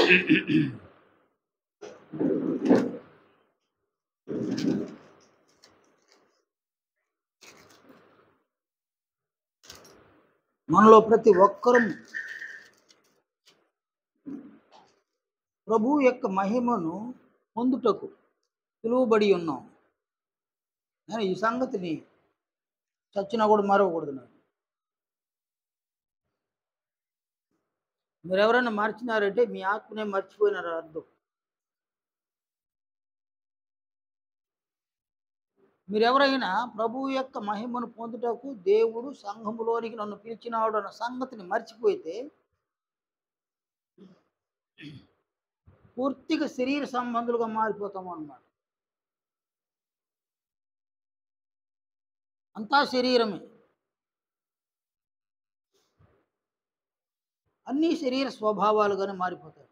మనలో ప్రతి ఒక్కరూ ప్రభు యొక్క మహిమను పొందుటకు పిలువబడి ఉన్నాం. నేను ఈ సంగతిని చచ్చినా కూడా మరవకూడదు. మీరు ఎవరైనా మర్చినారంటే మీ ఆత్మనే మర్చిపోయినారు అర్థం. మీరెవరైనా ప్రభువు యొక్క మహిమను పొందుటకు దేవుడు సంఘములోనికి నన్ను పిలిచినాడు అన్న సంగతిని మర్చిపోతే పూర్తిగా శరీర సంబంధులుగా మారిపోతాము అన్నమాట. అంతా శరీరమే, అన్ని శరీర స్వభావాలుగానే మారిపోతాయి.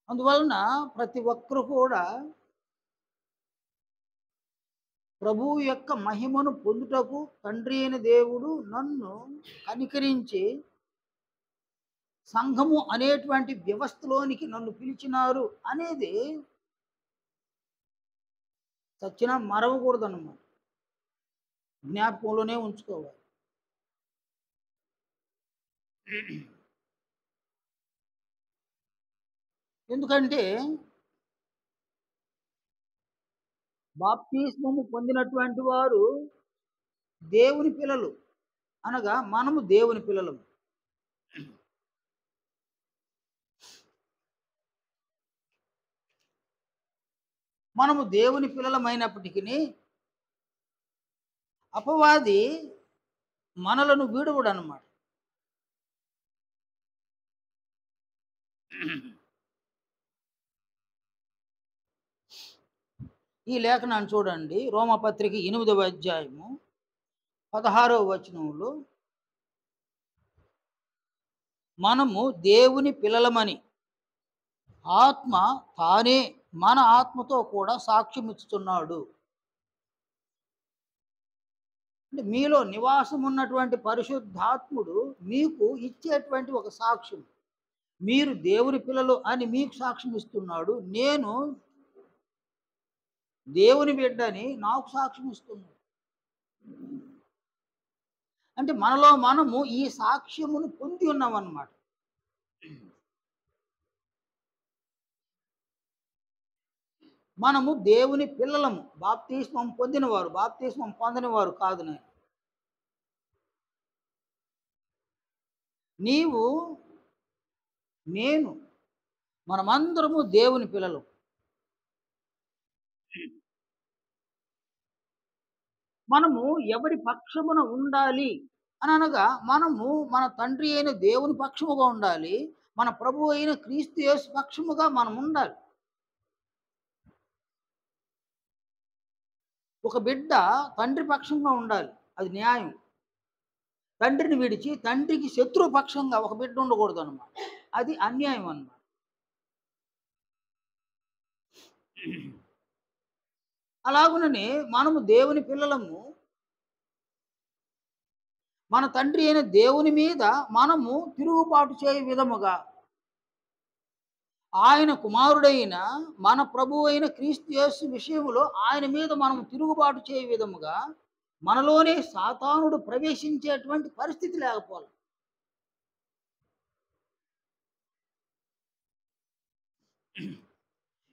అందువలన ప్రతి ఒక్కరు కూడా ప్రభువు యొక్క మహిమను పొందుటకు తండ్రి అయిన దేవుడు నన్ను కనికరించి సంఘము అనేటువంటి వ్యవస్థలోనికి నన్ను పిలిచినారు అనేది చచ్చినా మరవకూడదు అన్నమాట. జ్ఞాపకంలోనే ఉంచుకోవాలి. ఎందుకంటే బాప్తిస్మము పొందినటువంటి వారు దేవుని పిల్లలు, అనగా మనము దేవుని పిల్లలము. మనము దేవుని పిల్లలమైనప్పటికీ అపవాది మనలను వీడవుడు అన్నమాట. ఈ లేఖనాన్ని చూడండి, రోమపత్రిక 8వ అధ్యాయము 16వ వచనంలో మనము దేవుని పిల్లలమని ఆత్మ తానే మన ఆత్మతో కూడా సాక్ష్యం ఇస్తున్నాడు. అంటే మీలో నివాసం ఉన్నటువంటి పరిశుద్ధాత్ముడు మీకు ఇచ్చేటువంటి ఒక సాక్ష్యం. మీరు దేవుని పిల్లలు అని మీకు సాక్ష్యం ఇస్తున్నాడు. నేను దేవుని బిడ్డని నాకు సాక్ష్యం ఇస్తున్నాడు. అంటే మనలో మనము ఈ సాక్ష్యమును పొంది ఉన్నామన్నమాట. మనము దేవుని పిల్లలము. బాప్తిస్మం పొందినవారు, బాప్తిస్మం పొందని కాదు. నీవు, నేను, మనమందరము దేవుని పిల్లలు. మనము ఎవరి పక్షమున ఉండాలి అని అనగా మనము మన తండ్రి అయిన దేవుని పక్షముగా ఉండాలి. మన ప్రభు అయిన క్రీస్తు యేసు పక్షముగా మనం ఉండాలి. ఒక బిడ్డ తండ్రి పక్షంగా ఉండాలి, అది న్యాయం. తండ్రిని విడిచి తండ్రికి శత్రుపక్షంగా ఒక బిడ్డ ఉండకూడదు అన్నమాట, అది అన్యాయం అన్నమాట. అలాగుననే మనము దేవుని పిల్లలము. మన తండ్రి అయిన దేవుని మీద మనము తిరుగుబాటు చేయ విధముగా ఆయన కుమారుడైన మన ప్రభు అయిన క్రీస్తు యేసు విషయంలో ఆయన మీద మనం తిరుగుబాటు చేయ విధముగా మనలోనే సాతానుడు ప్రవేశించేటువంటి పరిస్థితి లేకపోవాలి.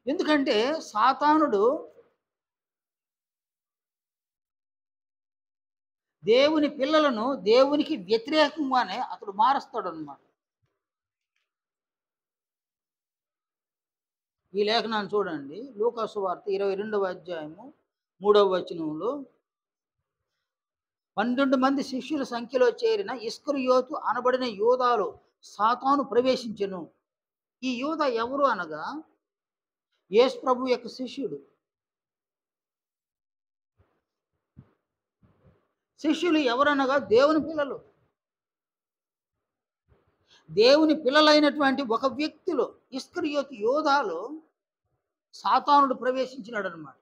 ఎందుకంటే సాతానుడు దేవుని పిల్లలను దేవునికి వ్యతిరేకంగానే అతడు మారుస్తాడు అన్నమాట. ఈ లేఖనాన్ని చూడండి, లూకా సువార్త 22వ అధ్యాయము 3వ వచనంలో 12 మంది శిష్యుల సంఖ్యలో చేరిన ఇస్కరియోతు అనబడిన యూదాలో సాతాను ప్రవేశించెను. ఈ యూదా ఎవరు అనగా యేసు ప్రభు యొక్క శిష్యుడు. శిష్యులు ఎవరనగా దేవుని పిల్లలు. దేవుని పిల్లలైనటువంటి ఒక వ్యక్తిలో, ఇస్కరియోతు యూదాలో సాతానుడు ప్రవేశించినాడు అన్నమాట.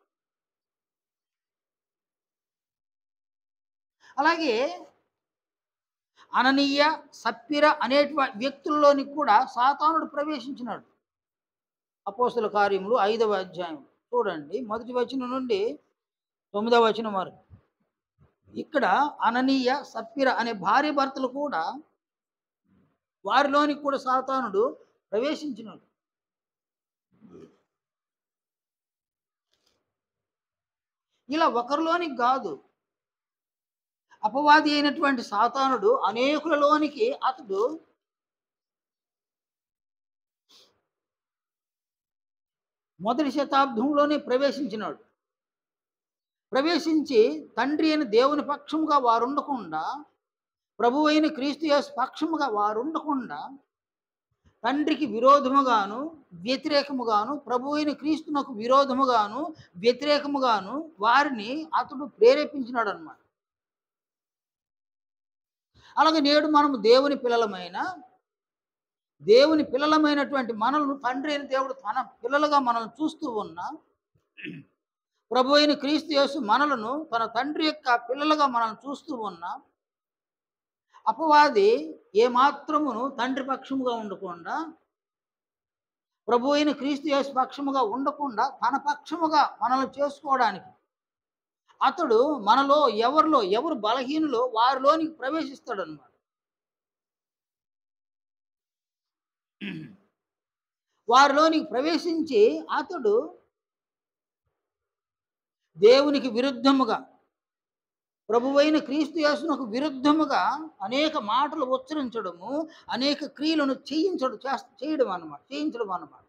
అలాగే అననీయ, సప్పిర వ్యక్తుల్లోనికి కూడా సాతానుడు ప్రవేశించినాడు. అపోస్తల కార్యములు 5వ అధ్యాయం చూడండి, 1వ వచనం నుండి 9వ వచనం వరకు. ఇక్కడ అననీయ, సప్పిర అనే భార్య భర్తలు కూడా, వారిలోనికి కూడా సాతానుడు ప్రవేశించినాడు. ఇలా ఒకరిలోనికి కాదు, అపవాది అయినటువంటి సాతానుడు అనేకులలోనికి అతడు మొదటి శతాబ్దంలోనే ప్రవేశించినాడు. ప్రవేశించి తండ్రి అయిన దేవుని పక్షముగా వారుండకుండా, ప్రభు అయిన క్రీస్తు యేసు పక్షముగా వారుండకుండా, తండ్రికి విరోధముగాను వ్యతిరేకముగాను, ప్రభు అయిన క్రీస్తునకు విరోధముగాను వ్యతిరేకముగాను వారిని అతడు ప్రేరేపించినాడు అన్నమాట. అలాగే నేడు మనము దేవుని పిల్లలమైనటువంటి మనల్ని తండ్రి అయిన దేవుడు తన పిల్లలుగా మనల్ని చూస్తూ ఉన్నా, ప్రభు అయిన క్రీస్తు యేసు మనలను తన తండ్రి యొక్క పిల్లలుగా మనల్ని చూస్తూ ఉన్నా, అపవాది ఏమాత్రమును తండ్రి పక్షముగా ఉండకుండా, ప్రభు అయిన క్రీస్తు యేసు పక్షముగా ఉండకుండా తన పక్షముగా మనల్ని చేసుకోవడానికి అతడు మనలో ఎవరు బలహీనులో వారిలోనికి ప్రవేశిస్తాడు అన్నమాట. వారిలోనికి ప్రవేశించి అతడు దేవునికి విరుద్ధముగా, ప్రభువైన క్రీస్తు యేసునకు విరుద్ధముగా అనేక మాటలు ఉచ్చరించడము, అనేక క్రియలను చేయడం అన్నమాట.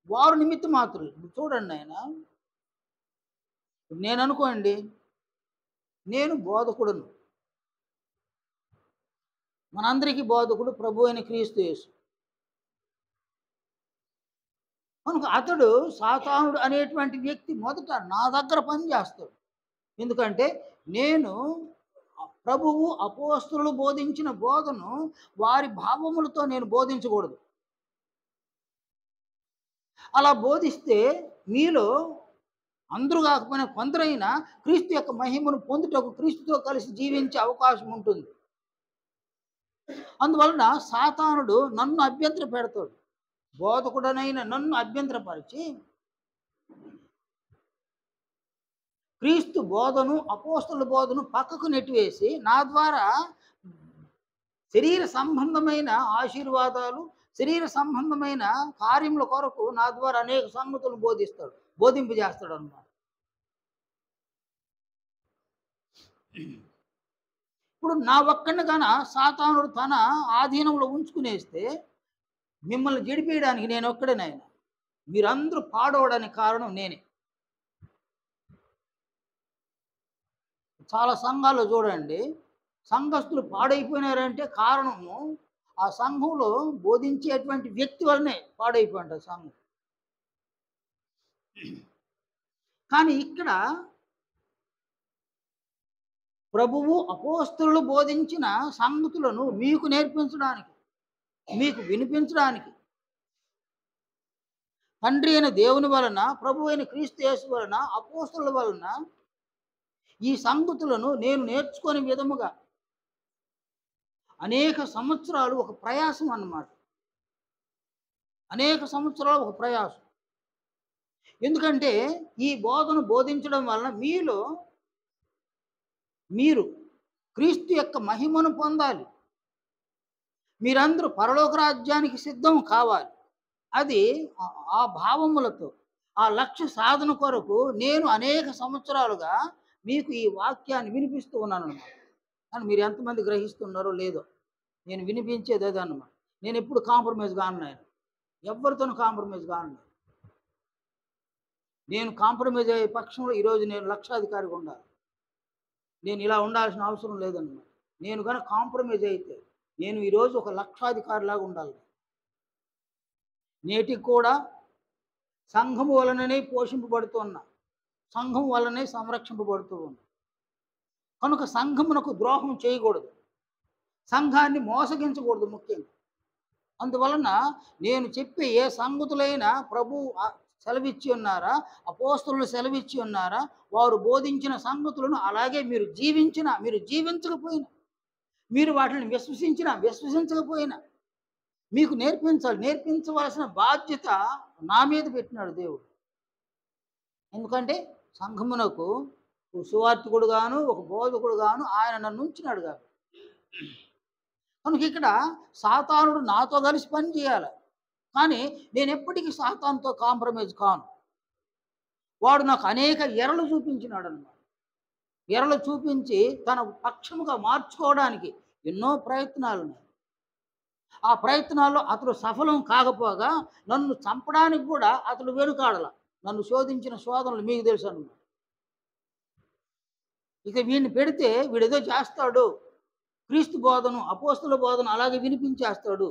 వారు నిమిత్త మాత్రులు. చూడండి, నేను అనుకోండి, నేను బోధకుడును, మనందరికీ బోధకుడు ప్రభు అయిన క్రీస్తు యేసు. కనుక అతడు సాతానుడు అనేటువంటి వ్యక్తి మొదట నా దగ్గర పనిచేస్తాడు. ఎందుకంటే నేను ప్రభువు అపోస్తలులు బోధించిన బోధను వారి భావములతో నేను బోధించకూడదు. అలా బోధిస్తే మీలో అందరూ కాకపోయినా కొందరైనా క్రీస్తు యొక్క మహిమను పొందుటకు క్రీస్తుతో కలిసి జీవించే అవకాశం ఉంటుంది. అందువలన సాతానుడు నన్ను అభ్యంతర పెడతాడు. బోధకుడనైన నన్ను అభ్యంతరపరిచి క్రీస్తు బోధను, అపోస్తలుల బోధను పక్కకు నెట్టివేసి నా ద్వారా శరీర సంబంధమైన ఆశీర్వాదాలు, శరీర సంబంధమైన కార్యముల కొరకు నా ద్వారా అనేక సంగతులు బోధింపజేస్తాడు అన్నమాట. ఇప్పుడు నా ఒక్కడిని కన్నా సాతానుడు తన ఆధీనంలో ఉంచుకునేస్తే మిమ్మల్ని జడిపేయడానికి నేను ఒక్కడేనాయన. మీరందరూ పాడవడానికి కారణం నేనే. చాలా సంఘాల్లో చూడండి, సంఘస్థులు పాడైపోయినారంటే కారణము ఆ సంఘంలో బోధించేటువంటి వ్యక్తి వల్లనే పాడైపోయి ఉంటారు సంఘం. కానీ ఇక్కడ ప్రభువు అపోస్తలులు బోధించిన సంగతులను మీకు నేర్పించడానికి, మీకు వినిపించడానికి తండ్రి అయిన దేవుని వలన, ప్రభు అయిన క్రీస్తు యేసు వలన, అపోస్తలుల వలన ఈ సంగతులను నేను నేర్చుకునే విధముగా అనేక సంవత్సరాలు ఒక ప్రయాసం అన్నమాట. అనేక సంవత్సరాలు ఒక ప్రయాసం. ఎందుకంటే ఈ బోధను బోధించడం వలన మీరు క్రీస్తు యొక్క మహిమను పొందాలి. మీరందరూ పరలోక రాజ్యానికి సిద్ధం కావాలి. అది ఆ భావములతో, ఆ లక్ష్య సాధన కొరకు నేను అనేక సంవత్సరాలుగా మీకు ఈ వాక్యాన్ని వినిపిస్తూ ఉన్నాను అన్నమాట. కానీ మీరు ఎంతమంది గ్రహిస్తున్నారో లేదో, నేను వినిపించేది అదే అన్నమాట. నేను ఎప్పుడు కాంప్రమైజ్ కాను, ఎవరితోనూ కాంప్రమైజ్ కాను. నేను కాంప్రమైజ్ అయ్యే పక్షంలో ఈరోజు నేను లక్షాధికారిగా ఉండాలి. నేను ఇలా ఉండాల్సిన అవసరం లేదన్నమాట. నేను కనుక కాంప్రమైజ్ అయితే నేను ఈరోజు ఒక లక్షాధికారిలాగా ఉండాలి. నేటికి కూడా సంఘము వలననే పోషింపబడుతున్నా, సంఘం వలనే సంరక్షింపబడుతూ ఉన్నా. కనుక సంఘమునకు ద్రోహం చేయకూడదు, సంఘాన్ని మోసగించకూడదు ముఖ్యంగా. అందువలన నేను చెప్పే ఏ సంగతులైనా ప్రభు సెలవిచ్చి ఉన్నారా, అపోస్తలులు సెలవిచ్చి ఉన్నారా, వారు బోధించిన సంగతులను అలాగే మీరు జీవించకపోయినా మీరు వాటిని విశ్వసించినా విశ్వసించకపోయినా మీకు నేర్పించాలి. నేర్పించవలసిన బాధ్యత నా మీద పెట్టినాడు దేవుడు. ఎందుకంటే సంఘమునకు ఒక సువార్తికుడు గాను, ఒక బోధకుడు గాను ఆయన నన్ను ఉంచినాడు కాబట్టి. కనుక ఇక్కడ సాతానుడు నాతో కలిసి పని చేయాలి. కానీ నేను ఎప్పటికీ సాతానుతో కాంప్రమైజ్ కాను. వాడు నాకు అనేక ఎరలు చూపించినాడు అన్నమాట. ఎరలు చూపించి తన పక్షముగా మార్చుకోవడానికి ఎన్నో ప్రయత్నాలు ఉన్నాయి. ఆ ప్రయత్నాల్లో అతడు సఫలం కాకపోగా నన్ను చంపడానికి కూడా అతడు వెనుకాడల. నన్ను శోధించిన శోధనలు మీకు తెలుసు అన్నమాట. ఇక వీడిని పెడితే వీడేదో చేస్తాడు, క్రీస్తు బోధను అపోస్తుల బోధన అలాగే వినిపించేస్తాడు,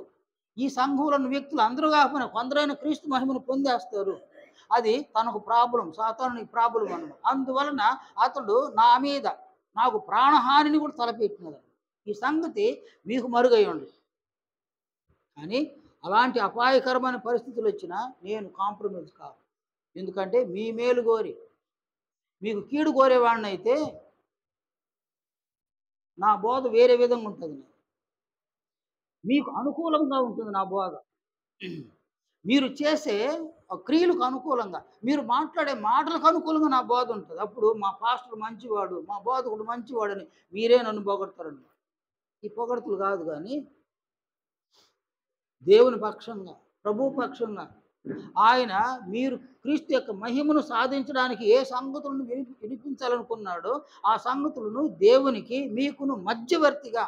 ఈ సంఘంలో ఉన్న వ్యక్తులు అందరూ కాకపోయినా కొందరైన క్రీస్తు మహిమను పొందేస్తారు, అది తనకు ప్రాబ్లం, సాతానునికి ప్రాబ్లం అన్నమాట. అందువలన అతడు నా మీద నాకు ప్రాణహానిని కూడా తలపెట్టినది. ఈ సంగతి మీకు మరుగై ఉంది. కానీ అలాంటి అపాయకరమైన పరిస్థితులు వచ్చినా నేను కాంప్రమైజ్ కాదు. ఎందుకంటే మీ మేలు కోరి మీకు కీడు కోరేవాడిని అయితే నా బోధ వేరే విధంగా ఉంటుంది. మీకు అనుకూలంగా ఉంటుంది నా బోధ. మీరు చేసే క్రియలకు అనుకూలంగా, మీరు మాట్లాడే మాటలకు అనుకూలంగా నా బోధ ఉంటుంది. అప్పుడు మా పాస్టర్ మంచివాడు, మా బోధకుడు మంచివాడని మీరే నన్ను పొగడతారన్నమాట. ఈ పొగడతలు కాదు, కానీ దేవుని పక్షంగా, ప్రభు పక్షంగా ఆయన మీరు క్రీస్తు యొక్క మహిమను సాధించడానికి ఏ సంగతులను వినిపించాలనుకున్నాడో ఆ సంగతులను దేవునికి మీకును మధ్యవర్తిగా,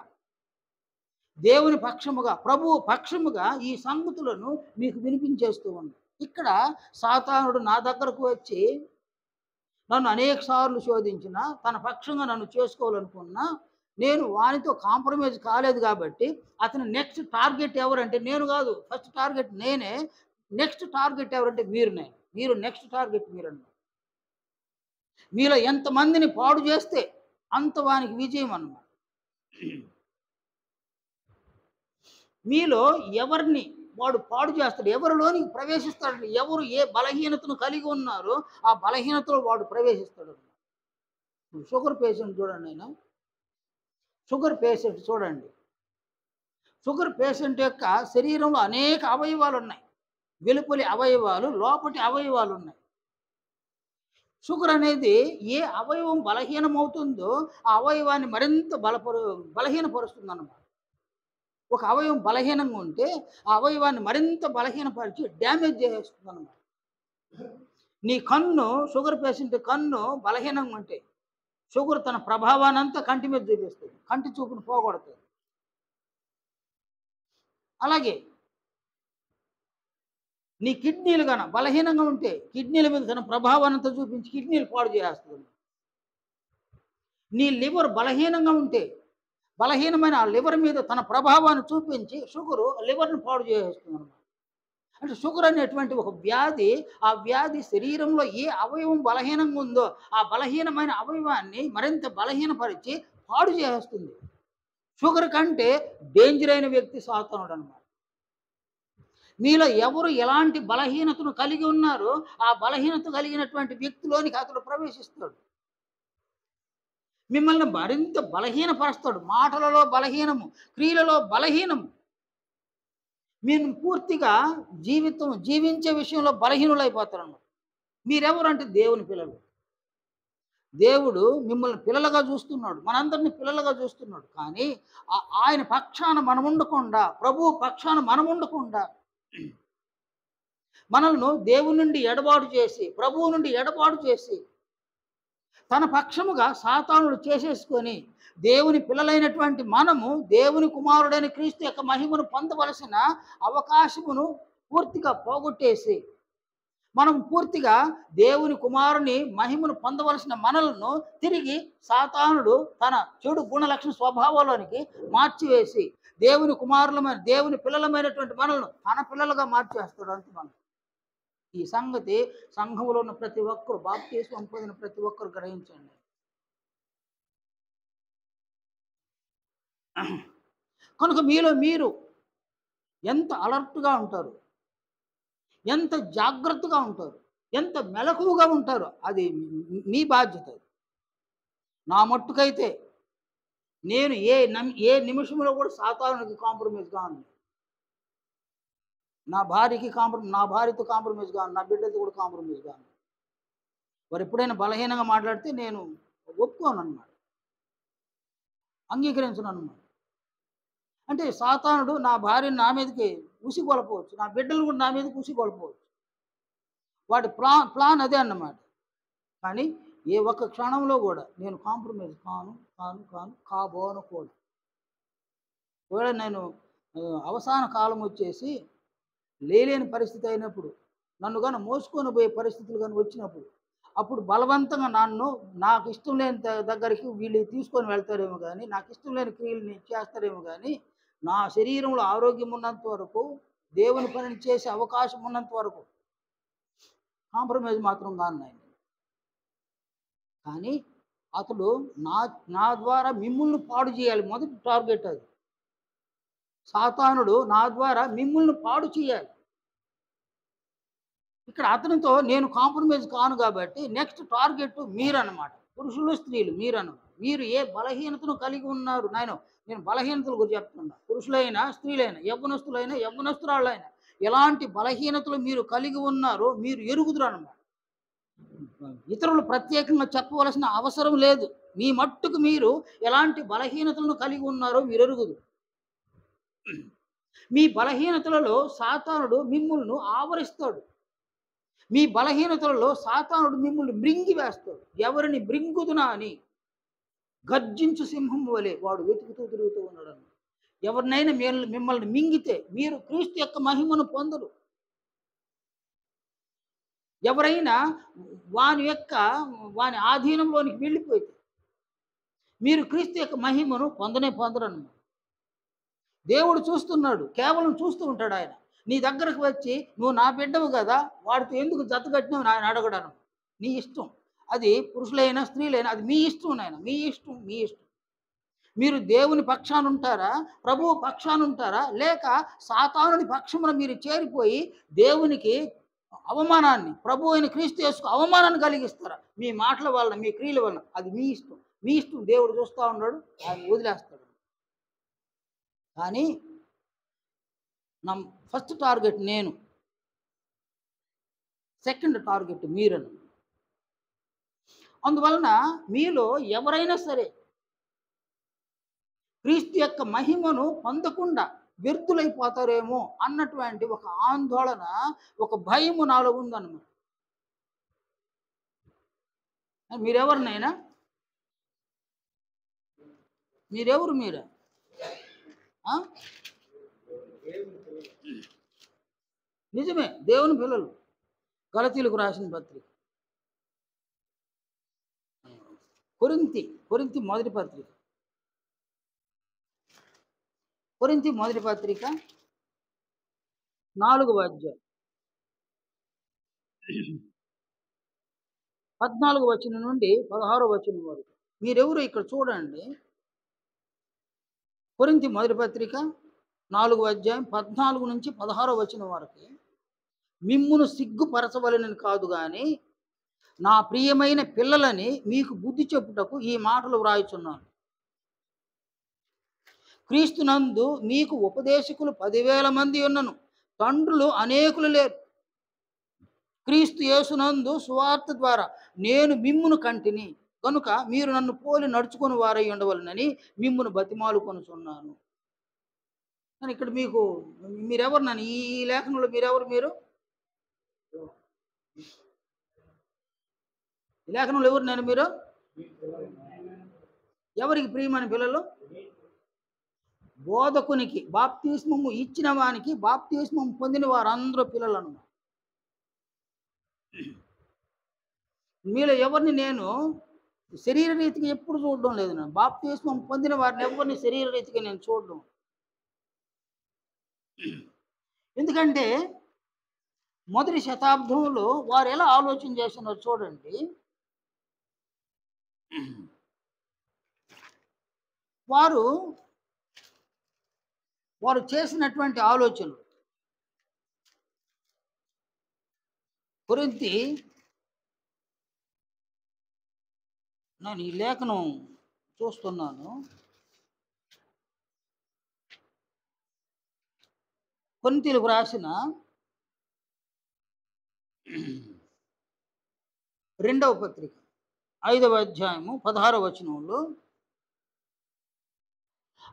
దేవుని పక్షముగా, ప్రభు పక్షముగా ఈ సంగతులను మీకు వినిపించేస్తూ ఉంది. ఇక్కడ సాతానుడు నా దగ్గరకు వచ్చి నన్ను అనేక సార్లు శోధించిన, తన పక్షంగా నన్ను చేసుకోవాలనుకున్నా, నేను వానితో కాంప్రమైజ్ కాలేదు కాబట్టి అతని నెక్స్ట్ టార్గెట్ ఎవరంటే నేను కాదు. ఫస్ట్ టార్గెట్ నేనే. నెక్స్ట్ టార్గెట్ ఎవరంటే మీరు నెక్స్ట్ టార్గెట్ మీరన్నమాట. మీలో ఎంతమందిని పాడు చేస్తే అంత వానికి విజయం అన్నమాట. మీలో ఎవరిని వాడు పాడు చేస్తాడు, ఎవరిలోనికి ప్రవేశిస్తాడు, ఎవరు ఏ బలహీనతను కలిగి ఉన్నారో ఆ బలహీనతలో వాడు ప్రవేశిస్తాడు. షుగర్ పేషెంట్ చూడండి, ఆయన షుగర్ పేషెంట్ చూడండి. షుగర్ పేషెంట్ యొక్క శరీరంలో అనేక అవయవాలు ఉన్నాయి. వెలుపలి అవయవాలు, లోపటి అవయవాలు ఉన్నాయి. షుగర్ అనేది ఏ అవయవం బలహీనమవుతుందో ఆ అవయవాన్ని మరింత బలహీనపరుస్తుంది అన్నమాట. ఒక అవయవం బలహీనంగా ఉంటే ఆ అవయవాన్ని మరింత బలహీనపరిచి డ్యామేజ్ చేసేస్తుంది అన్నమాట. నీ కన్ను, షుగర్ పేషెంట్ కన్ను బలహీనంగా ఉంటే షుగర్ తన ప్రభావాన్ని అంతా కంటి మీద చూపిస్తుంది, కంటి చూపును పోగొడుతుంది. అలాగే నీ కిడ్నీలు కన బలహీనంగా ఉంటే కిడ్నీల మీద తన ప్రభావాన్నంతా చూపించి కిడ్నీలు పాడు చేస్తుంది. నీ లివర్ బలహీనంగా ఉంటే బలహీనమైన ఆ లివర్ మీద తన ప్రభావాన్ని చూపించి షుగరు లివర్ను పాడు చేసేస్తుంది అన్నమాట. అంటే షుగర్ అనేటువంటి ఒక వ్యాధి, ఆ వ్యాధి శరీరంలో ఏ అవయవం బలహీనంగా ఉందో ఆ బలహీనమైన అవయవాన్ని మరింత బలహీనపరిచి పాడు చేస్తుంది. షుగర్ కంటే డేంజర్ అయిన వ్యక్తి సాతానుడు అన్నమాట. మీలో ఎవరు ఎలాంటి బలహీనతను కలిగి ఉన్నారో ఆ బలహీనత కలిగినటువంటి వ్యక్తిలోనికి అతడు ప్రవేశిస్తాడు. మిమ్మల్ని మరింత బలహీనపరుస్తాడు. మాటలలో బలహీనము, క్రియలలో బలహీనము. మీరు పూర్తిగా జీవించే విషయంలో బలహీనులైపోతారన్నమాట. మీరెవరంటే దేవుని పిల్లలు. దేవుడు మిమ్మల్ని పిల్లలుగా చూస్తున్నాడు, మనందరినీ పిల్లలుగా చూస్తున్నాడు. కానీ ఆయన పక్షాన మనం ఉండకుండా, ప్రభు పక్షాన మనం ఉండకుండా మనల్ని దేవుని నుండి ఎడబాటు చేసి, ప్రభువు నుండి ఎడబాటు చేసి తన పక్షముగా సాతానుడు చేసేసుకొని దేవుని పిల్లలైనటువంటి మనము దేవుని కుమారుడైన క్రీస్తు యొక్క మహిమను పొందవలసిన అవకాశమును పూర్తిగా పోగొట్టేసి, మనం పూర్తిగా దేవుని కుమారుని మహిమను పొందవలసిన మనలను తిరిగి సాతానుడు తన చెడు గుణలక్షణ స్వభావంలోనికి మార్చివేసి దేవుని కుమారులమైన, దేవుని పిల్లలమైనటువంటి మనలను తన పిల్లలుగా మార్చేస్తాడు. అంతే. మనం ఈ సంగతి సంఘంలో ఉన్న ప్రతి ఒక్కరు, బాప్తిస్మం పొందిన ప్రతి ఒక్కరు గ్రహించండి. కనుక మీలో మీరు ఎంత అలర్ట్గా ఉంటారు, ఎంత జాగ్రత్తగా ఉంటారు, ఎంత మెలకువగా ఉంటారో అది మీ బాధ్యత. నా మట్టుకైతే నేను ఏ నిమిషంలో కూడా సాతానునికి కాంప్రమైజ్ కాను. నా భార్యతో కాంప్రమైజ్ కాను. నా బిడ్డలతో కూడా కాంప్రమైజ్ కాను. వారు ఎప్పుడైనా బలహీనంగా మాట్లాడితే నేను ఒప్పుకోననమాట. అంగీకరించననమాట. అంటే సాతానుడు నా భార్యని నా మీదకి ఉసిగొల్పవచ్చు. నా బిడ్డలు కూడా నా మీదకి ఉసిగొల్పవచ్చు. వాడి ప్లాన్ అదే అన్నమాట. కానీ ఏ ఒక్క క్షణంలో కూడా నేను కాంప్రమైజ్ కాబోను కూడా. ఒకవేళ నేను అవసాన కాలం వచ్చేసి లేలేని పరిస్థితి అయినప్పుడు, నన్ను గాని మోసుకొని పోయే పరిస్థితులు గాని వచ్చినప్పుడు, అప్పుడు బలవంతంగా నాకు ఇష్టం లేని దగ్గరికి వీళ్ళు తీసుకొని వెళ్తారేమో గానీ, నాకు ఇష్టం లేని క్రియలని చేస్తారేమో గానీ, నా శరీరంలో ఆరోగ్యం ఉన్నంత వరకు, దేవుని పనిని చేసే అవకాశం ఉన్నంత వరకు కాంప్రమైజ్ మాత్రం కాను నేను. కానీ అతడు నా ద్వారా మిమ్ముల్ని పాడు చేయాలి. మొదటి టార్గెట్ అది. సాతానుడు నా ద్వారా మిమ్ముల్ని పాడు చేయాలి. ఇక్కడ అతనితో నేను కాంప్రమైజ్ కాను కాబట్టి నెక్స్ట్ టార్గెట్ మీరన్నమాట. పురుషులు, స్త్రీలు మీరన్నమాట. మీరు ఏ బలహీనతను కలిగి ఉన్నారు. నేను బలహీనతల గురించి చెప్తున్నా. పురుషులైనా, స్త్రీలైనా, యవ్వనస్తులైనా, యవ్వనస్తురాళ్ళైనా ఎలాంటి బలహీనతలు మీరు కలిగి ఉన్నారో మీరు ఎరుగుదురన్నమాట. ఇతరులు ప్రత్యేకంగా చెప్పవలసిన అవసరం లేదు. మీ మట్టుకు మీరు ఎలాంటి బలహీనతలను కలిగి ఉన్నారో మీరు ఎరుగుదురు. మీ బలహీనతలలో సాతానుడు మిమ్ములను ఆవరిస్తాడు. మీ బలహీనతలలో సాతానుడు మిమ్మల్ని మృంగి వేస్తాడు. ఎవరిని మృంగుదునా అని గర్జించు సింహం వలె వాడు వెతుకుతూ తిరుగుతూ ఉన్నాడు. ఎవరినైనా మిమ్మల్ని మింగితే మీరు క్రీస్తు యొక్క మహిమను పొందరు. ఎవరైనా వాని ఆధీనంలోనికి వెళ్ళిపోతే మీరు క్రీస్తు యొక్క మహిమను పొందరన్నమాట. దేవుడు చూస్తున్నాడు, కేవలం చూస్తూ ఉంటాడు. ఆయన నీ దగ్గరకు వచ్చి నువ్వు నా బిడ్డవు కదా, వాడితో ఎందుకు జతకట్టినావు ఆయన అడగడాను. నీ ఇష్టం. అది పురుషులైనా స్త్రీలైనా అది మీ ఇష్టం. నాయన మీ ఇష్టం. మీరు దేవుని పక్షాన ఉంటారా, ప్రభువు పక్షాన ఉంటారా, లేక సాతానుడి పక్షమున మీరు చేరిపోయి దేవునికి అవమానాన్ని, ప్రభు అయిన క్రీస్తు యేసుకు అవమానాన్ని కలిగిస్తారా మీ మాటల వలన, మీ క్రియల వలన? అది మీ ఇష్టం. దేవుడు చూస్తూ ఉన్నాడు, ఆయన వదిలేస్తాడు. కానీ నా ఫస్ట్ టార్గెట్ నేను, సెకండ్ టార్గెట్ మీరను. అందువలన మీలో ఎవరైనా సరే క్రీస్తు యొక్క మహిమను పొందకుండా వ్యర్థులైపోతారేమో అన్నటువంటి ఒక ఆందోళన, ఒక భయము నాలో ఉందన్నమాట. మీరెవరినైనా మీరెవరు మీరే నిజమే, దేవుని పిల్లలు. గలతీలకు రాసిన పత్రిక, కొరింథీ మొదటి పత్రిక, 4వ అధ్యాయం 14వ వచనం నుండి 16వ వచనం వరకు. మీరెవరు ఇక్కడ చూడండి. కొరింథీ మొదటి పత్రిక 4వ అధ్యాయం 14 నుంచి 16వ వచనం వరకు. మిమ్మును సిగ్గుపరచవలెనని కాదు గాని నా ప్రియమైన పిల్లలని మీకు బుద్ధి చెప్పుటకు ఈ మాటలు వ్రాయుచున్నాను. క్రీస్తునందు మీకు ఉపదేశకులు 10,000 మంది ఉన్నను, తండ్రులు అనేకులు లేరు. క్రీస్తు యేసునందు సువార్త ద్వారా నేను మిమ్మును కంటిని కనుక మీరు నన్ను పోలి నడుచుకొని వారై ఉండవలనని మిమ్మును బతిమాలు కొనుచున్నాను. కానీ ఇక్కడ మీరెవరు? నన్ను ఈ లేఖనంలో మీరు ఈ లేఖనంలో ఎవరు? మీరు ఎవరికి ప్రియమైన పిల్లలు? బోధకునికి, బాప్తిస్మము ఇచ్చిన వానికి, బాప్తిస్మం పొందిన వారందరూ పిల్లలు అన్నమాట. మీలో ఎవరిని నేను శరీర రీతిగా ఎప్పుడు చూడడం లేదు. నేను బాప్తిస్మం పొందిన వారిని ఎవరిని శరీర రీతిగా నేను చూడడం. ఎందుకంటే మొదటి శతాబ్దంలో వారు ఎలా ఆలోచన చేస్తున్నారో చూడండి. వారు చేసినటువంటి ఆలోచనలు. కొరింథీ, నేను ఈ లేఖనం చూస్తున్నాను. కొరింథీయులకు రాసిన 2వ పత్రిక 5వ అధ్యాయము 16వ వచనంలో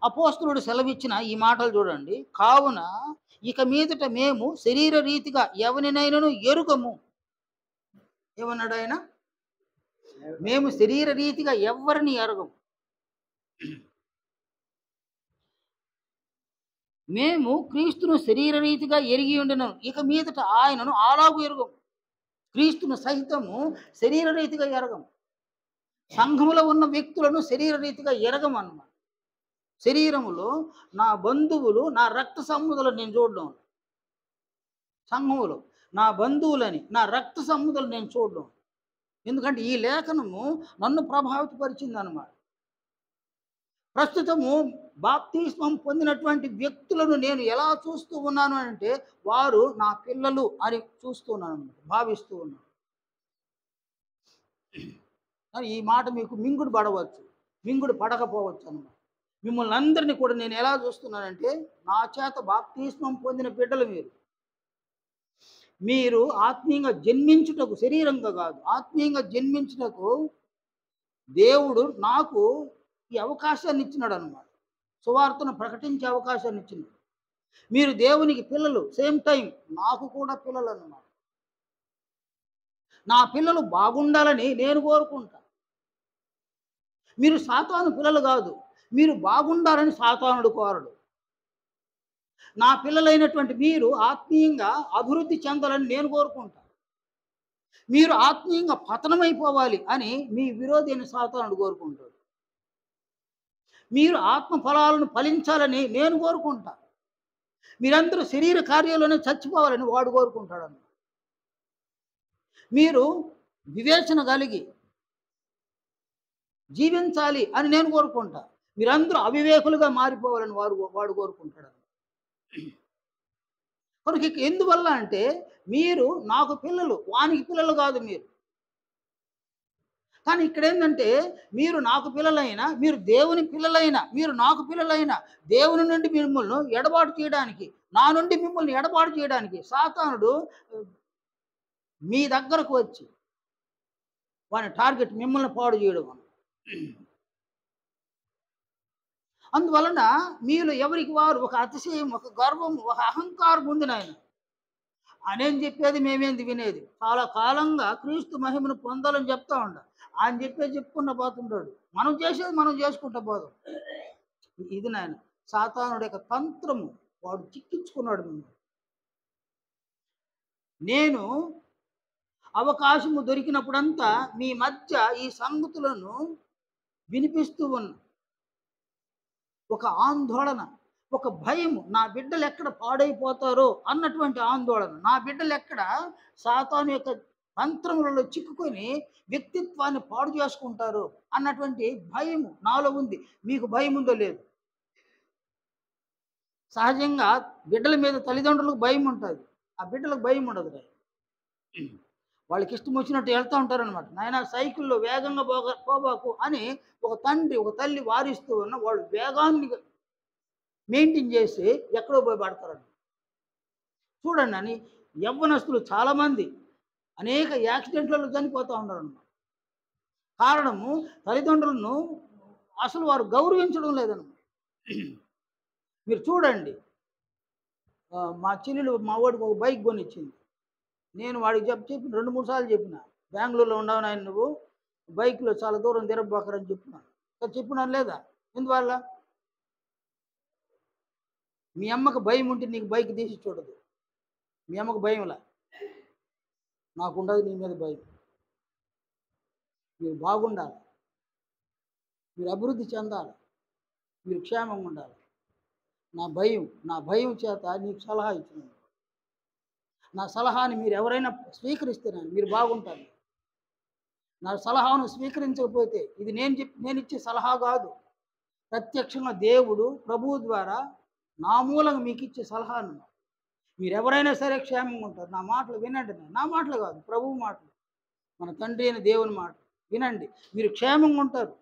అపోస్తలుడు సెలవిచ్చిన ఈ మాటలు చూడండి. కావున ఇక మీదట మేము శరీర రీతిగా ఎవరినైనాను ఎరుగము. ఏమన్నాడు ఆయన? మేము శరీర రీతిగా ఎవరిని ఎరగము. మేము క్రీస్తును శరీర రీతిగా ఎరిగి ఉండినను ఇక మీదట ఆయనను అలాగు ఎరుగము. క్రీస్తును సహితము శరీర రీతిగా ఎరగము. సంఘములో ఉన్న వ్యక్తులను శరీర రీతిగా ఎరగము అన్నమాట. శరీరములో నా బంధువులు, నా రక్త సంబంధులను నేను చూడడం. సంఘములో నా బంధువులని, నా రక్త సంబంధులను నేను చూడడం. ఎందుకంటే ఈ లేఖనము నన్ను ప్రభావితపరిచింది అన్నమాట. ప్రస్తుతము బాప్తిస్మం పొందినటువంటి వ్యక్తులను నేను ఎలా చూస్తూ ఉన్నాను అంటే వారు నా పిల్లలు అని చూస్తున్నాను అన్నమాట, భావిస్తూ ఉన్నాను. ఈ మాట మీకు మింగుడు పడవచ్చు, మింగుడు పడకపోవచ్చు అన్నమాట. మిమ్మల్ని అందరినీ కూడా నేను ఎలా చూస్తున్నానంటే నా చేత బాప్తిస్మం పొందిన బిడ్డలు మీరు ఆత్మీయంగా జన్మించుటకు, శరీరంగా కాదు ఆత్మీయంగా జన్మించుటకు దేవుడు నాకు ఈ అవకాశాన్ని ఇచ్చినాడు అన్నమాట. సువార్తను ప్రకటించే అవకాశాన్ని ఇచ్చినాడు. మీరు దేవునికి పిల్లలు, సేమ్ టైం నాకు కూడా పిల్లలు అన్నమాట. నా పిల్లలు బాగుండాలని నేను కోరుకుంటా. మీరు సాతాను పిల్లలు కాదు, మీరు బాగుండాలని సాతానుడు కోరడు. నా పిల్లలైనటువంటి మీరు ఆత్మీయంగా అభివృద్ధి చెందాలని నేను కోరుకుంటా. మీరు ఆత్మీయంగా పతనమైపోవాలి అని మీ విరోధి అయిన సాతానుడు కోరుకుంటాడు. మీరు ఆత్మ ఫలాలను ఫలించాలని నేను కోరుకుంటా. మీరందరూ శరీర కార్యాల్లోనే చచ్చిపోవాలని వాడు కోరుకుంటాడు. మీరు వివేచన కలిగి జీవించాలి అని నేను కోరుకుంటా. మీరందరూ అవివేకులుగా మారిపోవాలని వాడు కోరుకుంటాడు. కనుక ఎందువల్ల అంటే మీరు నాకు పిల్లలు, వానికి పిల్లలు కాదు మీరు. కానీ ఇక్కడ ఏంటంటే మీరు నాకు పిల్లలైనా, మీరు దేవుని పిల్లలైనా, మీరు నాకు పిల్లలైనా దేవుని నుండి మిమ్మల్ని ఎడబాటు చేయడానికి, నా నుండి మిమ్మల్ని ఎడబాటు చేయడానికి సాతానుడు మీ దగ్గరకు వచ్చి వాని టార్గెట్ మిమ్మల్ని పాడు చేయడం. అందువలన మీరు ఎవరికి వారు ఒక అతిశయం, ఒక గర్వం, ఒక అహంకారం ఉంది నాయన. ఆయన చెప్పేది మేమేంది వినేది. చాలా కాలంగా క్రీస్తు మహిమను పొందాలని చెప్తా ఉండ. ఆయన చెప్పుకున్న పోతుంటాడు, మనం చేసేది మనం చేసుకుంటా పోదాం. ఇది నాయన సాతానుడి యొక్క తంత్రము. వాడు చిక్కించుకున్నాడు మిమ్మల్ని. నేను అవకాశము దొరికినప్పుడంతా మీ మధ్య ఈ సంగతులను వినిపిస్తూ ఉన్నా. ఒక ఆందోళన, ఒక భయము, నా బిడ్డలు ఎక్కడ పాడైపోతారో అన్నటువంటి ఆందోళన, నా బిడ్డలు ఎక్కడ సాతాను యొక్క తంత్రములలో చిక్కుకొని వ్యక్తిత్వాన్ని పాడు చేసుకుంటారు అన్నటువంటి భయము నాలో ఉంది. మీకు భయం ఉందో లేదు? సహజంగా బిడ్డల మీద తల్లిదండ్రులకు భయం ఉంటుంది, ఆ బిడ్డలకు భయం ఉండదు. వాళ్ళకి ఇష్టం వచ్చినట్టు వెళ్తూ ఉంటారనమాట. నాయన సైకిల్లో వేగంగా పోబాకు అని ఒక తండ్రి, ఒక తల్లి వారిస్తూ ఉన్న వాళ్ళు వేగాన్ని మెయింటైన్ చేసి ఎక్కడో పోయి పడతారని చూడండి. అని యవ్వనస్తులు చాలామంది అనేక యాక్సిడెంట్లలో చనిపోతూ ఉన్నారన్నమాట. కారణము తల్లిదండ్రులను అసలు వారు గౌరవించడం లేదన్నమాట. మీరు చూడండి, మా చెల్లెలు మా వాడికి ఒక బైక్ కొనిచ్చింది. నేను వాడికి చెప్పి 2-3 సార్లు చెప్పిన, బెంగళూరులో ఉండవు నాయన నువ్వు, బైక్లో చాలా దూరం తిరగబోకరని చెప్పినాను లేదా? ఎందువల్ల? మీ అమ్మకు భయం ఉంటే నీకు బైక్ తీసి చూడదు. మీ అమ్మకు భయంలా, నాకు ఉండదు నీ మీద భయం. మీరు బాగుండాలి, మీరు అభివృద్ధి చెందాలి, మీరు క్షేమంగా ఉండాలి. నా భయం చేత నీకు సలహా ఇచ్చినాను. నా సలహాని మీరు ఎవరైనా స్వీకరిస్తేనే మీరు బాగుంటారు. నా సలహాను స్వీకరించకపోతే ఇది నేను ఇచ్చే సలహా కాదు, ప్రత్యక్షంగా దేవుడు ప్రభువు ద్వారా నా మూలంగా మీకు ఇచ్చే సలహాను. మీరు ఎవరైనా సరే క్షేమంగా ఉంటారు. నా మాటలు వినండి. నా మాటలు కాదు, ప్రభువు మాటలు, మన తండ్రి అయిన దేవుని మాట వినండి, మీరు క్షేమంగా ఉంటారు.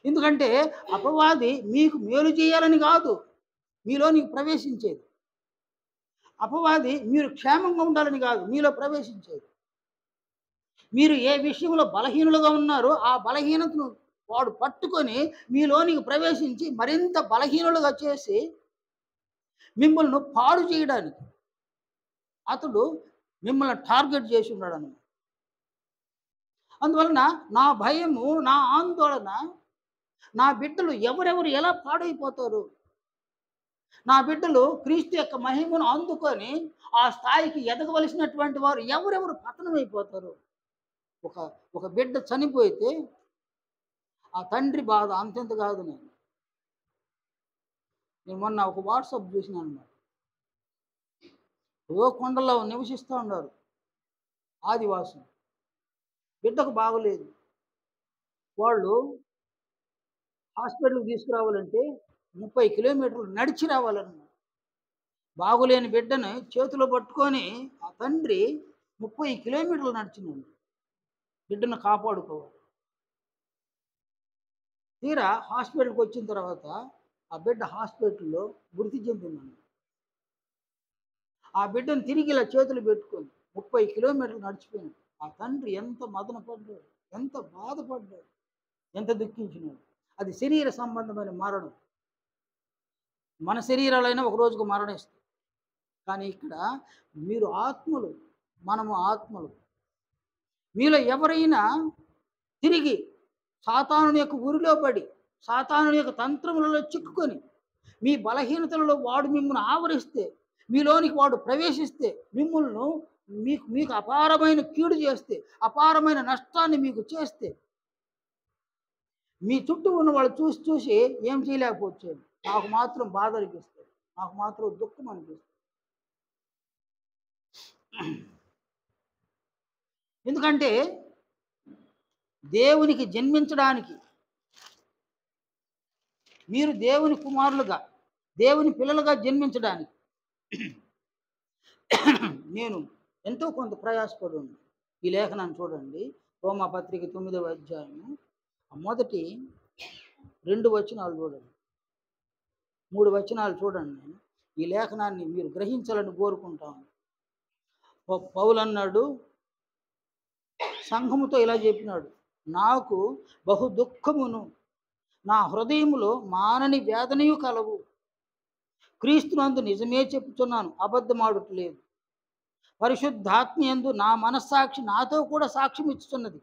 ఎందుకంటే అపవాది మీకు మేలు చేయాలని కాదు, మీలోనికి ప్రవేశించేది. అపవాది మీరు క్షేమంగా ఉండాలని కాదు మీలో ప్రవేశించేది. మీరు ఏ విషయంలో బలహీనులుగా ఉన్నారో ఆ బలహీనతను వాడు పట్టుకొని మీలోనికి ప్రవేశించి మరింత బలహీనులుగా చేసి మిమ్మల్ని పాడు చేయడానికి అతడు మిమ్మల్ని టార్గెట్ చేసి ఉన్నాడని. అందువలన నా భయము, నా ఆందోళన, నా బిడ్డలు ఎవరెవరు ఎలా పాడైపోతారు, నా బిడ్డలు క్రీస్తు యొక్క మహిమను అందుకొని ఆ స్థాయికి ఎదగవలసినటువంటి వారు ఎవరెవరు పతనమైపోతారు. ఒక ఒక బిడ్డ చనిపోతే ఆ తండ్రి బాధ అంతెంత కాదు. నేను మొన్న ఒక వాట్సాప్ చూసినాను అన్నమాట. ఏదో కొండల్లో నివసిస్తూ ఉన్నారు ఆదివాసులు. బిడ్డకు బాగలేదు. వాళ్ళు హాస్పిటల్‌కి తీసుకురావాలంటే 30 కిలోమీటర్లు నడిచి రావాలన్నమాట. బాగులేని బిడ్డని చేతిలో పట్టుకొని ఆ తండ్రి 30 కిలోమీటర్లు నడిచినాడు బిడ్డను కాపాడుకోవాలి. తీరా హాస్పిటల్‌కి వచ్చిన తర్వాత ఆ బిడ్డ హాస్పిటల్‌లో మృతి చెందిందండి. ఆ బిడ్డను తిరిగి ఇలా చేతులు పెట్టుకొని 30 కిలోమీటర్లు నడిచిపోయాడు. ఆ తండ్రి ఎంత మదన పడ్డాడు, ఎంత బాధపడ్డాడు, ఎంత దుఃఖించినాడు. అది శరీర సంబంధమైన మరణం. మన శరీరాలైనా ఒక రోజుకు మరణిస్తాయి. కానీ ఇక్కడ మీరు ఆత్మలు, మనము ఆత్మలు. మీలో ఎవరైనా తిరిగి సాతానుని యొక్క ఉరిలో పడి సాతానుని యొక్క తంత్రములలో చిక్కుకొని మీ బలహీనతలలో వాడు మిమ్మల్ని ఆవరిస్తే, మీలోనికి వాడు ప్రవేశిస్తే, మిమ్మల్ని మీకు మీకు అపారమైన కీడు చేస్తే, అపారమైన నష్టాన్ని మీకు చేస్తే, మీ చుట్టూ ఉన్న వాళ్ళు చూసి చూసి ఏం చేయలేకపోవచ్చు. నాకు మాత్రం బాధ అనిపిస్తుంది, నాకు మాత్రం దుఃఖం అనిపిస్తుంది. ఎందుకంటే దేవునికి జన్మించడానికి, మీరు దేవుని కుమారులుగా, దేవుని పిల్లలుగా జన్మించడానికి నేను ఎంతో కొంత ప్రయాసపడి ఉన్నాను. ఈ లేఖనాన్ని చూడండి. రోమాపత్రిక 9వ అధ్యాయము మొదటి 2 వచనాలు చూడండి, 3 వచనాలు చూడండి. నేను ఈ లేఖనాన్ని మీరు గ్రహించాలని కోరుకుంటాను. పౌలు అన్నాడు, సంఘముతో ఇలా చెప్పినాడు, నాకు బహు దుఃఖమును నా హృదయములో మానని వేదనయు కలవు. క్రీస్తునందు నిజమే చెప్పుచున్నాను, అబద్ధమాడుటలేదు. పరిశుద్ధాత్మయందు నా మనస్సాక్షి నాతో కూడా సాక్ష్యం ఇచ్చుతున్నది.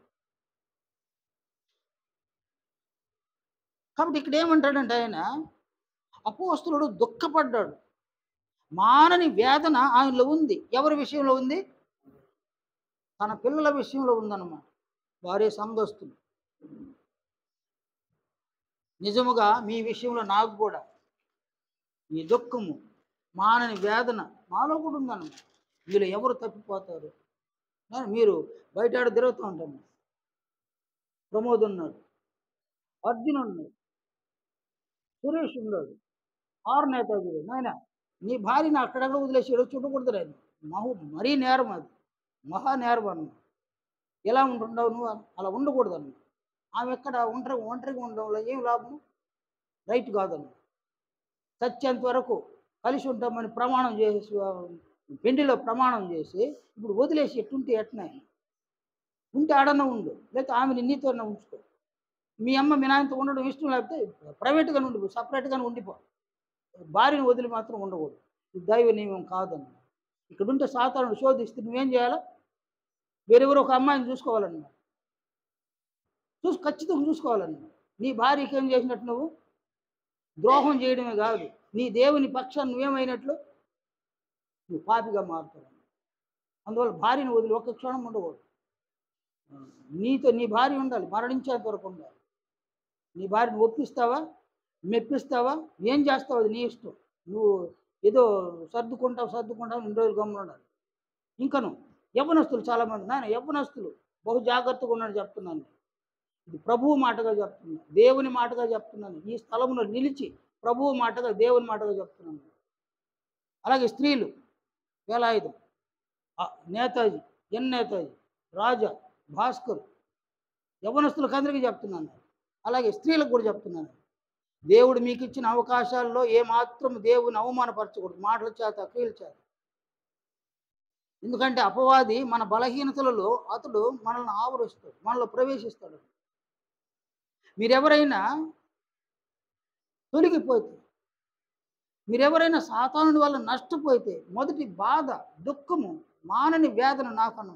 కాబట్టి ఇక్కడ ఏమంటాడంటే ఆయన అపోస్తలుడు దుఃఖపడ్డాడు. మానని వేదన ఆయనలో ఉంది. ఎవరి విషయంలో ఉంది? తన పిల్లల విషయంలో ఉందన్నమాట. వారే సంఘస్థులు. నిజముగా మీ విషయంలో నాకు కూడా ఈ దుఃఖము, మానని వేదన నాలో కూడా ఉందన్నమాట. వీళ్ళు ఎవరు తప్పిపోతారు? మీరు బయట తిరుగుతూ ఉంటాము. ప్రమోద్ ఉన్నాడు, అర్జున్ ఉన్నాడు, సురేష్ ఉన్నాడు, ఆరు నేతాజీ. నాయన నీ భార్యని అక్కడక్కడ వదిలేసి ఏదో చుట్టకూడదు. ఆయన మరీ నేరం, అది మహా నేరం అన్న. ఎలా ఉంటుండవు నువ్వు? అలా ఉండకూడదు అన్న. ఆమె ఎక్కడ ఒంటరిగా ఉండడంలో ఏం లాభం? రైట్ కాదన్న. చచ్చేంత వరకు కలిసి ఉంటామని ప్రమాణం చేసి, పెండిలో ప్రమాణం చేసి ఇప్పుడు వదిలేసి ఎట్టుంటే ఎట్నా? ఉంటే ఆడన్నా ఉండు, లేకపోతే ఆమెని నీతోనే ఉంచుకో. మీ అమ్మ మీ నాయనతో ఉండడం ఇష్టం లేకపోతే ప్రైవేట్గా ఉండిపో, సపరేట్గానే ఉండిపో. భార్యను వదిలి మాత్రం ఉండకూడదు. ఇది దైవ నియమం కాదన్న. ఇక్కడ ఉంటే సాతానుడు శోధిస్తే నువ్వేం చేయాలా? వేరెవరో ఒక అమ్మాయిని చూసుకోవాలన్నమాట. ఖచ్చితంగా చూసుకోవాలన్నమాట. నీ భార్యకి ఏం చేసినట్టు? నువ్వు ద్రోహం చేయడమే కాదు, నీ దేవుని పక్షాన్ని నువ్వేమైనట్లు? నువ్వు పాపిగా మారుతావు. అందువల్ల భార్యను వదిలి ఒక్క క్షణం ఉండకూడదు. నీతో నీ భార్య ఉండాలి, మరణించేంత వరకు ఉండాలి. నీ భార్యను ఒప్పిస్తావా, మెప్పిస్తావా, ఏం చేస్తావు అది నీ ఇష్టం. నువ్వు ఏదో సర్దుకుంటావు 2 రోజులు గమ్మున ఉండాలి. ఇంకను యవ్వనస్తులు చాలామంది, నాయన యవ్వనస్తులు బహు జాగ్రత్తగా ఉన్నాడు చెప్తున్నాను. ఇది ప్రభువు మాటగా చెప్తున్నాను, దేవుని మాటగా చెప్తున్నాను. ఈ స్థలంలో నిలిచి ప్రభువు మాటగా, దేవుని మాటగా చెప్తున్నాను. అలాగే స్త్రీలు వేలాయుధం, నేతాజీ, నేతాజీ, రాజా, భాస్కర్, యవ్వనస్తులకు అందరికీ చెప్తున్నాను. అలాగే స్త్రీలకు కూడా చెప్తున్నాను. దేవుడు మీకు ఇచ్చిన అవకాశాల్లో ఏమాత్రం దేవుని అవమానపరచకూడదు, మాటల చేత క్రియల చేత. ఎందుకంటే అపవాది మన బలహీనతలలో అతడు మనల్ని ఆవరిస్తాడు, మనలో ప్రవేశిస్తాడు. మీరెవరైనా తొలగిపోతే, మీరెవరైనా సాతానుడి వల్ల నష్టపోతే మొదటి బాధ, దుఃఖము, మానని వేదన నాకన్నా.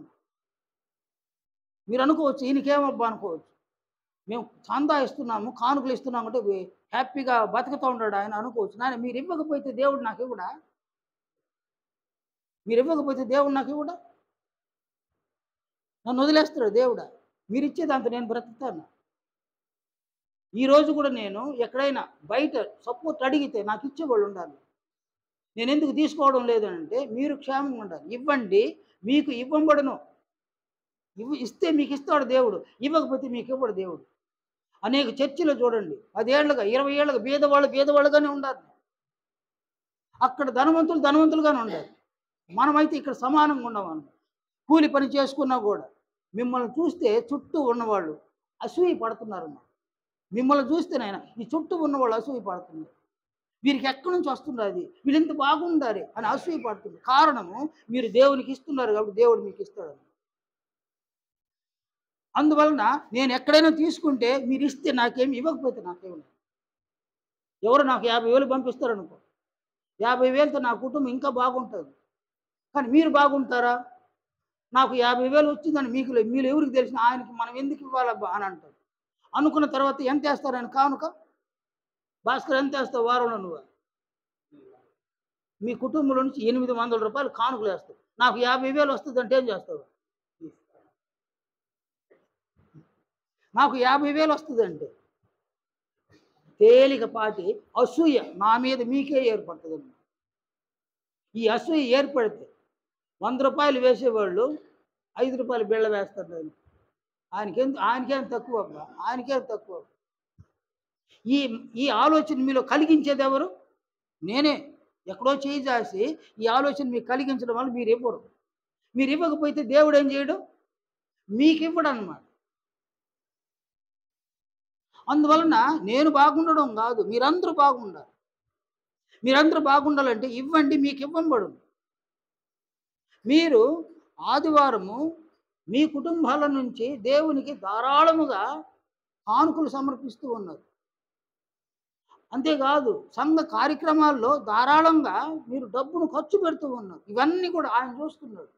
మీరు అనుకోవచ్చు, ఈయనకేమబ్బా అనుకోవచ్చు, మేము చందా ఇస్తున్నాము, కానుకలు ఇస్తున్నాము అంటే హ్యాపీగా బతుకుతూ ఉంటాడు ఆయన అనుకోవచ్చు. నాయన మీరు ఇవ్వకపోతే దేవుడు నాకు ఇవ్వడా? మీరు ఇవ్వకపోతే దేవుడు నాకు ఇవ్వడా? నన్ను వదిలేస్తాడు దేవుడా? మీరు ఇచ్చేదంత నేను బ్రతుకుతాను. ఈరోజు కూడా నేను ఎక్కడైనా బయట సపోర్ట్ అడిగితే నాకు ఇచ్చేవాళ్ళు ఉండాలి. నేను ఎందుకు తీసుకోవడం లేదంటే మీరు క్షేమంగా ఉండాలి. ఇవ్వండి, మీకు ఇవ్వబడును. ఇస్తే మీకు ఇస్తాడు దేవుడు, ఇవ్వకపోతే మీకు ఇవ్వడు దేవుడు. అనేక చర్చిలో చూడండి, 10 ఏళ్ళుగా 20 ఏళ్ళుగా బీదవాళ్ళుగానే ఉండాలి. అక్కడ ధనవంతులు ధనవంతులుగానే ఉండాలి. మనమైతే ఇక్కడ సమానంగా ఉండమని. కూలి పని చేసుకున్నా కూడా మిమ్మల్ని చూస్తే చుట్టూ ఉన్నవాళ్ళు అసూయ పడుతున్నారు. మిమ్మల్ని చూస్తేనైనా ఈ చుట్టూ ఉన్నవాళ్ళు అసూయ పడుతున్నారు. వీరికి ఎక్కడి నుంచి వస్తుందో అది, వీళ్ళు ఇంత బాగుండాలి అని అసూయ పడుతుంది. కారణము మీరు దేవునికి ఇస్తున్నారు కాబట్టి దేవుడు మీకు ఇస్తాడు. అందువలన నేను ఎక్కడైనా తీసుకుంటే మీరు ఇస్తే నాకేమి, ఇవ్వకపోతే నాకేమి. ఎవరు నాకు 50,000 పంపిస్తారనుకో, 50,000తో నా కుటుంబం ఇంకా బాగుంటుంది. కానీ మీరు బాగుంటారా? నాకు 50,000 వచ్చిందని మీరు ఎవరికి తెలిసిన ఆయనకి మనం ఎందుకు ఇవ్వాలబ్బా అని అంటారు. అనుకున్న తర్వాత ఎంత వేస్తారు ఆయన కానుక? భాస్కర్ ఎంత వేస్తావు వారంలో నువ్వు? మీ కుటుంబంలో నుంచి 800 రూపాయలు కానుకలు వేస్తావు. నాకు 50,000 వస్తుందంటే ఏం చేస్తావు? నాకు 50,000 వస్తుందంటే తేలికపాటి అసూయ నా మీద మీకే ఏర్పడుతుంది. ఈ అసూయ ఏర్పడితే 100 రూపాయలు వేసేవాళ్ళు 5 రూపాయలు బిళ్ళ వేస్తారు. ఆయనకేం తక్కువ అబ్బా, ఆయనకేం తక్కువ. ఈ ఈ ఆలోచన మీలో కలిగించేది ఎవరు? నేనే. ఎక్కడో చేయి చేసి ఈ ఆలోచన మీకు కలిగించడం వల్ల మీరు ఇవ్వరు. మీరు ఇవ్వకపోతే దేవుడు ఏం చేయడు? మీకు ఇవ్వడు అన్నమాట. అందువలన నేను బాగుండడం కాదు, మీరందరూ బాగుండాలి. మీరందరూ బాగుండాలంటే ఇవ్వండి, మీకు ఇవ్వబడు. మీరు ఆదివారము మీ కుటుంబాల నుంచి దేవునికి ధారాళముగా కానుకలు సమర్పిస్తూ ఉన్నారు. అంతేకాదు సంఘ కార్యక్రమాల్లో ధారాళంగా మీరు డబ్బును ఖర్చు పెడుతూ ఉన్నారు. ఇవన్నీ కూడా ఆయన చూస్తున్నాడు.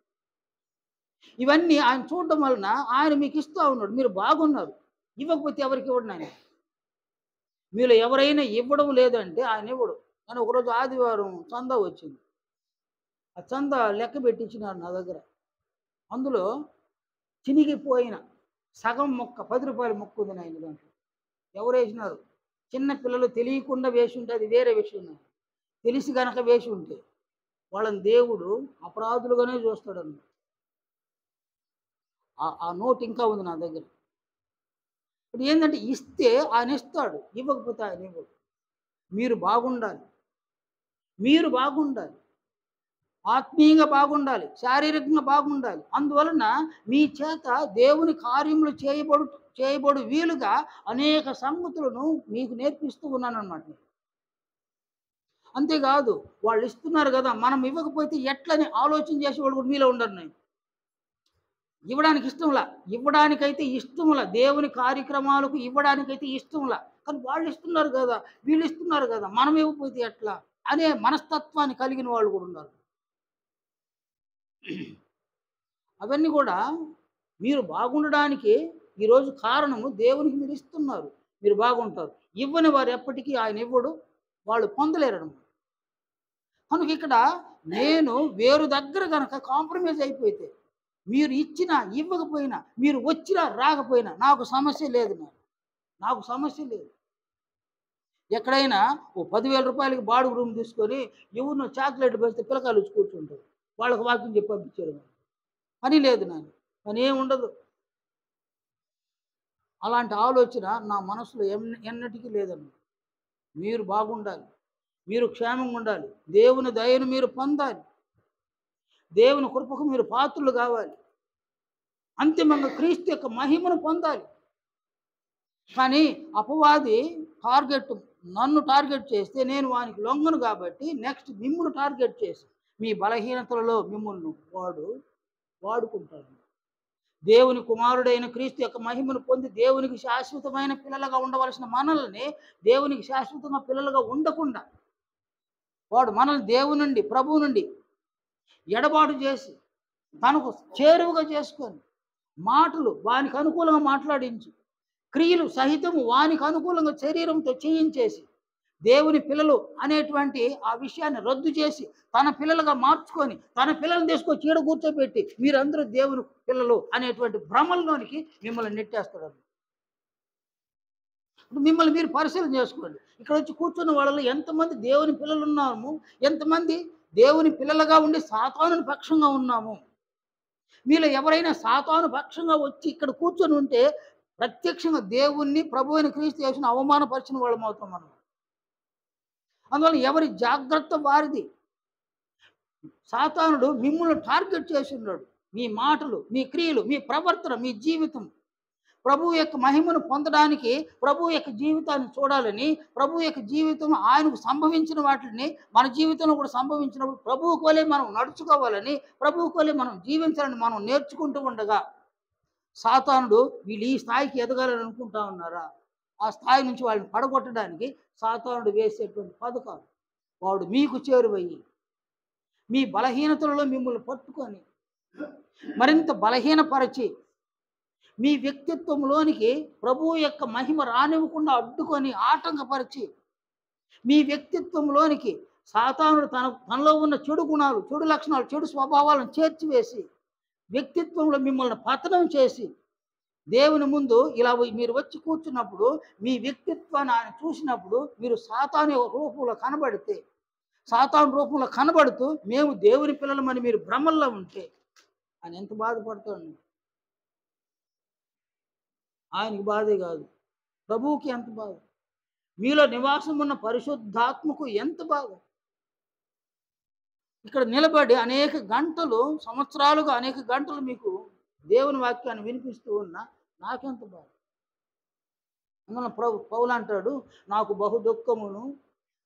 ఇవన్నీ ఆయన చూడడం వలన ఆయన మీకు ఇస్తూ ఉన్నాడు. మీరు బాగున్నారు. ఇవ్వకపోతే ఎవరికి ఇవ్వడు ఆయన. మీలో ఎవరైనా ఇవ్వడం లేదంటే ఆయన ఇవ్వడు. నేను ఒకరోజు ఆదివారం చందా వచ్చింది. ఆ చందా లెక్క పెట్టించినారు నా దగ్గర. అందులో చినిగిపోయిన సగం మొక్క 10 రూపాయల మొక్క ఉంది నాయన దాంట్లో. ఎవరు వేసినారు? చిన్న పిల్లలు తెలియకుండా వేసి ఉంటే అది వేరే విషయం. తెలిసి గనక వేసి ఉంటే వాళ్ళని దేవుడు అపరాధులుగానే చూస్తాడన్న. ఆ నోట్ ఇంకా ఉంది నా దగ్గర. ఇప్పుడు ఏంటంటే ఇస్తే ఆయన ఇస్తాడు, ఇవ్వకపోతే ఆయన ఇవ్వడు. మీరు బాగుండాలి, మీరు బాగుండాలి, ఆత్మీయంగా బాగుండాలి, శారీరకంగా బాగుండాలి. అందువలన మీ చేత దేవుని కార్యములు చేయబడు వీలుగా అనేక సంగతులను మీకు నేర్పిస్తూ ఉన్నానన్నమాట. అంతేకాదు వాళ్ళు ఇస్తున్నారు కదా, మనం ఇవ్వకపోతే ఎట్లని ఆలోచన చేసేవాళ్ళు కూడా మీలో ఉండరు. నేను ఇవ్వడానికి ఇష్టంలా, ఇవ్వడానికైతే ఇష్టంలా, దేవుని కార్యక్రమాలకు ఇవ్వడానికైతే ఇష్టంలా. కానీ వాళ్ళు ఇస్తున్నారు కదా, వీళ్ళు ఇస్తున్నారు కదా, మనం ఇవ్వకపోతే ఎట్లా అనే మనస్తత్వాన్ని కలిగిన వాళ్ళు కూడా ఉన్నారు. అవన్నీ కూడా మీరు బాగుండడానికి ఈరోజు కారణము దేవునికి మీరు ఇస్తున్నారు, మీరు బాగుంటారు. ఇవ్వని వారు ఎప్పటికీ ఆయన ఇవ్వడు, వాళ్ళు పొందలేరన్నమాట. కనుక ఇక్కడ నేను వేరు దగ్గర కనుక కాంప్రమైజ్ అయిపోతే, మీరు ఇచ్చినా ఇవ్వకపోయినా, మీరు వచ్చినా రాకపోయినా నాకు సమస్య లేదు. నాకు సమస్య లేదు. ఎక్కడైనా ఓ 10,000 రూపాయలకి బాడుగు రూమ్ తీసుకొని ఎవరినో చాక్లెట్ పెడితే పిల్లకాయలు వచ్చి కూర్చుంటారు. వాళ్ళకి వాక్యం చెప్పి పంపించారు. పని లేదు నాకు, పని ఏమి ఉండదు. అలాంటి ఆలోచన నా మనసులో ఎన్నటికీ లేదన్న. మీరు బాగుండాలి, మీరు క్షేమంగా ఉండాలి, దేవుని దయను మీరు పొందాలి, దేవుని కృపకు మీరు పాత్రలు కావాలి, అంతిమంగా క్రీస్తు యొక్క మహిమను పొందాలి. కానీ అపవాది టార్గెట్ నన్ను టార్గెట్ చేస్తే నేను వానికి లొంగను కాబట్టి నెక్స్ట్ మిమ్మల్ని టార్గెట్ చేసి మీ బలహీనతలలో మిమ్మల్ని వాడుకుంటాడు. దేవుని కుమారుడైన క్రీస్తు యొక్క మహిమను పొంది దేవునికి శాశ్వతమైన పిల్లలుగా ఉండవలసిన మనల్ని దేవునికి శాశ్వతంగా పిల్లలుగా ఉండకుండా వాడు మనల్ని దేవుని నుండి, ప్రభువు నుండి ఎడబాటు చేసి తనకు చేరువుగా చేసుకొని మాటలు వానికి అనుకూలంగా మాట్లాడించి క్రియలు సహితము వానికి అనుకూలంగా శరీరంతో చేయించేసి దేవుని పిల్లలు అనేటువంటి ఆ విషయాన్ని రద్దు చేసి తన పిల్లలుగా మార్చుకొని తన పిల్లలను తీసుకొని చీడ కూర్చోబెట్టి మీరందరూ దేవుని పిల్లలు అనేటువంటి భ్రమల్లోనికి మిమ్మల్ని నెట్టేస్తాడు. మిమ్మల్ని మీరు పరిశీలన చేసుకోండి. ఇక్కడ వచ్చి కూర్చున్న వాళ్ళలో ఎంతమంది దేవుని పిల్లలు ఉన్నాము, ఎంతమంది దేవుని పిల్లలుగా ఉండి సాతానుని పక్షంగా ఉన్నాము. మీలో ఎవరైనా సాతాను పక్షంగా వచ్చి ఇక్కడ కూర్చొని ఉంటే ప్రత్యక్షంగా దేవుణ్ణి, ప్రభు అయిన క్రీస్తు యేసుని అవమానపరిచిన వాళ్ళం అవుతాం మనం. అందువల్ల ఎవరి జాగ్రత్త వారిది. సాతానుడు మిమ్మల్ని టార్గెట్ చేసి ఉన్నాడు. మీ మాటలు, మీ క్రియలు, మీ ప్రవర్తన, మీ జీవితం ప్రభువు యొక్క మహిమను పొందడానికి ప్రభువు యొక్క జీవితాన్ని చూడాలని, ప్రభువు యొక్క జీవితం ఆయనకు సంభవించిన వాటిని మన జీవితంలో కూడా సంభవించినప్పుడు ప్రభువుకు వలె మనం నడుచుకోవాలని, ప్రభువుకు వలె మనం జీవించాలని మనం నేర్చుకుంటూ ఉండగా సాతానుడు వీళ్ళు ఈ స్థాయికి ఎదగాలని అనుకుంటా ఉన్నారా? ఆ స్థాయి నుంచి వాళ్ళని పడగొట్టడానికి సాతానుడు వేసేటువంటి పథకాలు. వాడు మీకు చేరువయ్యి మీ బలహీనతలలో మిమ్మల్ని పట్టుకొని మరింత బలహీనపరచి మీ వ్యక్తిత్వంలోనికి ప్రభువు యొక్క మహిమ రానివ్వకుండా అడ్డుకొని ఆటంకపరిచి మీ వ్యక్తిత్వంలోనికి సాతానుడు తనలో ఉన్న చెడు గుణాలు, చెడు లక్షణాలు, చెడు స్వభావాలను చేర్చివేసి వ్యక్తిత్వంలో మిమ్మల్ని పతనం చేసి దేవుని ముందు ఇలా మీరు వచ్చి కూర్చున్నప్పుడు మీ వ్యక్తిత్వాన్ని ఆయన చూసినప్పుడు మీరు సాతాను రూపంలో కనబడితే, సాతాను రూపంలో కనబడుతూ మేము దేవుని పిల్లలమని మీరు భ్రమల్లో ఉంటే ఆయన ఎంత బాధపడతాడు. ఆయనకి బాధే కాదు, ప్రభువుకి ఎంత బాధ, మీలో నివాసం ఉన్న పరిశుద్ధాత్మకు ఎంత బాధ. ఇక్కడ నిలబడి అనేక గంటలు, సంవత్సరాలుగా అనేక గంటలు మీకు దేవుని వాక్యాన్ని వినిపిస్తూ ఉన్నా నాకెంత బాధ. అందువల్ల పౌలు అంటాడు, నాకు బహు దుఃఖమును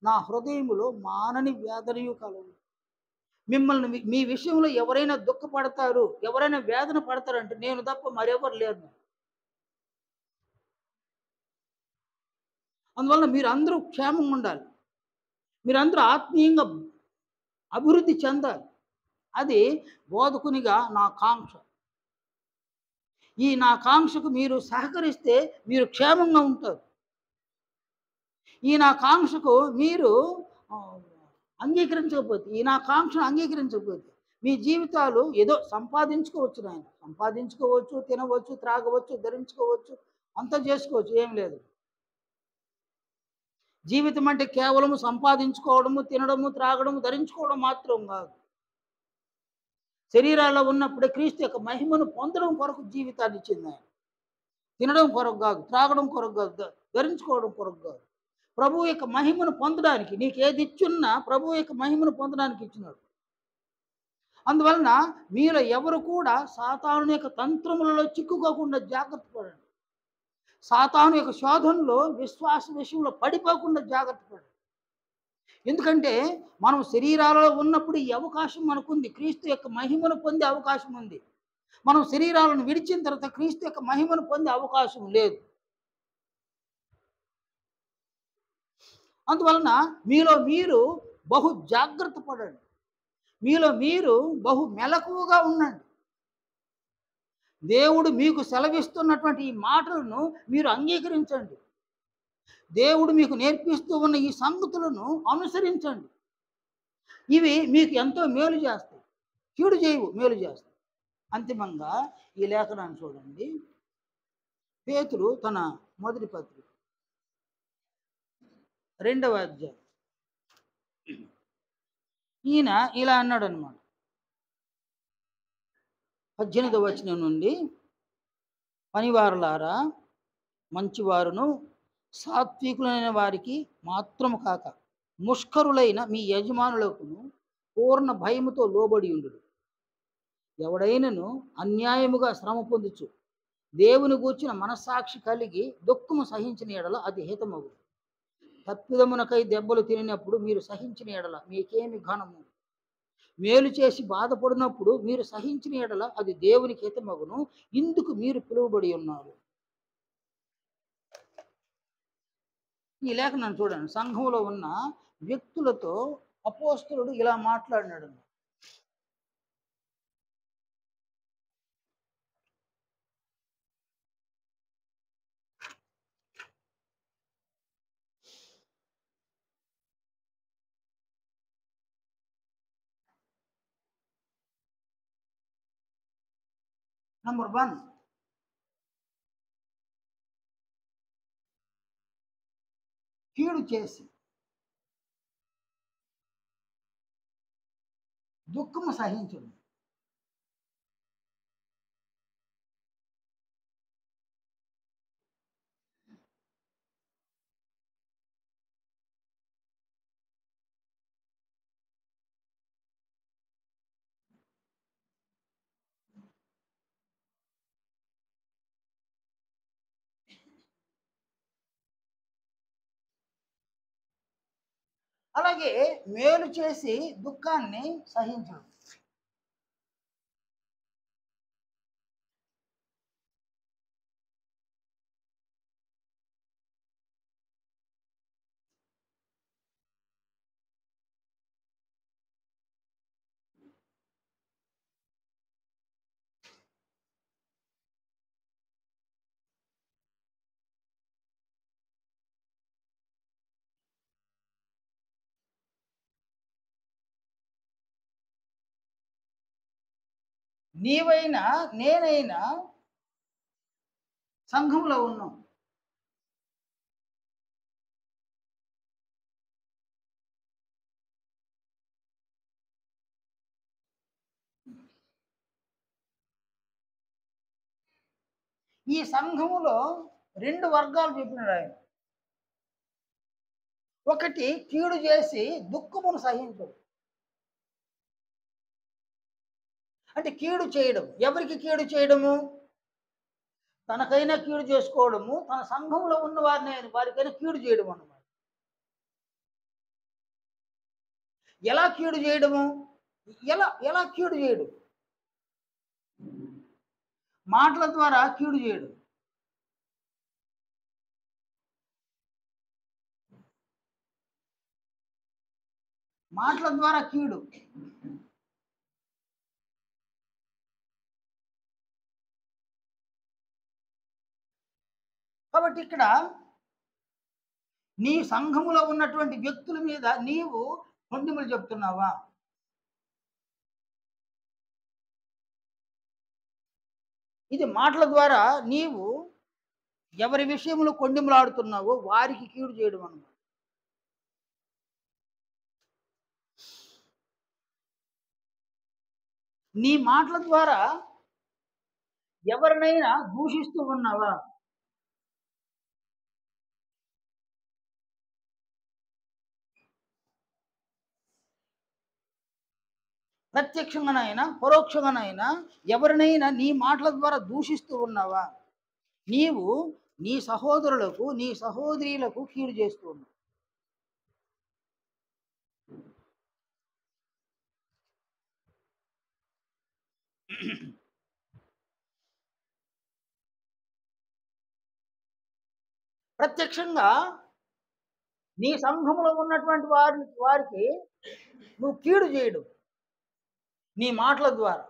నా హృదయములో మానని వేదనయు కలవు. మిమ్మల్ని మీ విషయంలో ఎవరైనా దుఃఖపడతారు, ఎవరైనా వేదన పడతారంటే నేను తప్ప మరెవరు లేరు. అందువల్ల మీరు అందరూ క్షేమంగా ఉండాలి, మీరందరూ ఆత్మీయంగా అభివృద్ధి చెందాలి. అది బోధకునిగా నా కాంక్ష. ఈ నా కాంక్షకు మీరు సహకరిస్తే మీరు క్షేమంగా ఉంటారు. ఈ నా కాంక్షకు మీరు అంగీకరించకపోతే, ఈ నా కాంక్షను అంగీకరించకపోతే మీ జీవితాలు ఏదో సంపాదించుకోవచ్చు, నాయన సంపాదించుకోవచ్చు, తినవచ్చు, త్రాగవచ్చు, ధరించుకోవచ్చు, అంతా చేసుకోవచ్చు, ఏం లేదు. జీవితం అంటే కేవలము సంపాదించుకోవడము, తినడము, త్రాగడము, ధరించుకోవడం మాత్రం కాదు. శరీరాల్లో ఉన్నప్పుడే క్రీస్తు యొక్క మహిమను పొందడం కొరకు జీవితాన్ని ఇచ్చింది ఆయన. తినడం కొరకు కాదు, త్రాగడం కొరకు కాదు, ధరించుకోవడం కొరకు కాదు. ప్రభువు యొక్క మహిమను పొందడానికి, నీకు ఏది ఇచ్చున్నా ప్రభువు యొక్క మహిమను పొందడానికి ఇచ్చినాడు. అందువలన మీలో ఎవరు కూడా సాతాను యొక్క తంత్రములలో చిక్కుకోకుండా జాగ్రత్త పడండి. సాతాను యొక్క శోధనలో విశ్వాస విషయంలో పడిపోకుండా జాగ్రత్త పడండి. ఎందుకంటే మనం శరీరాలలో ఉన్నప్పుడు ఈ అవకాశం మనకుంది, క్రీస్తు యొక్క మహిమను పొందే అవకాశం ఉంది. మనం శరీరాలను విడిచిన తర్వాత క్రీస్తు యొక్క మహిమను పొందే అవకాశం లేదు. అందువలన మీలో మీరు బహు జాగ్రత్త పడండి, మీలో మీరు బహు మెలకువగా ఉండండి. దేవుడు మీకు సెలవిస్తున్నటువంటి ఈ మాటలను మీరు అంగీకరించండి. దేవుడు మీకు నేర్పిస్తూ ఉన్న ఈ సంగతులను అనుసరించండి. ఇవి మీకు ఎంతో మేలు చేస్తాయి, కీడు చేయవు, మేలు చేస్తాయి. అంతిమంగా ఈ లేఖనాన్ని చూడండి. పేతురు తన మొదటి పత్రిక 2వ అధ్యాయం, ఈయన ఇలా అన్నాడు అన్నమాట. 18వ వచనం నుండి, పనివారులారా, మంచివారును సాత్వికులైన వారికి మాత్రము కాక ముష్కరులైన మీ యజమానులకును పూర్ణ భయముతో లోబడి ఉండుడు. ఎవడైనను అన్యాయముగా శ్రమ పొందుచు దేవుని గూర్చిన మనస్సాక్షి కలిగి దుఃఖము సహించిన ఎడల అది హితమగు. తప్పిదమునకై దెబ్బలు తినినప్పుడు మీరు సహించిన ఎడల మీకేమి ఘనము? మేలు చేసి బాధపడినప్పుడు మీరు సహించిన ఎడల అది దేవునికి హితమగును. ఇందుకు మీరు పిలువబడి ఉన్నారు. ఈ లేఖనం చూడండి. సంఘంలో ఉన్న వ్యక్తులతో అపోస్తలుడు ఇలా మాట్లాడినాడు. నంబర్ 1, కీడు చేసి దుఃఖము సహించును. అలాగే మేలు చేసి దుఃఖాన్ని సహించడం. నీవైనా నేనైనా సంఘంలో ఉన్నాం. ఈ సంఘములో 2 వర్గాలు చెప్పినాడు ఆయన. ఒకటి కీడు చేసి దుఃఖమును సహించడు. అంటే కీడు చేయడం. ఎవరికి కీడు చేయడము? తనకైనా కీడు చేసుకోవడము, తన సంఘంలో ఉన్న వారికైనా కీడు చేయడం అన్నమాట. ఎలా కీడు చేయడము? ఎలా కీడు చేయడం? మాటల ద్వారా కీడు చేయడం. మాటల ద్వారా కీడు. కాబట్టి ఇక్కడ నీ సంఘములో ఉన్నటువంటి వ్యక్తుల మీద నీవు కొండెములు చెప్తున్నావా? ఇది మాటల ద్వారా నీవు ఎవరి విషయంలో కొండెములాడుతున్నావో వారికి కీడు చేయడం అన్నమాట. నీ మాటల ద్వారా ఎవరినైనా దూషిస్తూ ఉన్నావా? ప్రత్యక్షంగానైనా పరోక్షంగానైనా ఎవరినైనా నీ మాటల ద్వారా దూషిస్తూ ఉన్నావా? నీవు నీ సహోదరులకు నీ సహోదరీలకు కీడు చేస్తూ ఉన్నావు. ప్రత్యక్షంగా నీ సంఘములో ఉన్నటువంటి వారికి నువ్వు కీడు చేయడం నీ మాటల ద్వారా.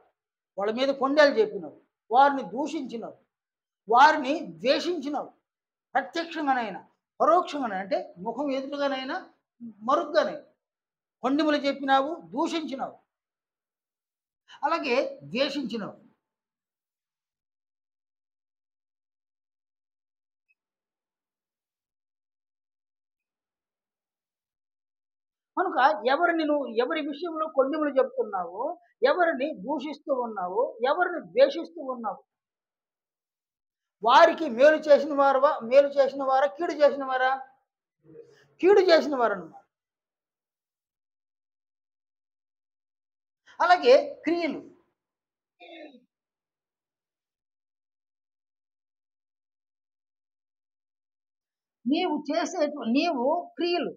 వాళ్ళ మీద కొండలు చెప్పినావు, వారిని దూషించినావు, వారిని ద్వేషించినావు. ప్రత్యక్షంగానైనా పరోక్షంగానైనా, అంటే ముఖం ఎదురుగానైనా మరుగ్గానైనా కొండెములు చెప్పినావు, దూషించినావు, అలాగే ద్వేషించినావు. కనుక ఎవరి విషయంలో కొండెములు చెప్తున్నావు, ఎవరిని దూషిస్తూ ఉన్నావు, ఎవరిని ద్వేషిస్తూ ఉన్నావు, వారికి మేలు చేసిన వారా కీడు చేసిన వారా? కీడు చేసిన వారన్నమాట. అలాగే క్రియలు. నీవు నీవు క్రియలు,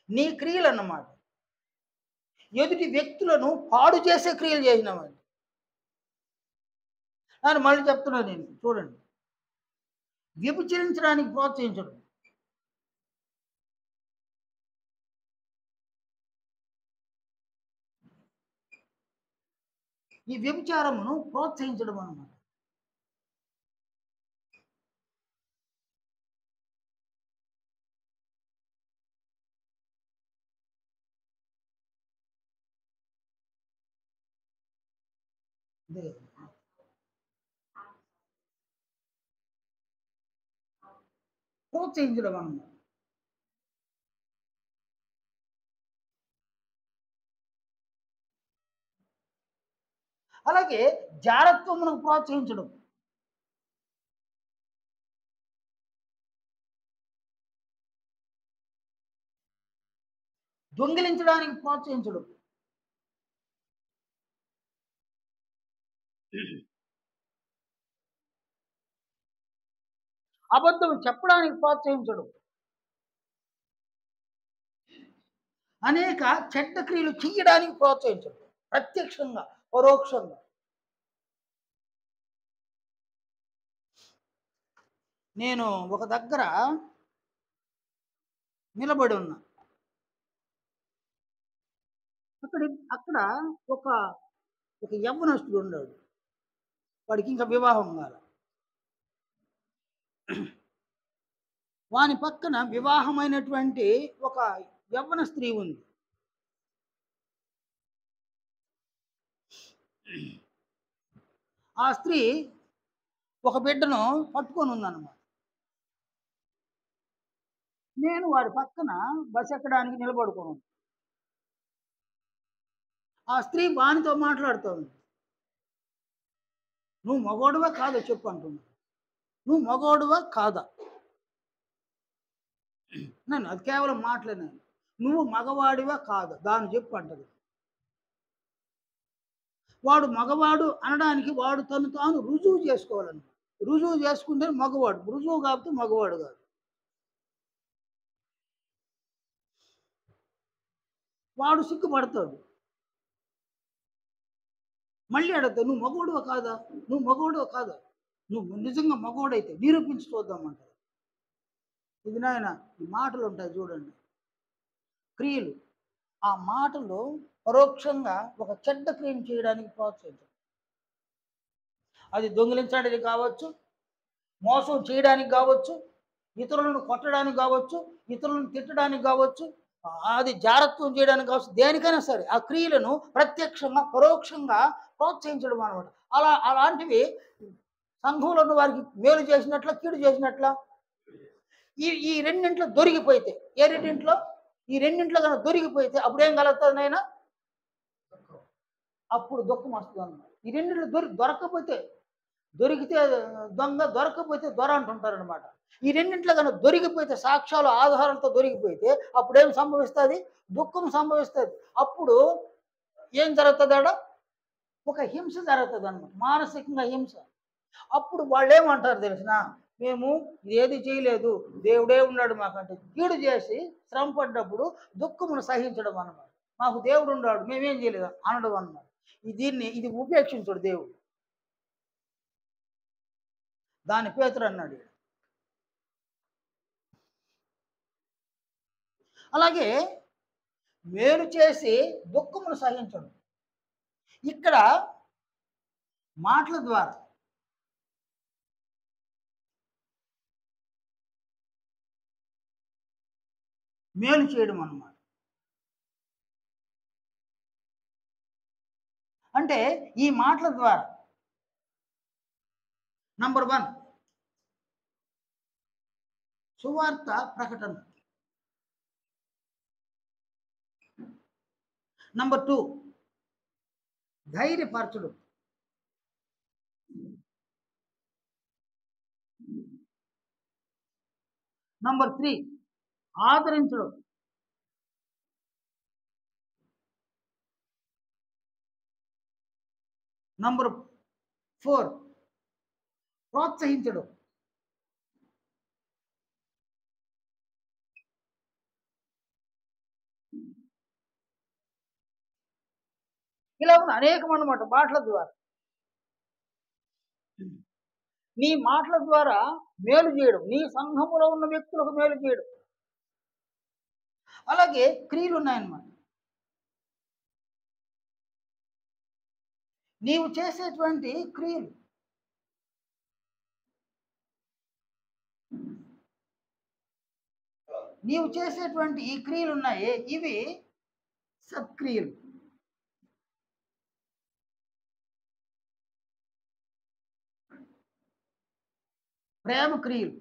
నీ క్రియలు అన్నమాట ఎదుటి వ్యక్తులను పాడు చేసే క్రియలు చేసినామండి. అని మళ్ళీ చెప్తున్నాను నేను, చూడండి. వ్యభిచరించడానికి ప్రోత్సహించడం, ఈ వ్యభిచారమును ప్రోత్సహించడం అన్నమాట. ప్రోత్సహించడం అన్నమాట. అలాగే జారత్వమును ప్రోత్సహించడం, దొంగిలించడానికి ప్రోత్సహించడం, అబద్ధం చెప్పడానికి ప్రోత్సహించడం, అనేక చెడ్డ క్రియలు చెయ్యడానికి ప్రోత్సహించడం, ప్రత్యక్షంగా పరోక్షంగా. నేను ఒక దగ్గర నిలబడి ఉన్నా. అక్కడ ఒక ఒక యవ్వనస్తుడు ఉన్నాడు. వాడికి ఇంకా వివాహం కాల. వాని పక్కన వివాహమైనటువంటి ఒక యవ్వన స్త్రీ ఉంది. ఆ స్త్రీ ఒక బిడ్డను పట్టుకొని ఉందన్నమాట. నేను వాడి పక్కన బస్ ఎక్కడానికి నిలబడుకోను. ఆ స్త్రీ వానితో మాట్లాడుతోంది. నువ్వు మగోడువా కాదో చెప్పు అంటున్నా. నువ్వు మగోడువా కాదా? నన్ను అది కేవలం మాట్లాడినాను. నువ్వు మగవాడివా కాదా దాన్ని చెప్పు అంటది. వాడు మగవాడు అనడానికి వాడు తను తాను రుజువు చేసుకోవాలని. రుజువు చేసుకుంటే మగవాడు, రుజువు కాబట్టి మగవాడు కాదు. వాడు సిగ్గుపడతాడు. మళ్ళీ అడుగుతావు, నువ్వు మగవాడువా కాదా, నువ్వు మగవాడువా కాదా, నువ్వు నిజంగా మగవాడైతే నిరూపించి చూద్దామంటారు. ఇది నాయన ఈ మాటలు ఉంటాయి చూడండి, క్రియలు. ఆ మాటలు పరోక్షంగా ఒక చెడ్డ క్రియను చేయడానికి ప్రోత్సహించడం. అది దొంగిలించడానికి కావచ్చు, మోసం చేయడానికి కావచ్చు, ఇతరులను కొట్టడానికి కావచ్చు, ఇతరులను తిట్టడానికి కావచ్చు, అది జారత్వం చేయడానికి కావచ్చు, దేనికైనా సరే ఆ క్రియలను ప్రత్యక్షంగా పరోక్షంగా ప్రోత్సహించడం అనమాట. అలాంటివి సంఘంలో ఉన్న వారికి మేలు చేసినట్ల, కీడు చేసినట్ల. ఈ రెండింట్లో దొరికిపోయితే, ఏ రెండింట్లో? ఈ రెండింట్లో కనుక దొరికిపోయితే అప్పుడు ఏం కలుగుతుంది నాయన? అప్పుడు దుఃఖం వస్తుంది అన్నమాట. ఈ రెండింటిలో దొరికితే దొంగ, దొరకకపోతే దొర అంటుంటారు అనమాట. ఈ రెండింటిలో కనుక దొరికిపోతే, సాక్ష్యాలు ఆధారాలతో దొరికిపోయితే అప్పుడు ఏం సంభవిస్తుంది? దుఃఖం సంభవిస్తుంది. అప్పుడు ఏం జరుగుతుంది? ఆడ ఒక హింస జరుగుతుంది అన్నమాట, మానసికంగా హింస. అప్పుడు వాళ్ళు ఏమంటారు తెలిసిన? మేము ఏది చేయలేదు, దేవుడే ఉన్నాడు మాకంటే. కీడు చేసి శ్రమ పడ్డప్పుడు దుఃఖమును సహించడం అన్నమాట. మాకు దేవుడు ఉన్నాడు, మేమేం చేయలేదు అనడం అన్నమాట. ఇది ఉపేక్షించడు దేవుడు. దాని పేతురు అన్నాడు. అలాగే మేలు చేసి దుఃఖమును సహించడం. ఇక్కడ మాటల ద్వారా మేలు చేయడం అన్నమాట. అంటే ఈ మాటల ద్వారా నంబర్ 1 సువార్త ప్రకటన, నంబర్ 2 ధైర్యపరచడం, నంబర్ 3 ఆదరించడం, నంబర్ 4 ప్రోత్సహించడం, ఇలా ఉన్న అనేకం అన్నమాట మాటల ద్వారా. నీ మాటల ద్వారా మేలు చేయడం, నీ సంఘములో ఉన్న వ్యక్తులకు మేలు చేయడం. అలాగే క్రియలున్నాయన్నమాట. నీవు చేసేటువంటి క్రియలు. నీవు చేసేటువంటి ఈ క్రియలున్నాయే ఇవి సత్క్రియలు. ప్రేమ క్రియలు.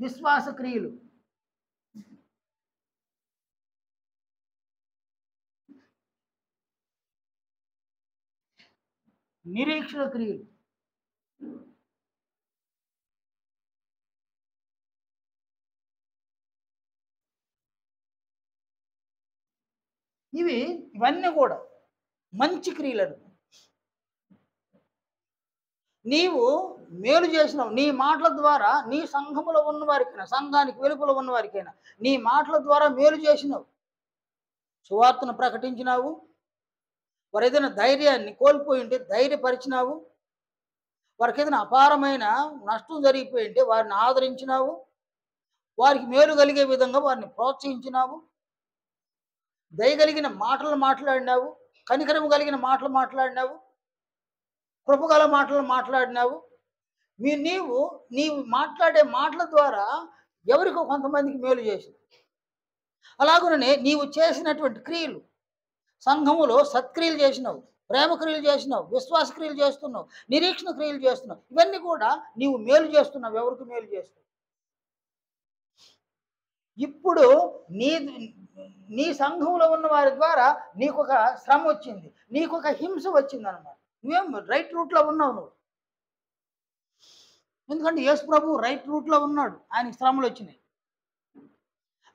విశ్వాస క్రియలు. నిరీక్షణ క్రియలు. ఇవన్నీ కూడా మంచి క్రియలను. నీవు మేలు చేసినావు నీ మాటల ద్వారా. నీ సంఘములో ఉన్న వారికైనా, సంఘానికి వెలుపల ఉన్న వారికైనా నీ మాటల ద్వారా మేలు చేసినావు. సువార్తను ప్రకటించినావు. వారు ఏదైనా ధైర్యాన్ని కోల్పోయి ఉంటే ధైర్యపరిచినావు. వారికి ఏదైనా అపారమైన నష్టం జరిగిపోయి ఉంటే వారిని ఆదరించినావు. వారికి మేలు కలిగే విధంగా వారిని ప్రోత్సహించినావు. దయగలిగిన మాటలు మాట్లాడినావు. కనికరము కలిగిన మాటలు మాట్లాడినావు. కృపగల మాటలు మాట్లాడినావు. నీవు మాట్లాడే మాటల ద్వారా ఎవరికో కొంతమందికి మేలు చేసింది. అలాగనే నీవు చేసినటువంటి క్రియలు, సంఘములో సత్క్రియలు చేసినావు, ప్రేమ క్రియలు చేసినావు, విశ్వాస క్రియలు చేస్తున్నావు, నిరీక్షణ క్రియలు చేస్తున్నావు. ఇవన్నీ కూడా నీవు మేలు చేస్తున్నావు. ఎవరికి మేలు చేస్తున్నావు? ఇప్పుడు నీ సంఘంలో ఉన్న వారి ద్వారా నీకు ఒక శ్రమ వచ్చింది, నీకు ఒక హింస వచ్చింది అనమాట. నువ్వేం రైట్ రూట్లో ఉన్నావు నువ్వు. ఎందుకంటే యేసు ప్రభు రైట్ రూట్లో ఉన్నాడు, ఆయనకి శ్రమలు వచ్చినాయి.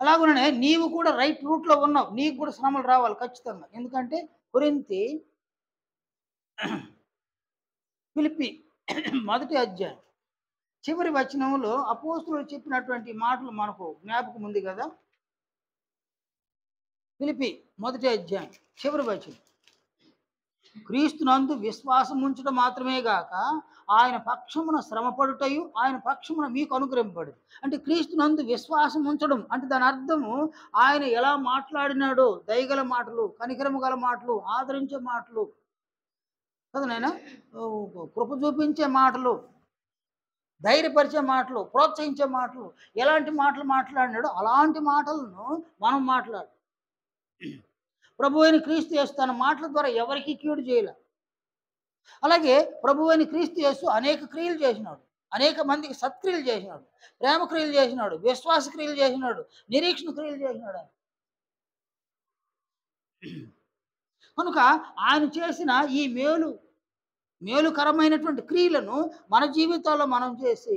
అలాగనే నీవు కూడా రైట్ రూట్లో ఉన్నావు, నీకు కూడా శ్రమలు రావాలి ఖచ్చితంగా. ఎందుకంటే కొరింథీ ఫిలిప్పీ 1వ అధ్యాయం చివరి వచనంలో అపోస్తులు చెప్పినటువంటి మాటలు మనకు జ్ఞాపకం ఉంది కదా. ఫిలిప్పీ 1వ అధ్యాయం చివరి వచనం. క్రీస్తునందు విశ్వాసం ఉంచడం మాత్రమే గాక ఆయన పక్షమున శ్రమపడుటయు ఆయన పక్షమున మీకు అనుగ్రహింపడు. అంటే క్రీస్తునందు విశ్వాసం ఉంచడం అంటే దాని అర్థము ఆయన ఎలా మాట్లాడినాడో, దయగల మాటలు, కనికరము గల మాటలు, ఆదరించే మాటలు కదా నాయన, కృప చూపించే మాటలు, ధైర్యపరిచే మాటలు, ప్రోత్సహించే మాటలు, ఎలాంటి మాటలు మాట్లాడినాడో అలాంటి మాటలను మనం మాట్లాడు. ప్రభు అయిన క్రీస్తు యేసు తన మాటల ద్వారా ఎవరికి కీడు చేయలే. అలాగే ప్రభు అయిన క్రీస్తు యేసు అనేక క్రియలు చేసినాడు, అనేక మందికి సత్క్రియలు చేసినాడు, ప్రేమ క్రియలు చేసినాడు, విశ్వాస క్రియలు చేసినాడు, నిరీక్షణ క్రియలు చేసినాడు. కనుక ఆయన చేసిన ఈ మేలుకరమైనటువంటి క్రియలను మన జీవితాల్లో మనం చేసి,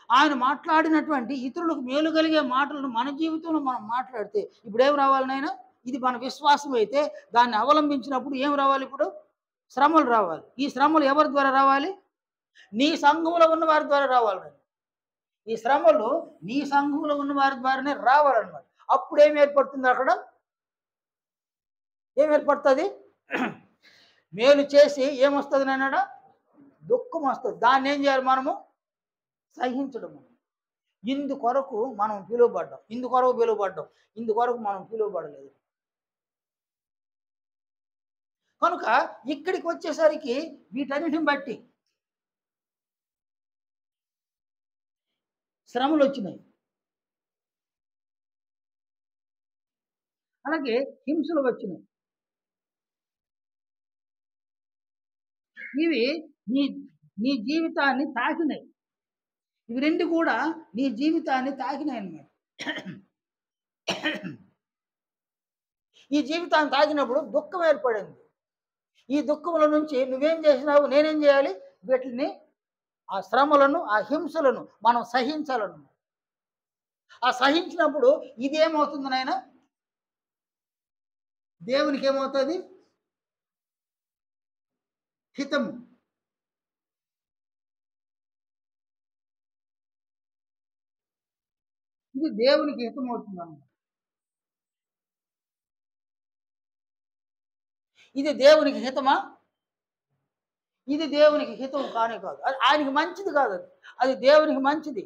ఆయన మాట్లాడినటువంటి ఇతరులకు మేలు కలిగే మాటలను మన జీవితంలో మనం మాట్లాడితే ఇప్పుడు ఏం రావాలి నాయన? ఇది మన విశ్వాసం అయితే దాన్ని అవలంబించినప్పుడు ఏం రావాలి? ఇప్పుడు శ్రమలు రావాలి. ఈ శ్రమలు ఎవరి ద్వారా రావాలి? నీ సంఘంలో ఉన్న వారి ద్వారా రావాలి. ఈ శ్రమలు నీ సంఘంలో ఉన్న వారి ద్వారానే రావాలన్నమాట. అప్పుడు ఏం ఏర్పడుతుంది? అక్కడ ఏం ఏర్పడుతుంది? మేలు చేసి ఏమొస్తుంది నాయన? దుఃఖం వస్తుంది. దాన్ని ఏం చేయాలి? మనము సహించడం. ఇందుకొరకు మనం పిలువబడ్డాం, ఇందుకొరకు మనం పిలువబడలేదు. కనుక ఇక్కడికి వచ్చేసరికి వీటన్నిటిని బట్టి శ్రమలు వచ్చినాయి, అలాగే హింసలు వచ్చినాయి. ఇవి నీ జీవితాన్ని తాకినాయి. ఇవి రెండు కూడా నీ జీవితాన్ని తాకినాయి అన్నమాట. ఈ జీవితాన్ని తాకినప్పుడు దుఃఖం ఏర్పడింది. ఈ దుఃఖముల నుంచి నువ్వేం చేసినావు? నేనేం చేయాలి? వీటిని, ఆ శ్రమలను, ఆ హింసలను మనం సహించాలను. ఆ సహించినప్పుడు ఇదేమవుతుంది నాయన? దేవునికి ఏమవుతుంది? హితము. ఇది దేవునికి హితమవుతుందన్నమాట. ఇది దేవునికి హితమా? ఇది దేవునికి హితం కానే కాదు. అది ఆయనకి మంచిది కాదు అది. అది దేవునికి మంచిది.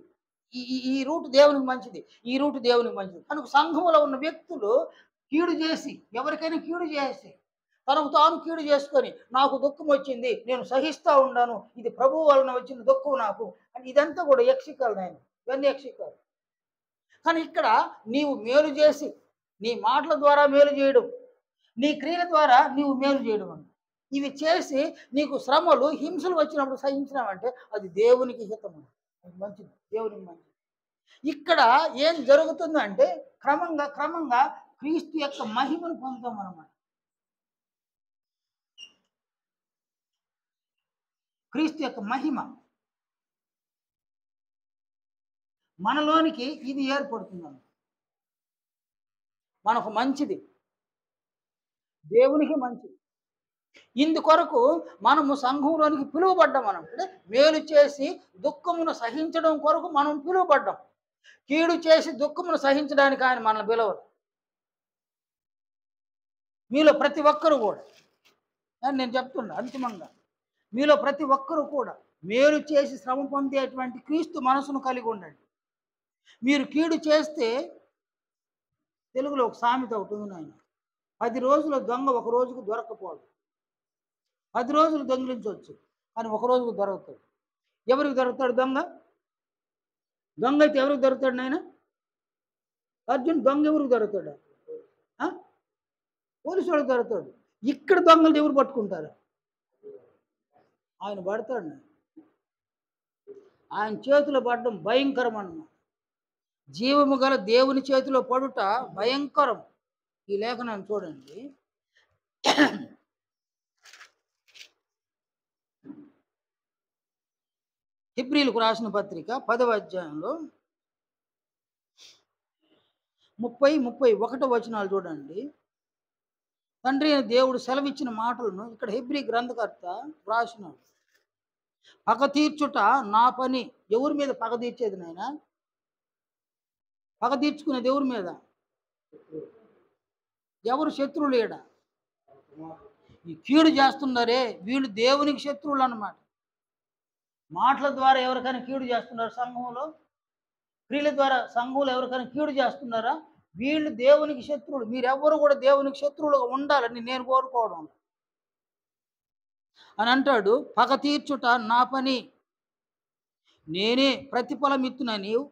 ఈ ఈ ఈ రూట్ దేవునికి మంచిది. ఈ రూట్ దేవునికి మంచిది. కనుక సంఘములో ఉన్న వ్యక్తులు కీడు చేసి, ఎవరికైనా కీడు చేసి, తనకు తాను కీడు చేసుకొని, నాకు దుఃఖం వచ్చింది, నేను సహిస్తా ఉన్నాను, ఇది ప్రభువు వలన వచ్చిన దుఃఖం నాకు అని, ఇదంతా కూడా యక్షికాలు నాయన. ఇవన్నీ యక్షికాలు. కానీ ఇక్కడ నీవు మేలు చేసి, నీ మాటల ద్వారా మేలు చేయడం, నీ క్రియల ద్వారా నీవు మేలు చేయడం అని, ఇవి చేసి నీకు శ్రమలు హింసలు వచ్చినప్పుడు సహించినావంటే అది దేవునికి హితము, అది మంచిది, దేవునికి మంచిది. ఇక్కడ ఏం జరుగుతుందంటే క్రమంగా క్రమంగా క్రీస్తు యొక్క మహిమను పొందుతాం అన్నమాట. క్రీస్తు యొక్క మహిమ మనలోనికి ఇది ఏర్పడుతుందన్నమాట. మనకు మంచిది, దేవునికి మంచిది. ఇందుకొరకు మనము సంఘంలోనికి పిలువబడ్డాం. మనం అంటే మేలు చేసి దుఃఖమును సహించడం కొరకు మనం పిలువబడ్డాం. కీడు చేసి దుఃఖమును సహించడానికి ఆయన మనల్ని పిలవరు. మీలో ప్రతి ఒక్కరు కూడా, నేను చెప్తున్నా అంతిమంగా, మీలో ప్రతి ఒక్కరు కూడా మేలు చేసి శ్రమ పొందేటువంటి క్రీస్తు మనసును కలిగి ఉండండి. మీరు కీడు చేస్తే, తెలుగులో ఒక సామెత ఒకటి ఉంది నాయన, 10 రోజుల దొంగ ఒక రోజుకు దొరకపోదు. 10 రోజులు దొంగిలించవచ్చు కానీ ఒక రోజుకు దొరుకుతాడు. ఎవరికి దొరుకుతాడు దొంగ? దొంగ అయితే ఎవరికి దొరుకుతాడు నాయన? అర్జున్ దొంగ ఎవరికి దొరుకుతాడు? పోలీసు వాడికి దొరుకుతాడు. ఇక్కడ దొంగలు ఎవరు పట్టుకుంటారు? ఆయన పడతాడు. ఆయన చేతిలో పడడం భయంకరం అన్నమాట. జీవము గల దేవుని చేతిలో పడుట భయంకరం. ఈ లేఖనాన్ని చూడండి. హెబ్రీలకు రాసిన పత్రిక 10వ అధ్యాయంలో 30-31 వచనాలు చూడండి. తండ్రి అయిన దేవుడు సెలవిచ్చిన మాటలను ఇక్కడ హెబ్రీ గ్రంథకర్త వ్రాసినాడు. పగ తీర్చుట నా పని. ఎవరి మీద పగ తీర్చేది నాయన? పగ తీర్చుకునేది ఎవరి మీద? ఎవరు శత్రువులు? ఈడ ఈ కీడు చేస్తున్నారే వీళ్ళు దేవునికి శత్రువులు అన్నమాట. మాటల ద్వారా ఎవరికైనా కీడు చేస్తున్నారు సంఘంలో, క్రియల ద్వారా సంఘంలో ఎవరికైనా కీడు చేస్తున్నారా? వీళ్ళు దేవునికి శత్రువులు. మీరెవ్వరు కూడా దేవునికి శత్రువులుగా ఉండాలని నేను కోరుకోవడం అని అంటాడు. పగ తీర్చుట నా పని, నేనే ప్రతిఫలం ఇత్తున నీవు,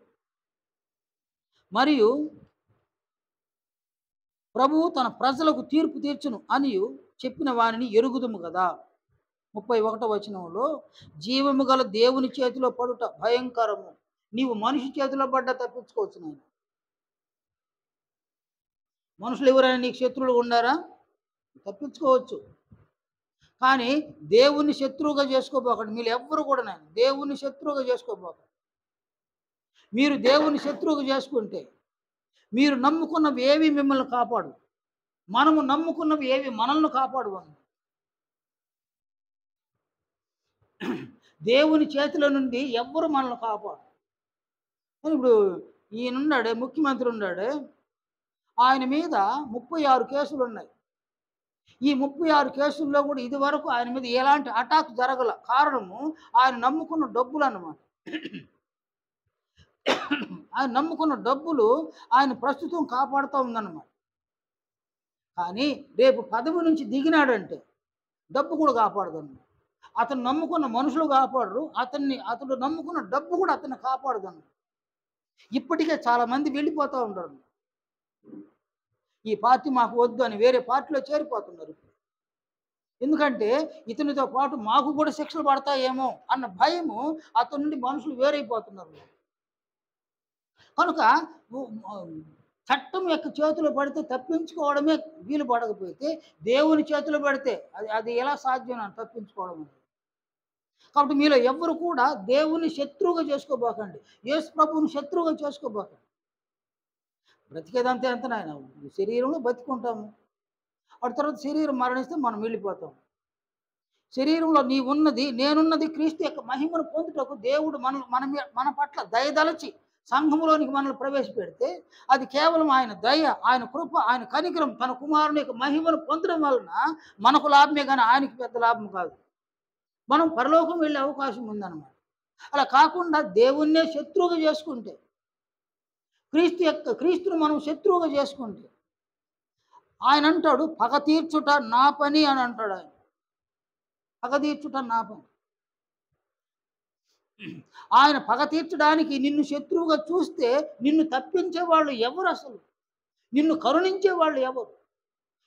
మరియు ప్రభువు తన ప్రజలకు తీర్పు తీర్చును అని చెప్పిన వానిని ఎరుగుదుము కదా. 31వ వచనంలో జీవము గల దేవుని చేతిలో పడుట భయంకరము. నీవు మనిషి చేతిలో పడ్డా తప్పించుకోవచ్చు నాయన. మనుషులు ఎవరైనా నీకు శత్రువులు ఉన్నారా? తప్పించుకోవచ్చు. కానీ దేవుణ్ణి శత్రువుగా చేసుకోబోకండి. మీరు ఎవ్వరు కూడా నాయన దేవుణ్ణి శత్రువుగా చేసుకోబోకండి. మీరు దేవుని శత్రువుగా చేసుకుంటే మీరు నమ్ముకున్నవి ఏవి మిమ్మల్ని కాపాడు, మనము నమ్ముకున్నవి ఏవి మనల్ని కాపాడు. దేవుని చేతిలో నుండి ఎవ్వరు మనల్ని కాపాడు. ఇప్పుడు ఈయనున్నాడే, ముఖ్యమంత్రి ఉన్నాడే, ఆయన మీద 36 కేసులు ఉన్నాయి. ఈ 36 కేసుల్లో కూడా ఇది వరకు ఆయన మీద ఎలాంటి అటాక్ జరగల. కారణము ఆయన నమ్ముకున్న డబ్బులు అన్నమాట. ఆయన నమ్ముకున్న డబ్బులు ఆయన ప్రస్తుతం కాపాడుతూ ఉందన్నమాట. కానీ రేపు పదవి నుంచి దిగినాడంటే డబ్బు కూడా కాపాడదన్నమాట. అతను నమ్ముకున్న మనుషులు కాపాడరు, అతడు నమ్ముకున్న డబ్బు కూడా అతన్ని కాపాడదన్నమాట. ఇప్పటికే చాలామంది వెళ్ళిపోతూ ఉంటారు. ఈ పార్టీ మాకు వద్దు అని వేరే పార్టీలో చేరిపోతున్నారు. ఎందుకంటే ఇతనితో పాటు మాకు కూడా శిక్షలు పడతాయేమో అన్న భయము అతని నుండి మనుషులు వేరైపోతున్నారు. కనుక చట్టం యొక్క చేతిలో పడితే తప్పించుకోవడమే వీలు పడకపోతే దేవుని చేతిలో పడితే అది ఎలా సాధ్యం అని తప్పించుకోవడం. కాబట్టి మీలో ఎవ్వరు కూడా దేవుని శత్రువుగా చేసుకోబోకండి, యేసు ప్రభువుని శత్రువుగా చేసుకోబోకండి. బ్రతికేదంతే అంత నాయన, శరీరంలో బతికుంటాము, ఆ తర్వాత శరీరం మరణిస్తే మనం వెళ్ళిపోతాం. శరీరంలో నీవున్నది నేనున్నది క్రీస్తు యొక్క మహిమను పొందుటకు దేవుడు మన పట్ల దయదలచి సంఘములోనికి మనల్ని ప్రవేశపెడితే అది కేవలం ఆయన దయ, ఆయన కృప, ఆయన కనికరం, తన కుమారుని యొక్క మహిమను పొందడం వలన మనకు లాభమే, కానీ ఆయనకి పెద్ద లాభం కాదు. మనం పరలోకం వెళ్ళే అవకాశం ఉందన్నమాట. అలా కాకుండా దేవుణ్ణే శత్రువుగా చేసుకుంటే, క్రీస్తును మనం శత్రువుగా చేసుకుంటే, ఆయన అంటాడు పగ తీర్చుట నా పని అని అంటాడు. ఆయన పగ తీర్చుట నా పని. ఆయన పగ తీర్చడానికి నిన్ను శత్రువుగా చూస్తే నిన్ను తప్పించే వాళ్ళు ఎవరు? అసలు నిన్ను కరుణించే వాళ్ళు ఎవరు?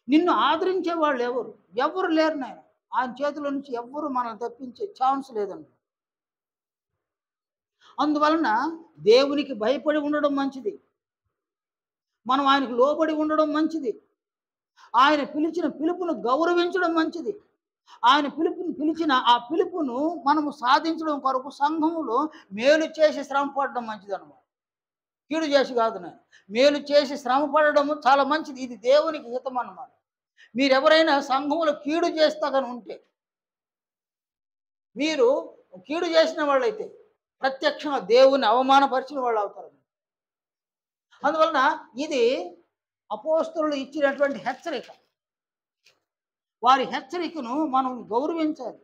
నిన్ను ఆదరించే వాళ్ళు ఎవరు? ఎవరు లేరు నాయన. ఆయన చేతిలో నుంచి ఎవ్వరు మనల్ని తప్పించే ఛాన్స్ లేదండి. అందువలన దేవునికి భయపడి ఉండడం మంచిది. మనం ఆయనకు లోబడి ఉండడం మంచిది. ఆయన పిలిచిన పిలుపును గౌరవించడం మంచిది. ఆయన పిలిచిన ఆ పిలుపును మనము సాధించడం కొరకు సంఘములో మేలు చేసి శ్రమ పడడం మంచిది అన్నమాట. కీడు చేసి కాదు. నేను మేలు చేసి శ్రమ పడడము చాలా మంచిది. ఇది దేవునికి హితం అన్నమాట. మీరెవరైనా సంఘములో కీడు చేస్తా కానీ ఉంటే, మీరు కీడు చేసిన వాళ్ళైతే ప్రత్యక్షంగా దేవుని అవమానపరిచిన వాళ్ళు అవుతారు. అందువలన ఇది అపోస్తలులు ఇచ్చినటువంటి హెచ్చరిక. వారి హెచ్చరికను మనం గౌరవించాలి.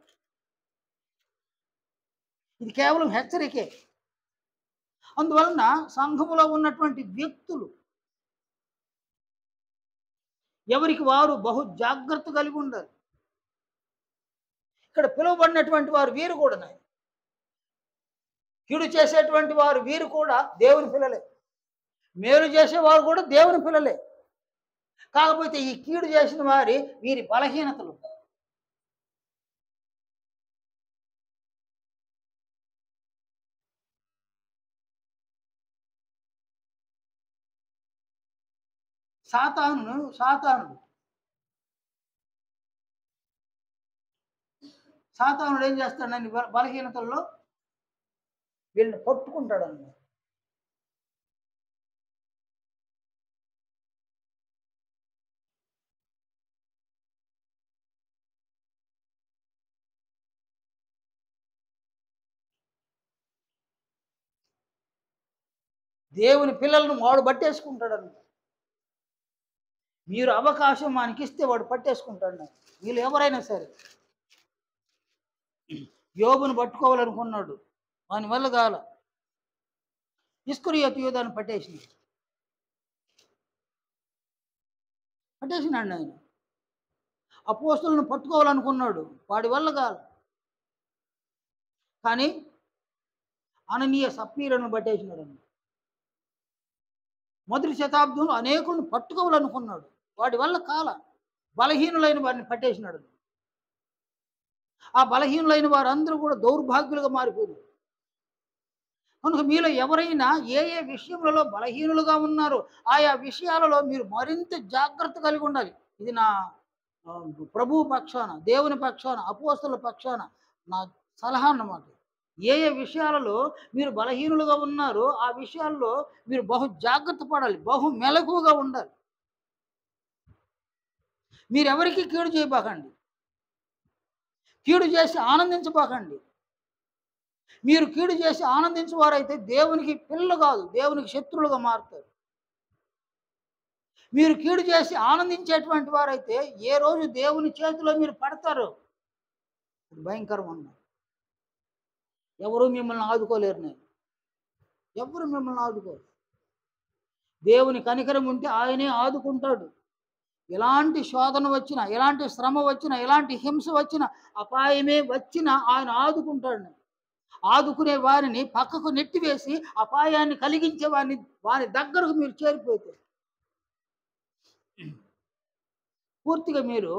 ఇది కేవలం హెచ్చరికే. అందువలన సంఘములో ఉన్నటువంటి వ్యక్తులు ఎవరికి వారు బహు జాగ్రత్త కలిగి ఉండాలి. ఇక్కడ పిలువబడినటువంటి వారు వీరు కూడా కీడు చేసేటువంటి వారు వీరు కూడా దేవుని పిల్లలే. మేలు చేసేవారు కూడా దేవుని పిల్లలే. కాకపోతే ఈ కీడు చేసిన వీరి బలహీనతలు. సాతానుడు ఏం చేస్తాడని బలహీనతల్లో వీళ్ళని పట్టుకుంటాడన్న. దేవుని పిల్లలను వాడు పట్టేసుకుంటాడన్న. మీరు అవకాశం మనకిస్తే వాడు పట్టేసుకుంటాడు. వీళ్ళు ఎవరైనా సరే. యోబును పట్టుకోవాలనుకున్నాడు, వాని వల్ల కాల. ఇస్కరియోతు యూదాను పట్టేసినాడు ఆయన. అపోస్తలులను పట్టుకోవాలనుకున్నాడు, వాడి వల్ల కాల. కానీ అననీయ సప్పీలను పట్టేసినాడు. మొదటి శతాబ్దంలో అనేకులను పట్టుకోవాలనుకున్నాడు, వాడి వల్ల కాల. బలహీనులైన వారిని పట్టేసినాడు. ఆ బలహీనులైన వారందరూ కూడా దౌర్భాగ్యులుగా మారిపోయినారు. కనుక మీలో ఎవరైనా ఏ ఏ విషయములలో బలహీనులుగా ఉన్నారో ఆయా విషయాలలో మీరు మరింత జాగ్రత్త కలిగి ఉండాలి. ఇది నా ప్రభువు పక్షాన, దేవుని పక్షాన, అపోస్తలుల పక్షాన నా సలహా అన్నమాట. ఏ ఏ విషయాలలో మీరు బలహీనులుగా ఉన్నారో ఆ విషయాల్లో మీరు బహు జాగ్రత్త పడాలి, బహు మెలకువగా ఉండాలి. మీరెవరికి కీడు చేయబాకండి, కీడు చేసి ఆనందించబాకండి. మీరు కీడు చేసి ఆనందించేవారైతే దేవునికి పిల్లలు కాదు, దేవునికి శత్రువులుగా మారుతారు. మీరు కీడు చేసి ఆనందించేటువంటి వారైతే ఏ రోజు దేవుని చేతిలో మీరు పడతారు. భయంకరం అన్నారు. ఎవరు మిమ్మల్ని ఆదుకోలేరు. ఎవరు మిమ్మల్ని ఆదుకోరు. దేవుని కనికరం ఉంటే ఆయనే ఆదుకుంటాడు. ఎలాంటి శోధన వచ్చినా, ఎలాంటి శ్రమ వచ్చినా, ఎలాంటి హింస వచ్చినా, అపాయమే వచ్చినా ఆయన ఆదుకుంటాడు. ఆదుకునే వారిని పక్కకు నెట్టివేసి అపాయాన్ని కలిగించే వారి దగ్గరకు మీరు చేరిపోతే పూర్తిగా మీరు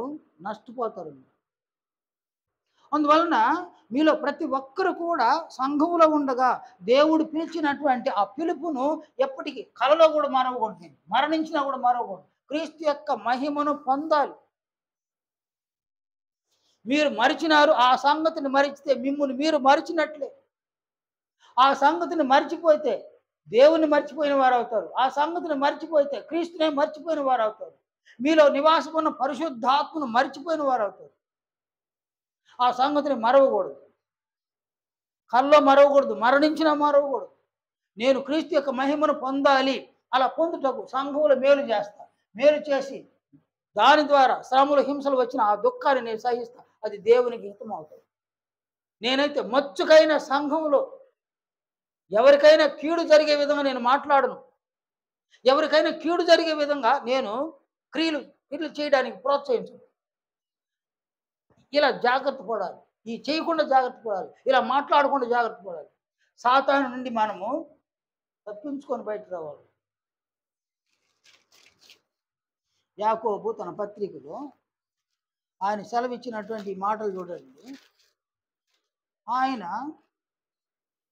నష్టపోతారు. అందువలన మీలో ప్రతి ఒక్కరు కూడా సంఘములో ఉండగా దేవుడు పిలిచినటువంటి ఆ పిలుపును ఎప్పటికీ కలలో కూడా మరవకూడదు, మరణించినా కూడా మరవకూడదు. క్రీస్తు యొక్క మహిమను పొందాలి. మీరు మరిచినారు, ఆ సంగతిని మరిచితే మిమ్ముని మీరు మరిచినట్లే. ఆ సంగతిని మర్చిపోతే దేవుని మర్చిపోయిన వారు అవుతారు. ఆ సంగతిని మర్చిపోతే క్రీస్తునే మర్చిపోయిన వారు అవుతారు. మీలో నివాసం ఉన్న పరిశుద్ధాత్మను మర్చిపోయిన వారు అవుతారు. ఆ సంగతిని మరవకూడదు, కల్లో మరవకూడదు, మరణించినా మరవకూడదు. నేను క్రీస్తు యొక్క మహిమను పొందాలి. అలా పొందుటకు సంఘములో మేలు చేస్తా. మేలు చేసి దాని ద్వారా శ్రమలు హింసలు వచ్చిన ఆ దుఃఖాన్ని నేను సహిస్తా. అది దేవునికి హితమవుతుంది. నేనైతే మచ్చుకైన సంఘములో ఎవరికైనా కీడు జరిగే విధంగా నేను మాట్లాడను. ఎవరికైనా కీడు జరిగే విధంగా నేను క్రియలు క్రియలు చేయడానికి ప్రోత్సహించను. ఇలా జాగ్రత్త పడాలి. ఈ చేయకుండా జాగ్రత్త పడాలి. ఇలా మాట్లాడకుండా జాగ్రత్త పడాలి. సాతాను నుండి మనము తప్పించుకొని బయటకు రావాలి. యాకోబు తన పత్రికలో ఆయన సెలవిచ్చినటువంటి మాటలు చూడండి. ఆయన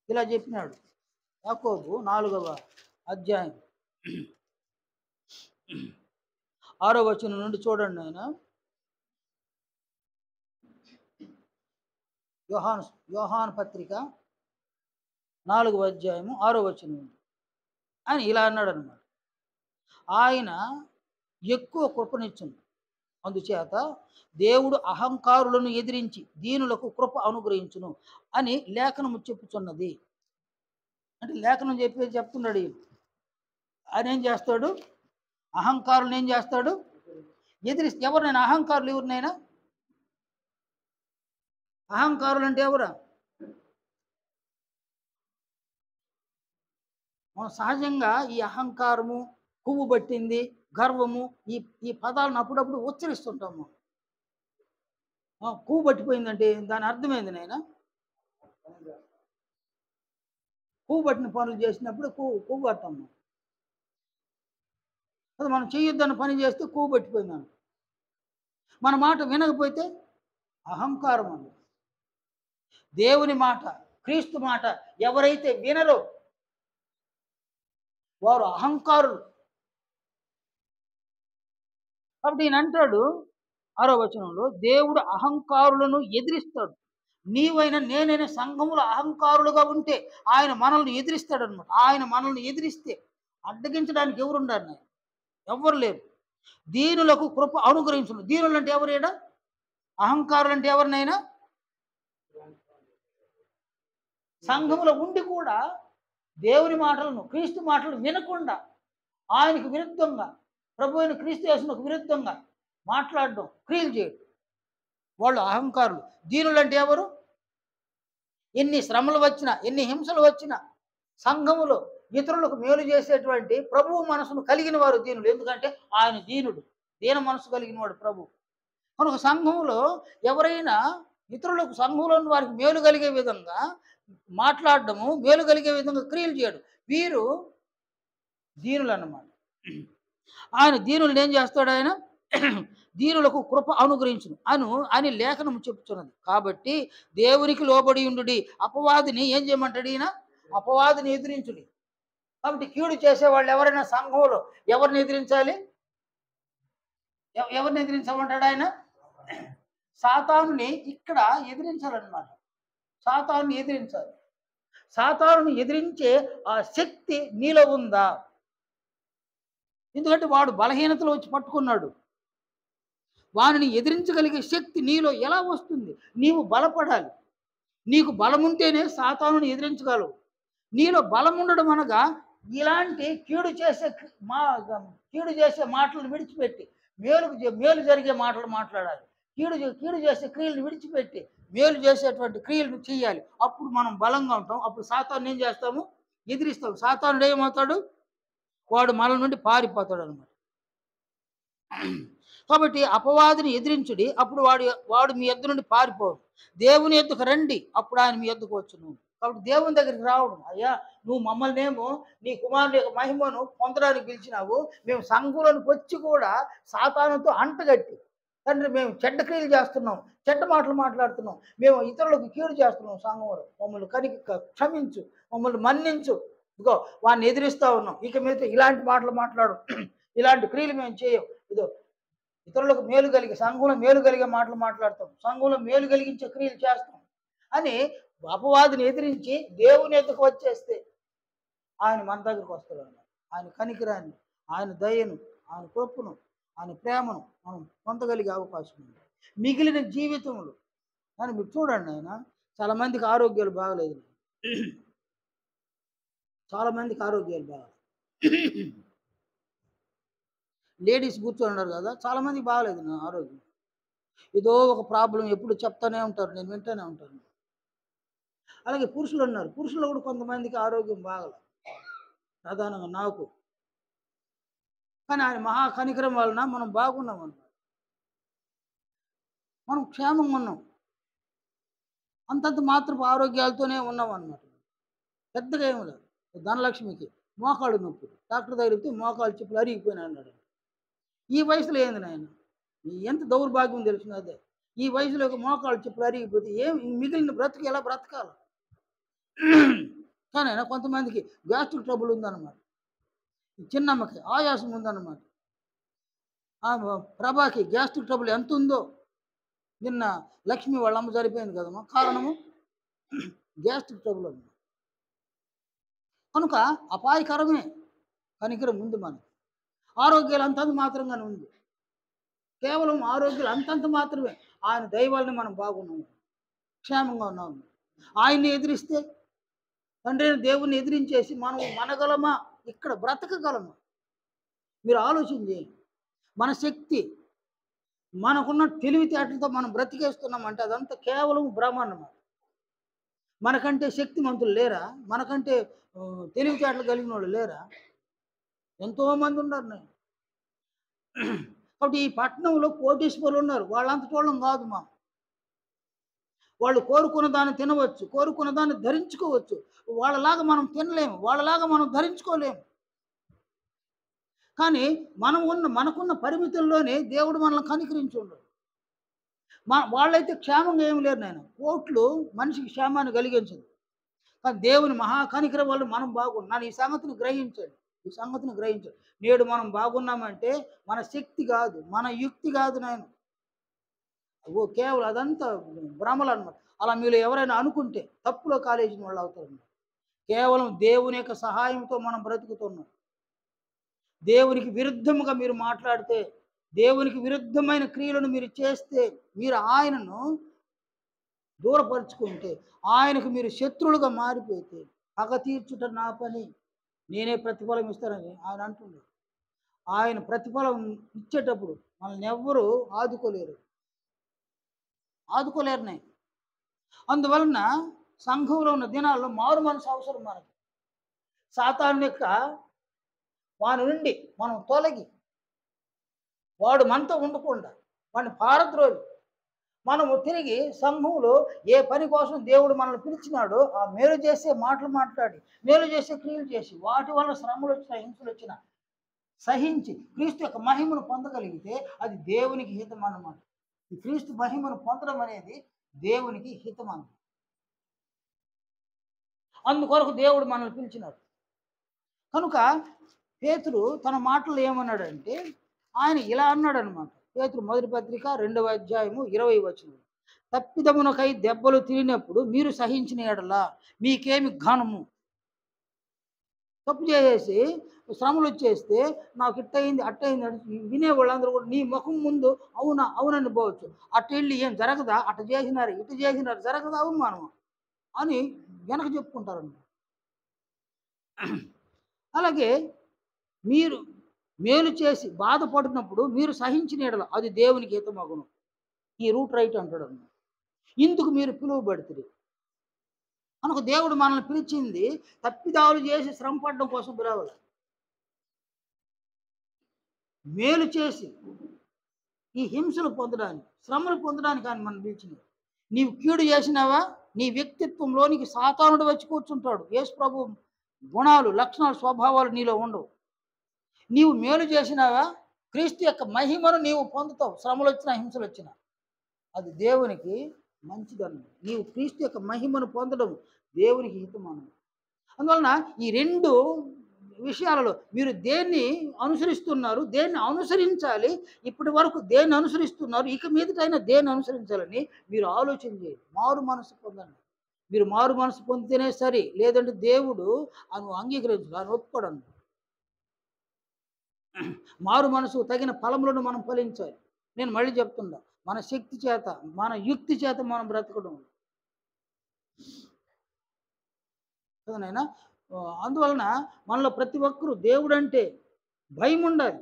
ఇలా చెప్పినాడు. యాకోబు 4వ అధ్యాయం 6వ వచనం నుండి చూడండి. ఆయన యోహాను పత్రిక 4వ అధ్యాయము 6వ వచనం నుండి ఆయన ఇలా అన్నాడు అన్నమాట. ఆయన ఎక్కువ కృపనిచ్చును, అందుచేత దేవుడు అహంకారులను ఎదిరించి దీనులకు కృప అనుగ్రహించును అని లేఖనము చెప్పుచున్నది. అంటే లేఖనం చెప్తున్నాడు. ఆయన ఏం చేస్తాడు? అహంకారులను ఏం చేస్తాడు? ఎదిరిస్తే. ఎవరినైనా అహంకారులు ఎవరినైనా? అహంకారులు అంటే ఎవరా? మనం సహజంగా ఈ అహంకారము, కొవ్వు పట్టింది, గర్వము, ఈ ఈ పదాలను అప్పుడప్పుడు ఉచ్చరిస్తుంటాము. కొవ్వు పట్టిపోయిందంటే దాని అర్థమైంది నాయన. కొవ్వు పట్టిన పనులు చేసినప్పుడు కొవ్వు పట్టాము. అది మనం చేయొద్దన్న పని చేస్తే కొవ్వు పట్టిపోయిందాను. మన మాట వినకపోతే అహంకారం అన్న. దేవుని మాట, క్రీస్తు మాట ఎవరైతే వినరో వారు అహంకారులు. కాబట్టి ఈయన అంటాడు 6వ వచనంలో, దేవుడు అహంకారులను ఎదిరిస్తాడు. నీవైనా నేనైనా సంఘములో అహంకారులుగా ఉంటే ఆయన మనల్ని ఎదిరిస్తాడు అనమాట. ఆయన మనల్ని ఎదిరిస్తే అడ్డగించడానికి ఎవరుండారు? ఎవ్వరు లేరు. దీనులకు కృప అనుగ్రహించును. దీనులు అంటే ఎవరైనా? అహంకారులు అంటే ఎవరినైనా? సంఘములో ఉండి కూడా దేవుని మాటలను, క్రీస్తు మాటలు వినకుండా ఆయనకు విరుద్ధంగా, ప్రభు అయిన క్రీస్తు యేసునకు విరుద్ధంగా మాట్లాడడం, క్రియలు చేయడం, వాళ్ళు అహంకారులు. దీనులు అంటే ఎవరు? ఎన్ని శ్రమలు వచ్చినా, ఎన్ని హింసలు వచ్చినా సంఘములో ఇతరులకు మేలు చేసేటువంటి ప్రభువు మనసును కలిగిన వారు దీనులు. ఎందుకంటే ఆయన దీనుడు, దీన మనసు కలిగిన వాడు ప్రభు. కనుక సంఘములో ఎవరైనా ఇతరులకు, సంఘంలోని వారికి మేలు కలిగే విధంగా మాట్లాడడము, మేలు కలిగే విధంగా క్రియలు చేయడం, వీరు దీనులు అన్నమాట. ఆయన దీనులను ఏం చేస్తాడు? ఆయన దీనులకు కృప అనుగ్రహించును అని లేఖనం చెప్తున్నది. కాబట్టి దేవునికి లోబడి ఉండుడి. అపవాదిని ఏం చేయమంటాడు ఈయన? అపవాదిని ఎదిరించుడి. కాబట్టి కీడు చేసేవాళ్ళు ఎవరైనా సంఘంలో ఎవరిని ఎదిరించాలి? ఎవరిని ఎదిరించమంటాడు ఆయన? సాతానుని ఇక్కడ ఎదిరించాలన్నమాట. సాతానుని ఎదిరించాలి. సాతానుని ఎదిరించే ఆ శక్తి నీలో ఉందా? ఎందుకంటే వాడు బలహీనతలో వచ్చి పట్టుకున్నాడు. వానిని ఎదిరించగలిగే శక్తి నీలో ఎలా వస్తుంది? నీవు బలపడాలి. నీకు బలముంటేనే సాతానుని ఎదిరించగలవు. నీలో బలం ఉండడం అనగా ఇలాంటి కీడు చేసే మాటలను విడిచిపెట్టి మేలు జరిగే మాటలు మాట్లాడాలి. కీడు చేసే క్రియలను విడిచిపెట్టి మేలు చేసేటువంటి క్రియలను చేయాలి. అప్పుడు మనం బలంగా ఉంటాం. అప్పుడు సాతాను ఏం చేస్తాము? ఎదిరిస్తాం. సాతానుడు ఏమవుతాడు? వాడు మన నుండి పారిపోతాడు అన్నమాట. కాబట్టి అపవాదిని ఎదిరించుడి, అప్పుడు వాడు మీ యొద్ద నుండి పారిపోడు. దేవుని యొద్దకు రండి, అప్పుడు ఆయన మీ యొద్దకు వచ్చును. కాబట్టి దేవుని దగ్గరికి రావడం, అయ్యా నువ్వు మమ్మల్నేమో నీ కుమారుని యొక్క మహిమను పొందడానికి పిలిచినావు, మేము సంఘంలోనికి వచ్చి కూడా సాతానుతో అంటగట్టి, తండ్రి మేము చెడ్డ క్రియలు చేస్తున్నాం, చెడ్డ మాటలు మాట్లాడుతున్నాం, మేము ఇతరులకు కీడు చేస్తున్నాం, సంఘంలో మమ్మల్ని క్షమించు, మమ్మల్ని మన్నించు, ఇదిగో వాడిని ఎదిరిస్తూ ఉన్నాం, ఇక మీద ఇలాంటి మాటలు మాట్లాడు, ఇలాంటి క్రియలు మేము చేయం, ఇదో ఇతరులకు మేలు కలిగి, సంఘంలో మేలు కలిగే మాటలు మాట్లాడతాం, సంఘంలో మేలు కలిగించే క్రియలు చేస్తాం అని అపవాదిని ఎదిరించి దేవుని ఎద్దుకు వచ్చేస్తే ఆయన మన దగ్గరకు వస్తాడు అన్నమాట. ఆయన కనికరాన్ని, ఆయన దయను, ఆయన కృపను, ఆయన ప్రేమను మనం పొందగలిగే అవకాశం ఉంది మిగిలిన జీవితంలో. కానీ మీరు చూడండి, ఆయన చాలా మందికి ఆరోగ్యాలు బాగలేదు. చాలామందికి ఆరోగ్యాలు బాగా లేడీస్ కూర్చొని ఉన్నారు కదా, చాలామందికి బాగాలేదు నా ఆరోగ్యం. ఏదో ఒక ప్రాబ్లం ఎప్పుడు చెప్తానే ఉంటారు, నేను వింటూనే ఉంటాను. అలాగే పురుషులు ఉన్నారు, పురుషులు కూడా కొంతమందికి ఆరోగ్యం బాగల, ప్రధానంగా నాకు. కానీ ఆయన మహా కనికరం వలన మనం బాగున్నాం అన్నమాట, మనం క్షేమంగా ఉన్నాం, అంతంత మాత్రపు ఆరోగ్యాలతోనే ఉన్నాం అన్నమాట. పెద్దగా ఏమి లేదు. ధనలక్ష్మికి మోకాళ్ళు నొప్పి, డాక్టర్ దగ్గరికి మోకాళ్ళు చెప్పులు అరిగిపోయినా అన్నాడు. ఈ వయసులో ఏంది నాయన, ఎంత దౌర్భాగ్యం తెలిసిన అదే. ఈ వయసులో ఒక మోకాళ్ళు చెప్పులు అరిగిపోతే ఏం మిగిలిన బ్రతుకు ఎలా బ్రతకాలి? కానీ కొంతమందికి గ్యాస్ట్రిక్ ట్రబుల్ ఉందన్నమాట, చిన్నమ్మకి ఆయాసం ఉందన్నమాట, ఆ ప్రభాకి గ్యాస్ట్రిక్ ట్రబుల్ ఎంత ఉందో. నిన్న లక్ష్మి వాళ్ళ అమ్మ చనిపోయింది కదమ్మా, కారణము గ్యాస్ట్రిక్ ట్రబుల్ అన్నమాట. కనుక అపాయకరమే, కనికరం ఉంది మనకి. ఆరోగ్యాలు అంతంత మాత్రంగానే ఉంది, కేవలం ఆరోగ్యాలు అంతంత మాత్రమే. ఆయన దైవాలని మనం బాగున్నాము, క్షేమంగా ఉన్నాము. ఆయన్ని ఎదిరిస్తే, తండ్రి దేవుణ్ణి ఎదిరించేసి మనం మనగలమా, ఇక్కడ బ్రతకగలమా? మీరు ఆలోచన చేయండి. మన శక్తి, మనకున్న తెలివితేటలతో మనం బ్రతికేస్తున్నామంటే అదంతా కేవలం భ్రమ అన్నమాట. మనకంటే శక్తిమంతులు లేరా? మనకంటే తెలివితేటలు కలిగిన వాళ్ళు లేరా? ఎంతోమంది ఉన్నారు నేను. కాబట్టి ఈ పట్టణంలో కోటీశ్వరులు ఉన్నారు, వాళ్ళంతటి వాళ్ళం కాదు మా. వాళ్ళు కోరుకున్న దాన్ని తినవచ్చు, కోరుకున్న దాన్ని ధరించుకోవచ్చు. వాళ్ళలాగా మనం తినలేము, వాళ్ళలాగా మనం ధరించుకోలేము. కానీ మనకున్న పరిమితుల్లోనే దేవుడు మనల్ని కనికరించి ఉండడు. వాళ్ళైతే క్షేమంగా ఏమి లేరు నాయన. కోట్లు మనిషికి క్షేమాన్ని కలిగించదు, కానీ దేవుని మహా కనికరం వల్ల మనం బాగున్నాను. ఈ సంగతిని గ్రహించండి, ఈ సంగతిని గ్రహించండి. నేడు మనం బాగున్నామంటే మన శక్తి కాదు, మన యుక్తి కాదు నాయన. కేవలం అదంతా భ్రమలు అన్నమాట. అలా మీరు ఎవరైనా అనుకుంటే తప్పులో కాలేజీని వాళ్ళు అవుతారు. కేవలం దేవుని యొక్క సహాయంతో మనం బ్రతుకుతున్నాం. దేవునికి విరుద్ధముగా మీరు మాట్లాడితే, దేవునికి విరుద్ధమైన క్రియలను మీరు చేస్తే, మీరు ఆయనను దూరపరుచుకుంటే, ఆయనకు మీరు శత్రువులుగా మారిపోతే, పగ తీర్చుట నా పని, నేనే ప్రతిఫలం ఇస్తానని ఆయన అంటున్నాడు. ఆయన ప్రతిఫలం ఇచ్చేటప్పుడు మనల్ని ఎవ్వరూ ఆదుకోలేరు, ఆదుకోలేరునే. అందువలన సంఘంలో ఉన్న దినాల్లో మారు మనసు అవసరం మనకి. సాతాను యొక్క వాని నుండి మనం తొలగి, వాడు మనతో ఉండకుండా వాడిని పారద్రోలి, మనము తిరిగి సంఘంలో ఏ పని కోసం దేవుడు మనల్ని పిలిచినాడో ఆ మేలు చేసే మాటలు మాట్లాడి, మేలు చేసే క్రియలు చేసి, వాటి వల్ల శ్రమలు వచ్చినా హింసలు వచ్చినా సహించి క్రీస్తు యొక్క మహిమను పొందగలిగితే అది దేవునికి హితం అన్నమాట. ఈ క్రీస్తు మహిమను పొందడం అనేది దేవునికి హితం అన్నమాట. అందుకొరకు దేవుడు మనల్ని పిలిచినాడు. కనుక పేతురు తన మాటలు ఏమన్నాడంటే, ఆయన ఇలా అన్నాడు అనమాట. పేతురు మొదటి పత్రిక 2వ అధ్యాయము 20వ వచనం, తప్పిదమునకై దెబ్బలు తిరిగినప్పుడు మీరు సహించిన ఎడలా మీకేమి ఘనము. తప్పు చేసేసి శ్రమలు వచ్చేస్తే నాకు ఇట్టయింది అట్టయింది అని వినేవాళ్ళందరూ కూడా నీ ముఖం ముందు అవునా అవునని పోవచ్చు. అట్ట వెళ్ళి ఏం జరగదా, అట్ట చేసినారు ఇటు చేసినారు జరగదా అవమానం అని వెనక చెప్పుకుంటారన్నమాట. అలాగే మీరు మేలు చేసి బాధపడినప్పుడు మీరు సహించిన ఎడల అది దేవునికి హితమగును. ఈ రూట్ రైట్ అంటాడు అన్నమాట. ఇందుకు మీరు పిలువబడుతుంది. కనుక దేవుడు మనల్ని పిలిచింది తప్పిదాలు చేసి శ్రమ పడడం కోసం పిలవాలి, మేలు చేసి ఈ హింసలు పొందడానికి శ్రమలు పొందడానికి ఆయన మనం పిలిచినది. నీవు కీడు చేసినావా, నీ వ్యక్తిత్వంలోనికి సాతానుడు వచ్చి కూర్చుంటాడు. యేసు ప్రభు గుణాలు లక్షణాలు స్వభావాలు నీలో ఉండవు. నీవు మేలు చేసినావా, క్రీస్తు యొక్క మహిమను నీవు పొందుతావు. శ్రమలు వచ్చినా హింసలు వచ్చినా అది దేవునికి మంచిదన్న. నీవు క్రీస్తు యొక్క మహిమను పొందడం దేవునికి హితమన్న. అందువలన ఈ రెండు విషయాలలో మీరు దేన్ని అనుసరిస్తున్నారు, దేన్ని అనుసరించాలి, ఇప్పటి వరకు దేన్ని అనుసరిస్తున్నారు, ఇక మీదటైనా దేన్ని అనుసరించాలని మీరు ఆలోచన చేయండి. మారు మనసు పొందండి. మీరు మారు మనసు పొందితేనే సరి, లేదంటే దేవుడు అను అంగీకరించు, ఆయన ఒప్పుకోడండి. మారు మనసు తగిన ఫలములను మనం ఫలించాలి. నేను మళ్ళీ చెప్తున్నా, మన శక్తి చేత మన యుక్తి చేత మనం బ్రతకడం కదనైనా. అందువలన మనలో ప్రతి ఒక్కరూ దేవుడంటే భయం ఉండాలి.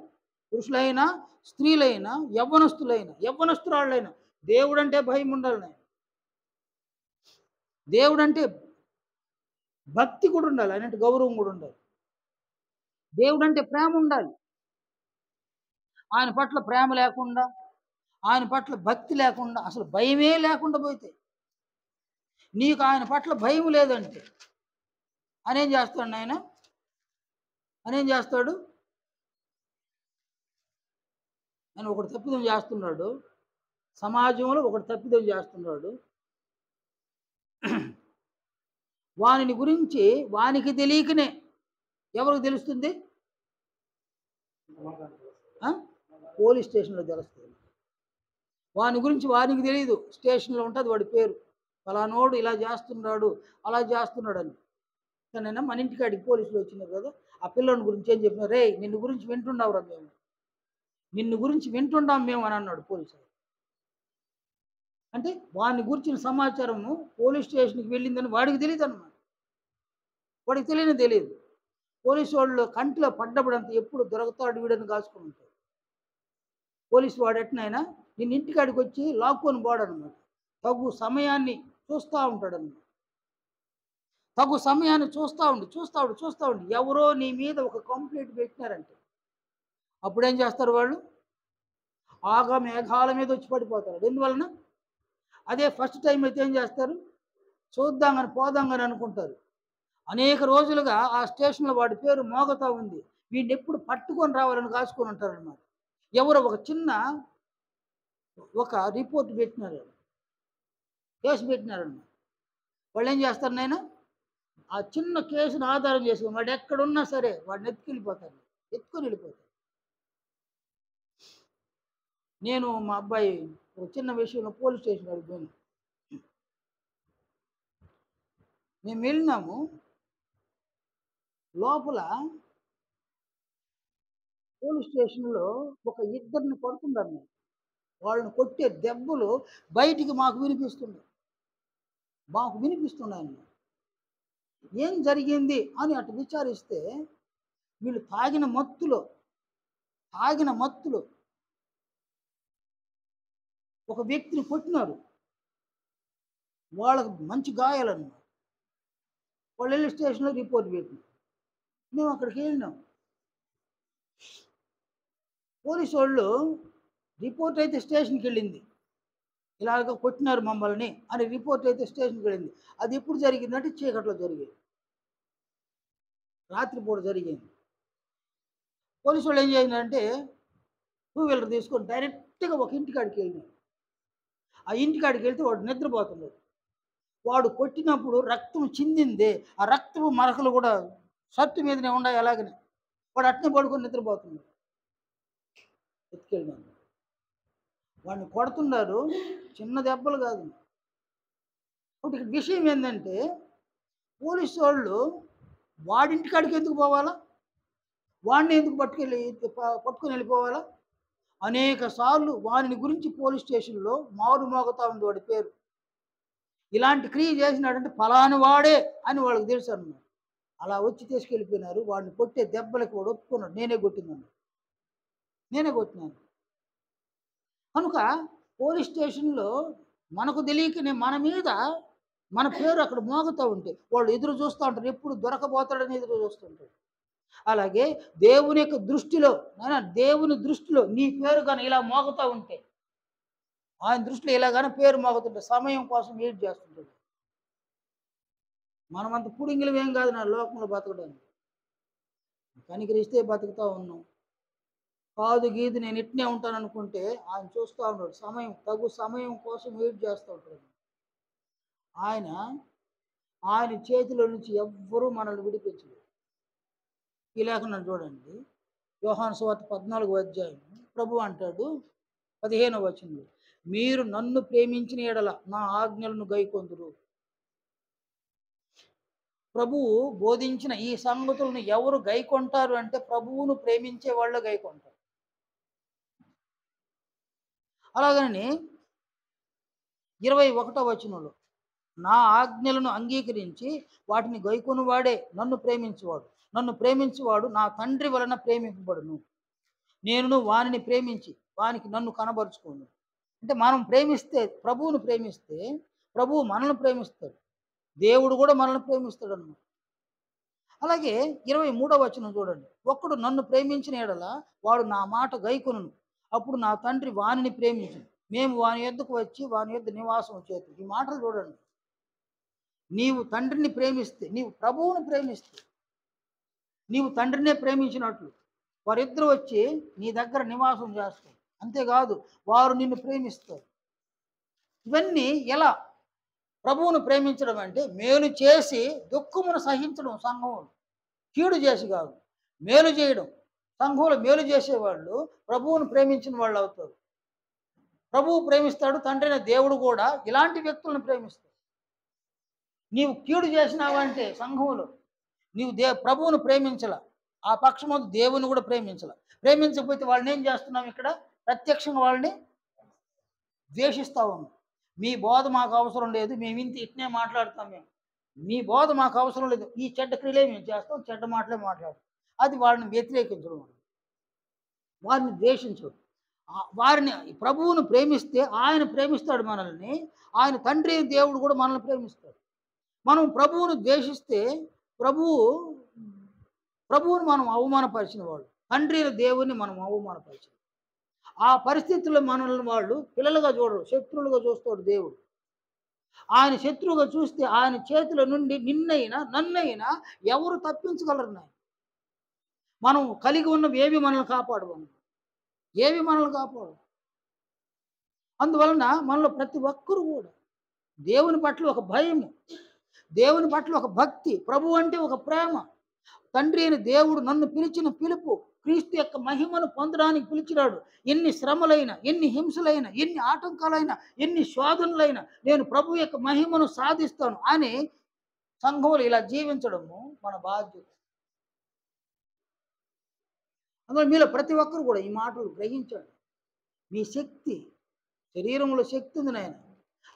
పురుషులైనా, స్త్రీలైనా, యవ్వనస్తురాళ్ళైనా దేవుడంటే భయం ఉండాలి నాయన. దేవుడంటే భక్తి కూడా ఉండాలి. ఆయనంటే గౌరవం కూడా ఉండాలి. దేవుడంటే ప్రేమ ఉండాలి. ఆయన పట్ల ప్రేమ లేకుండా, ఆయన పట్ల భక్తి లేకుండా, అసలు భయమే లేకుండా పోతే, నీకు ఆయన పట్ల భయం లేదంటే అనేం చేస్తాడు నాయన? అనేం చేస్తాడు? ఆయన ఒకటి తప్పిదం చేస్తున్నాడు. సమాజంలో ఒకటి తప్పిదం చేస్తున్నాడు. వానిని గురించి వానికి తెలియకనే ఎవరికి తెలుస్తుంది? పోలీస్ స్టేషన్లో తెలుస్తుంది. వాని గురించి వానికి తెలియదు. స్టేషన్లో ఉంటుంది వాడి పేరు, ఫలానోడు ఇలా చేస్తున్నాడు, అలా చేస్తున్నాడు అని. కానీ మన ఇంటికాడికి పోలీసులు వచ్చినారు కదా, ఆ పిల్లోని గురించి ఏం చెప్పినారు? రే, నిన్ను గురించి వింటున్నావురా మేము, నిన్ను గురించి వింటున్నాం మేము అని అన్నాడు పోలీసు. అంటే వాడిని గురించిన సమాచారము పోలీస్ స్టేషన్కి వెళ్ళిందని వాడికి తెలియదు అన్నమాట. వాడికి తెలియదు. పోలీసు వాళ్ళు కంటిలో పడ్డప్పుడంతా ఎప్పుడు దొరుకుతాడు వీడని కాసుకుని ఉంటాడు. పోలీసు వాడు ఎట్నైనా నిన్ను ఇంటికాడికి వచ్చి లాక్కొని పోడనమాట. తగు సమయాన్ని చూస్తూ ఉంటాడన్నమాట. తగు సమయాన్ని చూస్తూ ఉండి ఎవరో నీ మీద ఒక కంప్లైంట్ పెట్టినారంటే అప్పుడేం చేస్తారు వాళ్ళు? ఆగా మేఘాల మీద వచ్చి పడిపోతారు. ఎందువలన? అదే ఫస్ట్ టైం అయితే ఏం చేస్తారు? చూద్దామని పోదామని అనుకుంటారు. అనేక రోజులుగా ఆ స్టేషన్లో వాడి పేరు మోగుతూ ఉంది. వీడిని ఎప్పుడు పట్టుకొని రావాలని కాసుకొని ఉంటారనమాట. ఎవరో ఒక రిపోర్ట్ పెట్టినారు, కేసు పెట్టినారన్నమాట. వాళ్ళు ఏం చేస్తారు నాయన? ఆ చిన్న కేసును ఆధారం చేసుకుని వాడు ఎక్కడున్నా సరే వాడిని ఎత్తుకొని వెళ్ళిపోతారు. నేను మా అబ్బాయి ఒక చిన్న విషయంలో పోలీస్ స్టేషన్ అడిగిపోయాను. మేము వెళ్ళినాము. లోపల పోలీస్ స్టేషన్లో ఒక ఇద్దరిని కొడుతున్నారు. వాళ్ళని కొట్టే దెబ్బలు బయటికి మాకు వినిపిస్తున్నాయి. ఏం జరిగింది అని అటు విచారిస్తే వీళ్ళు తాగిన మత్తులో ఒక వ్యక్తిని కొట్టినారు. వాళ్ళకు మంచి గాయాలన్నమాట. వాళ్ళు వెళ్ళి స్టేషన్లో రిపోర్ట్ పెట్టినారు. మేము అక్కడికి వెళ్ళినాం. పోలీసు వాళ్ళు రిపోర్ట్ అయితే స్టేషన్కి వెళ్ళింది, ఇలాగ కొట్టినారు మమ్మల్ని అని రిపోర్ట్ అయితే స్టేషన్కి వెళ్ళింది. అది ఎప్పుడు జరిగిందంటే చీకట్లో జరిగింది, రాత్రిపూట జరిగింది. పోలీసు వాళ్ళు ఏం చేసిందంటే 2 వీలర్ తీసుకొని డైరెక్ట్గా ఒక ఇంటికాడికి వెళ్ళినారు. ఆ ఇంటికాడికి వెళ్తే వాడు నిద్రపోతున్నాడు. వాడు కొట్టినప్పుడు రక్తం చిందిందే, ఆ రక్తపు మరకలు కూడా షర్టు మీదనే ఉన్నాయి. అలాగనే వాడు అట్నే పడుకొని నిద్రపోతున్నాడు. ఎత్తుకెళ్ళినాను. వాడిని కొడుతున్నారు, చిన్న దెబ్బలు కాదు. ఒకటి విషయం ఏంటంటే పోలీసు వాళ్ళు వాడింటికాడికి ఎందుకు పోవాలా? వాడిని ఎందుకు పట్టుకొని వెళ్ళిపోవాలా? అనేక సార్లు వాడిని గురించి పోలీస్ స్టేషన్లో మోగుతా ఉంది వాడి పేరు. ఇలాంటి క్రియ చేసినాడంటే ఫలాని వాడే అని వాళ్ళకి తెలుసు అన్నమాట. అలా వచ్చి తీసుకెళ్ళిపోయినారు. వాడిని కొట్టే దెబ్బలకి వాడు ఒప్పుకున్నాడు, నేనే కొట్టినాను. కనుక పోలీస్ స్టేషన్లో మనకు తెలియకనే మన మీద మన పేరు అక్కడ మోగుతూ ఉంటే వాళ్ళు ఎదురు చూస్తూ ఉంటారు, ఎప్పుడు దొరకబోతాడని ఎదురు చూస్తుంటారు. అలాగే దేవుని యొక్క దృష్టిలో నీ పేరు కానీ ఇలా మోగుతూ ఉంటే, ఆయన దృష్టిలో ఇలాగానే పేరు మోగుతుంటే సమయం కోసం వెయిట్ చేస్తుంటాడు. మనమంత పుడింగిలం ఏం కాదు నా లోకంలో బతకడానికి. కనికరిస్తే బతుకుతూ ఉన్నాం. కాదు గీది నేను ఇట్నే ఉంటాను అనుకుంటే ఆయన చూస్తూ ఉన్నాడు. తగు సమయం కోసం వెయిట్ చేస్తూ ఉంటాడు. ఆయన చేతిలో నుంచి ఎవ్వరూ మనల్ని విడిపించలేదు. ఈ లేఖనం చూడండి, యోహాను సువార్త 14వ అధ్యాయం. ప్రభు అంటాడు 15వ వచనంలో, మీరు నన్ను ప్రేమించిన ఎడల నా ఆజ్ఞలను గైకొందురు. ప్రభువు బోధించిన ఈ సంగతులను ఎవరు గైకొంటారు అంటే ప్రభువును ప్రేమించే వాళ్ళు గైకొంటారు. అలాగని 21వ వచనంలో నా ఆజ్ఞలను అంగీకరించి వాటిని గైకొనువాడే నన్ను ప్రేమించువాడు. నన్ను ప్రేమించువాడు నా తండ్రి వలన ప్రేమింపబడును. నేనును వానిని ప్రేమించి వానికి నన్ను కనబరుచుకోను. అంటే మనం ప్రేమిస్తే, ప్రభువును ప్రేమిస్తే ప్రభువు మనల్ని ప్రేమిస్తాడు. దేవుడు కూడా మనల్ని ప్రేమిస్తాడు అన్నమాట. అలాగే 23వ వచనం చూడండి. ఒక్కడు నన్ను ప్రేమించిన యెడల వాడు నా మాట గైకొనును. అప్పుడు నా తండ్రి వానిని ప్రేమించును. మేము వాని యొద్దకు వచ్చి వాని యొద్ద నివాసం చేతుము. ఈ మాటలు చూడండి. నీవు తండ్రిని ప్రేమిస్తే, నీవు ప్రభువును ప్రేమిస్తే, నీవు తండ్రినే ప్రేమించినట్లు వారిద్దరూ వచ్చి నీ దగ్గర నివాసం చేస్తారు. అంతేకాదు వారు నిన్ను ప్రేమిస్తారు. ఇవన్నీ ఎలా? ప్రభువును ప్రేమించడం అంటే మేలు చేసి దుఃఖమును సహించడం. సంఘంలో కీడు చేసి కాదు, మేలు చేయడం. సంఘంలో మేలు చేసేవాళ్ళు ప్రభువును ప్రేమించిన వాళ్ళు అవుతారు. ప్రభువు ప్రేమిస్తాడు, తండ్రి అయిన దేవుడు కూడా ఇలాంటి వ్యక్తులను ప్రేమిస్తాడు. నీవు కీడు చేసినావంటే సంఘంలో నీవు ప్రభువును ప్రేమించాల, ఆ పక్షము దేవుని కూడా ప్రేమించాల. ప్రేమించకపోతే వాళ్ళని ఏం చేస్తున్నాం? ఇక్కడ ప్రత్యక్షంగా వాళ్ళని ద్వేషిస్తా ఉన్నాం. మీ బోధ మాకు అవసరం లేదు, మేము ఇట్నే మాట్లాడతాం, మీ బోధ మాకు అవసరం లేదు, ఈ చెడ్డ క్రియలే మేము చేస్తాం, చెడ్డ మాటలే మాట్లాడతాం. అది వారిని వ్యతిరేకించడం, వారిని ద్వేషించడం. వారిని ప్రభువును ప్రేమిస్తే ఆయన ప్రేమిస్తాడు మనల్ని. ఆయన తండ్రి దేవుడు కూడా మనల్ని ప్రేమిస్తాడు. మనం ప్రభువును ద్వేషిస్తే ప్రభువును మనం అవమానపరిచిన వాళ్ళు, తండ్రి దేవుని మనం అవమానపరిచిన. ఆ పరిస్థితుల్లో మనల్ని వాళ్ళు పిల్లలుగా చూడరు, శత్రువులుగా చూస్తాడు దేవుడు. ఆయన శత్రువుగా చూస్తే ఆయన చేతుల నుండి నిన్నైనా నన్నైనా ఎవరు తప్పించగలరు? మనం కలిగి ఉన్నవి ఏవి మనల్ని కాపాడవను, ఏవి మనల్ని కాపాడు. అందువలన మనలో ప్రతి ఒక్కరు కూడా దేవుని పట్ల ఒక భయము, దేవుని పట్ల ఒక భక్తి, ప్రభు అంటే ఒక ప్రేమ. తండ్రి అయిన దేవుడు నన్ను పిలిచిన పిలుపు క్రీస్తు యొక్క మహిమను పొందడానికి పిలిచినాడు. ఎన్ని శ్రమలైనా, ఎన్ని హింసలైనా, ఎన్ని ఆటంకాలైనా, ఎన్ని శోధనలైనా నేను ప్రభు యొక్క మహిమను సాధిస్తాను అని సంఘంలో ఇలా జీవించడము మన బాధ్యత. అందులో మీలో ప్రతి ఒక్కరు కూడా ఈ మాటలు గ్రహించండి. మీ శక్తి, శరీరంలో శక్తి ఉంది నాయన,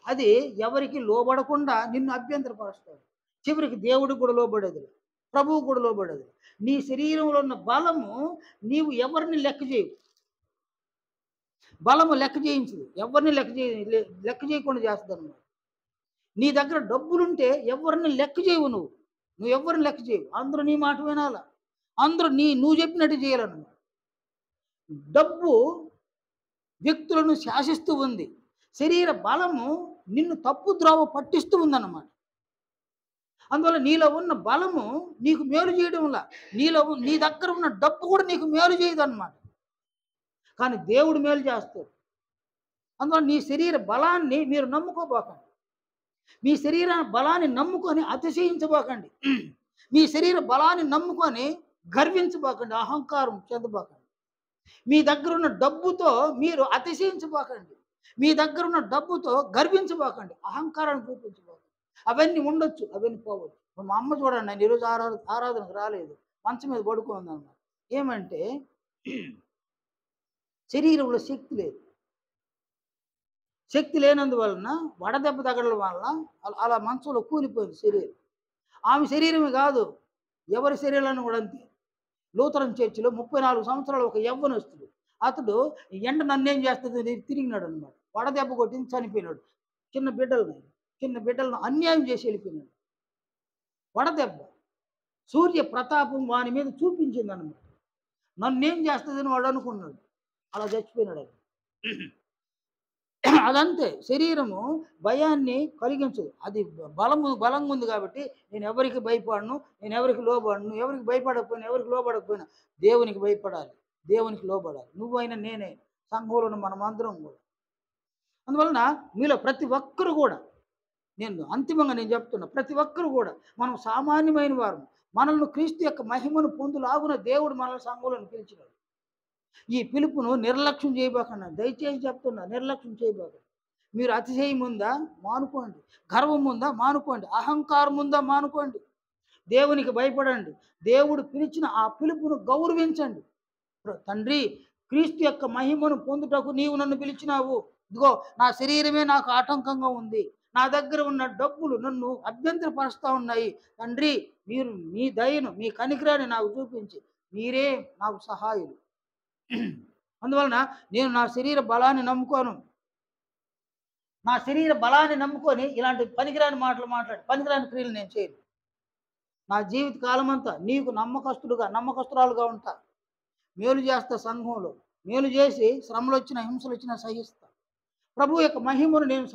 అది ఎవరికి లోబడకుండా నిన్ను అభ్యంతరపరుస్తాడు. చివరికి దేవుడికి కూడా లోబడేది, ప్రభువు కూడా లోబడేది. నీ శరీరంలో ఉన్న బలము నీవు ఎవరిని లెక్క చేయవు. బలము లెక్క చేయించదు, ఎవరిని లెక్క చేయకుండా చేస్తుంది అన్నమాట. నీ దగ్గర డబ్బులుంటే ఎవరిని లెక్క చేయవు, నువ్వు ఎవరిని లెక్క చేయవు. అందరూ నీ మాట వినాలా, అందరూ నువ్వు చెప్పినట్టు చేయాలన్నమాట. డబ్బు వ్యక్తులను శాసిస్తూ ఉంది, శరీర బలము నిన్ను తప్పు ద్రోవ పట్టిస్తూ ఉందన్నమాట. అందువల్ల నీలో ఉన్న బలము నీకు మేలు చేయడంలా, నీ దగ్గర ఉన్న డబ్బు కూడా నీకు మేలు చేయదు అన్నమాట. కానీ దేవుడు మేలు చేస్తాడు. అందువల్ల నీ శరీర బలాన్ని మీరు నమ్ముకోబోకండి. మీ శరీర బలాన్ని నమ్ముకొని అతిశయించబోకండి. మీ శరీర బలాన్ని నమ్ముకొని గర్వించబోకండి, అహంకారం చెందబోకండి. మీ దగ్గర ఉన్న డబ్బుతో మీరు అతిశయించబోకండి. మీ దగ్గర ఉన్న డబ్బుతో గర్వించబోకండి, అహంకారాన్ని చూపించబోకండి. అవన్నీ ఉండొచ్చు, అవన్నీ పోవచ్చు. మా అమ్మ చూడండి, నేను ఈరోజు ఆరాధనకు రాలేదు, మంచం మీద పడుకుందన్నమాట. ఏమంటే శరీరంలో శక్తి లేదు. శక్తి లేనందువలన వడదెబ్బ తగలడం వలన అలా మంచంలో కూలిపోయింది శరీరం. ఆమె శరీరమే కాదు, ఎవరి శరీరాలను కూడా అంతే. లూథరన్ చర్చిలో 34 సంవత్సరాలు ఒక యవ్వనస్తుడు, అతడు ఎండ నన్నేం చేస్తుంది తిరిగినాడు అనమాట. వడదెబ్బ కొట్టింది, చనిపోయినాడు. చిన్న బిడ్డలను అన్యాయం చేసి వెళ్ళిపోయినాడు. వడదెబ్బ సూర్య ప్రతాపం వాని మీద చూపించింది అనమాట. నన్నేం చేస్తుందని వాడు అనుకున్నాడు, అలా చచ్చిపోయినాడు. అదంతే, శరీరము భయాన్ని కలిగించదు. అది బలంగా ఉంది కాబట్టి నేను ఎవరికి భయపడను, నేను ఎవరికి లోబడను. ఎవరికి భయపడకపోయినా, ఎవరికి లోబడకపోయినా దేవునికి భయపడాలి, దేవునికి లోబడాలి. నువ్వైనా నేనే, సంఘంలో మనమందరం కూడా. అందువలన మీలో ప్రతి ఒక్కరు కూడా, అంతిమంగా నేను చెప్తున్నా, ప్రతి ఒక్కరు కూడా మనం సామాన్యమైన వారు. మనల్ని క్రీస్తు యొక్క మహిమను పొందులాగున దేవుడు మనల్ని సంఘంలో పిలిచినాడు. ఈ పిలుపును నిర్లక్ష్యం చేయబోకండి, దయచేసి చెప్తున్నా, నిర్లక్ష్యం చేయబోకండి. మీరు అతిశయం ఉందా మానుకోండి, గర్వం ఉందా మానుకోండి, అహంకారం ఉందా మానుకోండి. దేవునికి భయపడండి, దేవుడు పిలిచిన ఆ పిలుపును గౌరవించండి. తండ్రి, క్రీస్తు యొక్క మహిమను పొందుటకు నీవు నన్ను పిలిచినావు. ఇదిగో నా శరీరమే నాకు ఆటంకంగా ఉంది, నా దగ్గర ఉన్న డబ్బులు నన్ను అభ్యంతరపరుస్తూ ఉన్నాయి. తండ్రి, మీరు మీ దయను, మీ కనికరాన్ని నాకు చూపించి మీరే నాకు సహాయులు. అందువలన నేను నా శరీర బలాన్ని నమ్ముకోను. నా శరీర బలాన్ని నమ్ముకొని ఇలాంటి పనికిరాని మాటలు మాట్లాడి పనికిరాని క్రియలు నేను చేయను. నా జీవిత కాలం అంతా నీకు నమ్మకస్తురాలుగా ఉంటా. మేలు చేస్తా సంఘంలో. మేలు చేసి శ్రమలు వచ్చినా హింసలు వచ్చినా సహిస్తా. ప్రభు యొక్క మహిమను నేను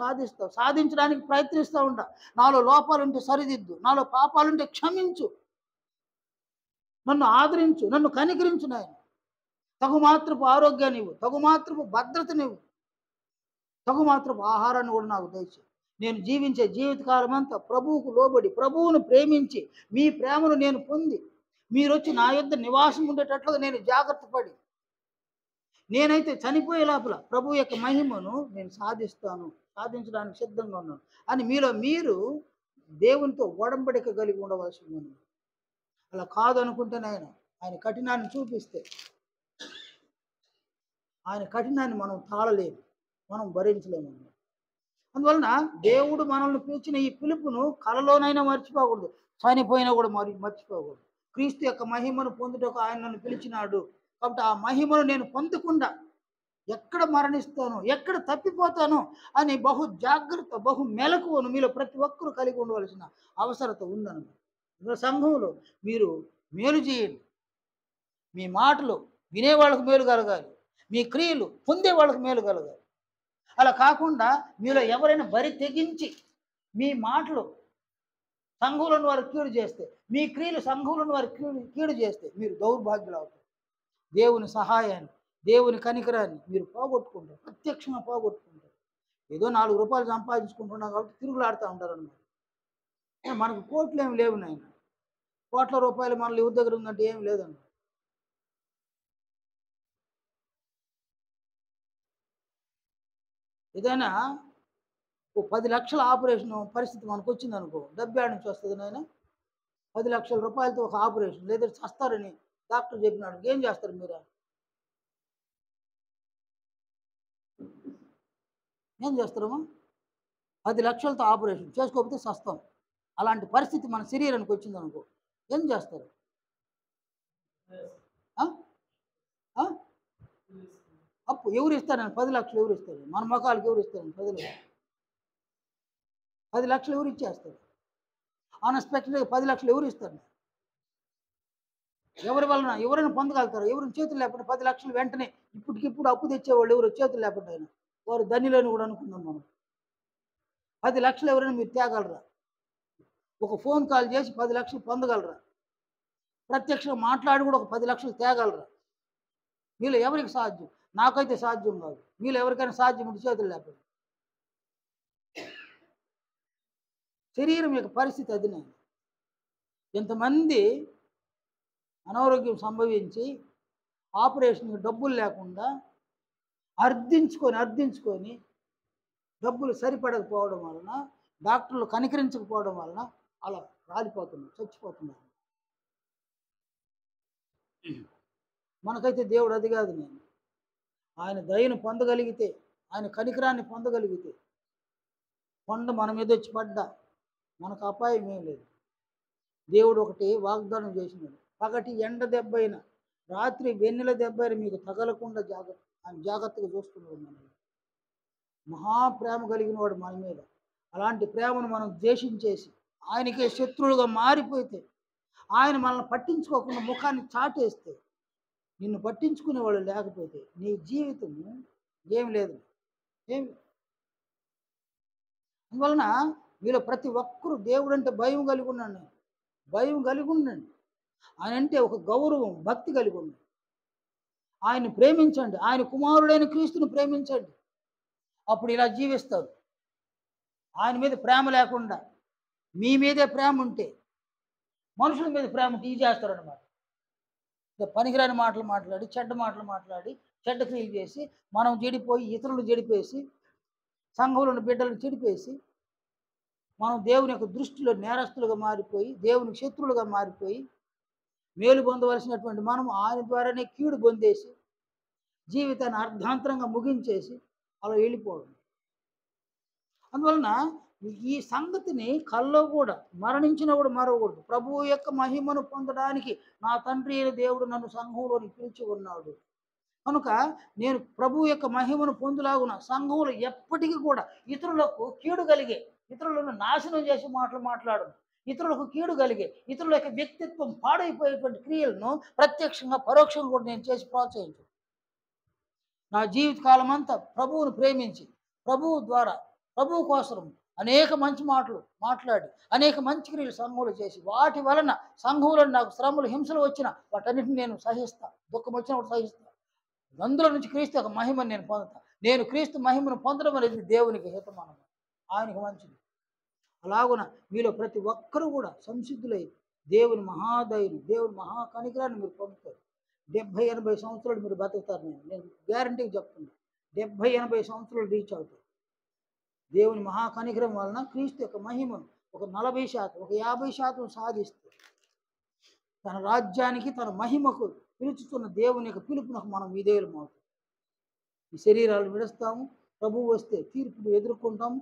సాధించడానికి ప్రయత్నిస్తూ ఉంటా. నాలో లోపాలుంటే సరిదిద్దు, నాలో పాపాలుంటే క్షమించు, నన్ను ఆదరించు, నన్ను కనికరించు నాయన. తగుమాత్రపు ఆరోగ్యాన్ని ఇవ్వు, తగుమాత్రపు భద్రతనివ్వు, తగుమాత్రపు ఆహారాన్ని కూడా నాకు దయచేయి. నేను జీవించే జీవితకాలం అంతా ప్రభువుకు లోబడి, ప్రభువును ప్రేమించి, మీ ప్రేమను నేను పొంది, మీరొచ్చి నా యొద్ద నివాసం ఉండేటట్లుగా నేను జాగ్రత్త పడి, నేనైతే చనిపోయే లోపల ప్రభు యొక్క మహిమను నేను సాధించడానికి సిద్ధంగా ఉన్నాను అని మీలో మీరు దేవునితో ఒడంబడిక కలిగి ఉండవలసి ఉంది. అలా కాదు అనుకుంటే ఆయన కఠినాన్ని చూపిస్తే, ఆయన కఠినాన్ని మనం తాళలేము, మనం భరించలేము. అందువలన దేవుడు మనల్ని పిలిచిన ఈ పిలుపును కలలోనైనా మర్చిపోకూడదు, చనిపోయినా కూడా మర్చిపోకూడదు. క్రీస్తు యొక్క మహిమను పొందుటకు ఆయన నన్ను పిలిచినాడు. కాబట్టి ఆ మహిమను నేను పొందకుండా ఎక్కడ మరణిస్తాను, ఎక్కడ తప్పిపోతాను అని బహు జాగ్రత్త, బహు మెలకువను మీలో ప్రతి ఒక్కరూ కలిగి ఉండవలసిన అవసరత ఉందన్నమాట. సంఘంలో మీరు మేలు చేయండి. మీ మాటలు వినేవాళ్ళకు మేలు కలగాలి, మీ క్రియలు పొందే వాళ్ళకు మేలు కలగాలి. అలా కాకుండా మీలో ఎవరైనా బరి తెగించి మీ మాటలు సంఘంలోని వారికి కీడు చేస్తే, మీ క్రియలు సంఘంలోని వారికి కీడు చేస్తే మీరు దౌర్భాగ్యులు అవుతారు. దేవుని సహాయాన్ని, దేవుని కనికరాన్ని మీరు పోగొట్టుకుంటారు, ప్రత్యక్షంగా పోగొట్టుకుంటారు. ఏదో 4 రూపాయలు సంపాదించుకుంటున్నాం కాబట్టి తిరుగులాడుతూ ఉంటారు అన్నమాట. మనకు కోట్లు ఏమి లేవు నాయన, కోట్ల రూపాయలు మనల్ని ఎవరి దగ్గర ఉందంటే ఏమి లేదన్నమాట. ఏదైనా 10 లక్షల ఆపరేషన్ పరిస్థితి మనకు వచ్చింది అనుకో, డబ్బు ఏడ నుంచి వస్తుంది నాయన? 10 లక్షల రూపాయలతో ఒక ఆపరేషన్, లేదా చస్తారని డాక్టర్ చెప్పినాడు, ఏం చేస్తారు మీరు? ఏం చేస్తారమ్మా? 10 లక్షలతో ఆపరేషన్ చేసుకోకపోతే చస్తాం. అలాంటి పరిస్థితి మన శరీరానికి వచ్చింది అనుకో, ఏం చేస్తారు? అప్పు ఎవరు ఇస్తారని? 10 లక్షలు ఎవరు ఇస్తారు? మన మొఖాలకు ఎవరు ఇస్తారని? 10 లక్షలు ఎవరు ఇచ్చేస్తారు? అన్ఎక్స్పెక్టెడ్గా 10 లక్షలు ఎవరు ఇస్తారు? ఎవరి వలన ఎవరైనా పొందగలుగుతారు? ఎవరిని చేతులు లేకుండా 10 లక్షలు వెంటనే ఇప్పటికిప్పుడు అప్పు తెచ్చేవాళ్ళు ఎవరు చేతులు లేకుండా అయినా వారు ధన్యులని కూడా అనుకుందాం మనం. 10 లక్షలు ఎవరైనా మీరు తేగలరా? ఒక ఫోన్ కాల్ చేసి 10 లక్షలు పొందగలరా? ప్రత్యక్షంగా మాట్లాడి కూడా ఒక 10 లక్షలు తేగలరా? మీలో ఎవరికి సాధ్యం? నాకైతే సాధ్యం కాదు. మీలో ఎవరికైనా సాధ్యం ఉంటే చేతులు లేకపోతే. శరీరం యొక్క పరిస్థితి అది. నేను ఎంతమంది అనారోగ్యం సంభవించి ఆపరేషన్కి డబ్బులు లేకుండా అర్థించుకొని డబ్బులు సరిపడకపోవడం వలన, డాక్టర్లు కనికరించకపోవడం వలన అలా రాలిపోతున్నారు, చచ్చిపోతున్నారు. మనకైతే దేవుడు అది కాదు. నేను ఆయన దయను పొందగలిగితే, ఆయన కనికరాన్ని పొందగలిగితే, కొండ మన మీద వచ్చి పడ్డా మనకు అపాయం ఏం లేదు. దేవుడు ఒకటి వాగ్దానం చేసినాడు, పగటి ఎండ దెబ్బైన రాత్రి వెన్నెల దెబ్బైన మీకు తగలకుండా జాగ్రత్తగా చూసుకున్నాడు. మహాప్రేమ కలిగిన వాడు మన మీద. అలాంటి ప్రేమను మనం ద్వేషించేసి ఆయనకే శత్రువులుగా మారిపోతే, ఆయన మనల్ని పట్టించుకోకుండా ముఖాన్ని చాటేస్తే, నిన్ను పట్టించుకునేవాళ్ళు లేకపోతే నీ జీవితం ఏం లేదు. అందువలన మీలో ప్రతి ఒక్కరూ దేవుడు అంటే భయం కలిగి ఉండండి. ఆయన అంటే ఒక గౌరవం, భక్తి కలిగి ఉండండి. ఆయన్ని ప్రేమించండి, ఆయన కుమారుడైన క్రీస్తుని ప్రేమించండి. అప్పుడు ఇలా జీవిస్తారు. ఆయన మీద ప్రేమ లేకుండా మీ మీదే ప్రేమ ఉంటే, మనుషుల మీద ప్రేమ తీసేస్తారనమాట. పనికిరాని మాటలు మాట్లాడి, చెడ్డ మాటలు మాట్లాడి, చెడ్డ క్రియలు చేసి, మనం చెడిపోయి ఇతరులు చెడిపేసి, సంఘంలోని బిడ్డలను చెడిపేసి, మనం దేవుని యొక్క దృష్టిలో నేరస్తులుగా మారిపోయి, దేవునికి శత్రువులుగా మారిపోయి, మేలు పొందవలసినటువంటి మనం ఆయన ద్వారానే కీడు పొందేసి, జీవితాన్ని అర్ధాంతరంగా ముగించేసి అలా వెళ్ళిపోవడం. అందువలన ఈ సంగతిని కల్లో కూడా మరణించిన కూడా మరవకూడదు. ప్రభువు యొక్క మహిమను పొందడానికి నా తండ్రి అయిన దేవుడు నన్ను సంఘంలోని పిలిచి ఉన్నాడు కనుక నేను ప్రభు యొక్క మహిమను పొందులాగున సంఘంలో ఎప్పటికీ కూడా ఇతరులకు కీడు కలిగే, ఇతరులను నాశనం చేసే మాటలు మాట్లాడను, ఇతరులకు కీడు కలిగే, ఇతరుల యొక్క వ్యక్తిత్వం పాడైపోయేటువంటి క్రియలను ప్రత్యక్షంగా పరోక్షంగా కూడా నేను చేసి ప్రోత్సహించు. నా జీవితకాలం అంతా ప్రభువును ప్రేమించి ప్రభువు ద్వారా ప్రభువు కోసం అనేక మంచి మాటలు మాట్లాడి అనేక మంచి క్రియలు సంఘంలో చేసి వాటి వలన సంఘంలో నాకు శ్రమలు హింసలు వచ్చినా వాటన్నిటిని నేను సహిస్తా, దుఃఖం వచ్చినప్పుడు సహిస్తా. అందులో నుంచి క్రీస్తు యొక్క మహిమను నేను పొందుతా. నేను క్రీస్తు మహిమను పొందడం అనేది దేవునికి హితమానం, ఆయనకు మంచిది. అలాగున మీలో ప్రతి ఒక్కరూ కూడా సంసిద్ధులై దేవుని మహాదైని దేవుని మహాకనికరాన్ని మీరు పొందుతారు. 70-80 సంవత్సరాలు మీరు బతుకుతారు. నేను గ్యారంటీగా చెప్తున్నాను, 70-80 సంవత్సరాలు రీచ్ అవుతారు. దేవుని మహాకనికరం వలన క్రీస్తు యొక్క మహిమను ఒక 40%, ఒక 50% సాధిస్తే తన రాజ్యానికి తన మహిమకు పిలుచుతున్న దేవుని యొక్క పిలుపునకు మనం విధేయులం అవుతాం. ఈ శరీరాలు విడుస్తాము, ప్రభువు వస్తే తీర్పును ఎదుర్కొంటాము.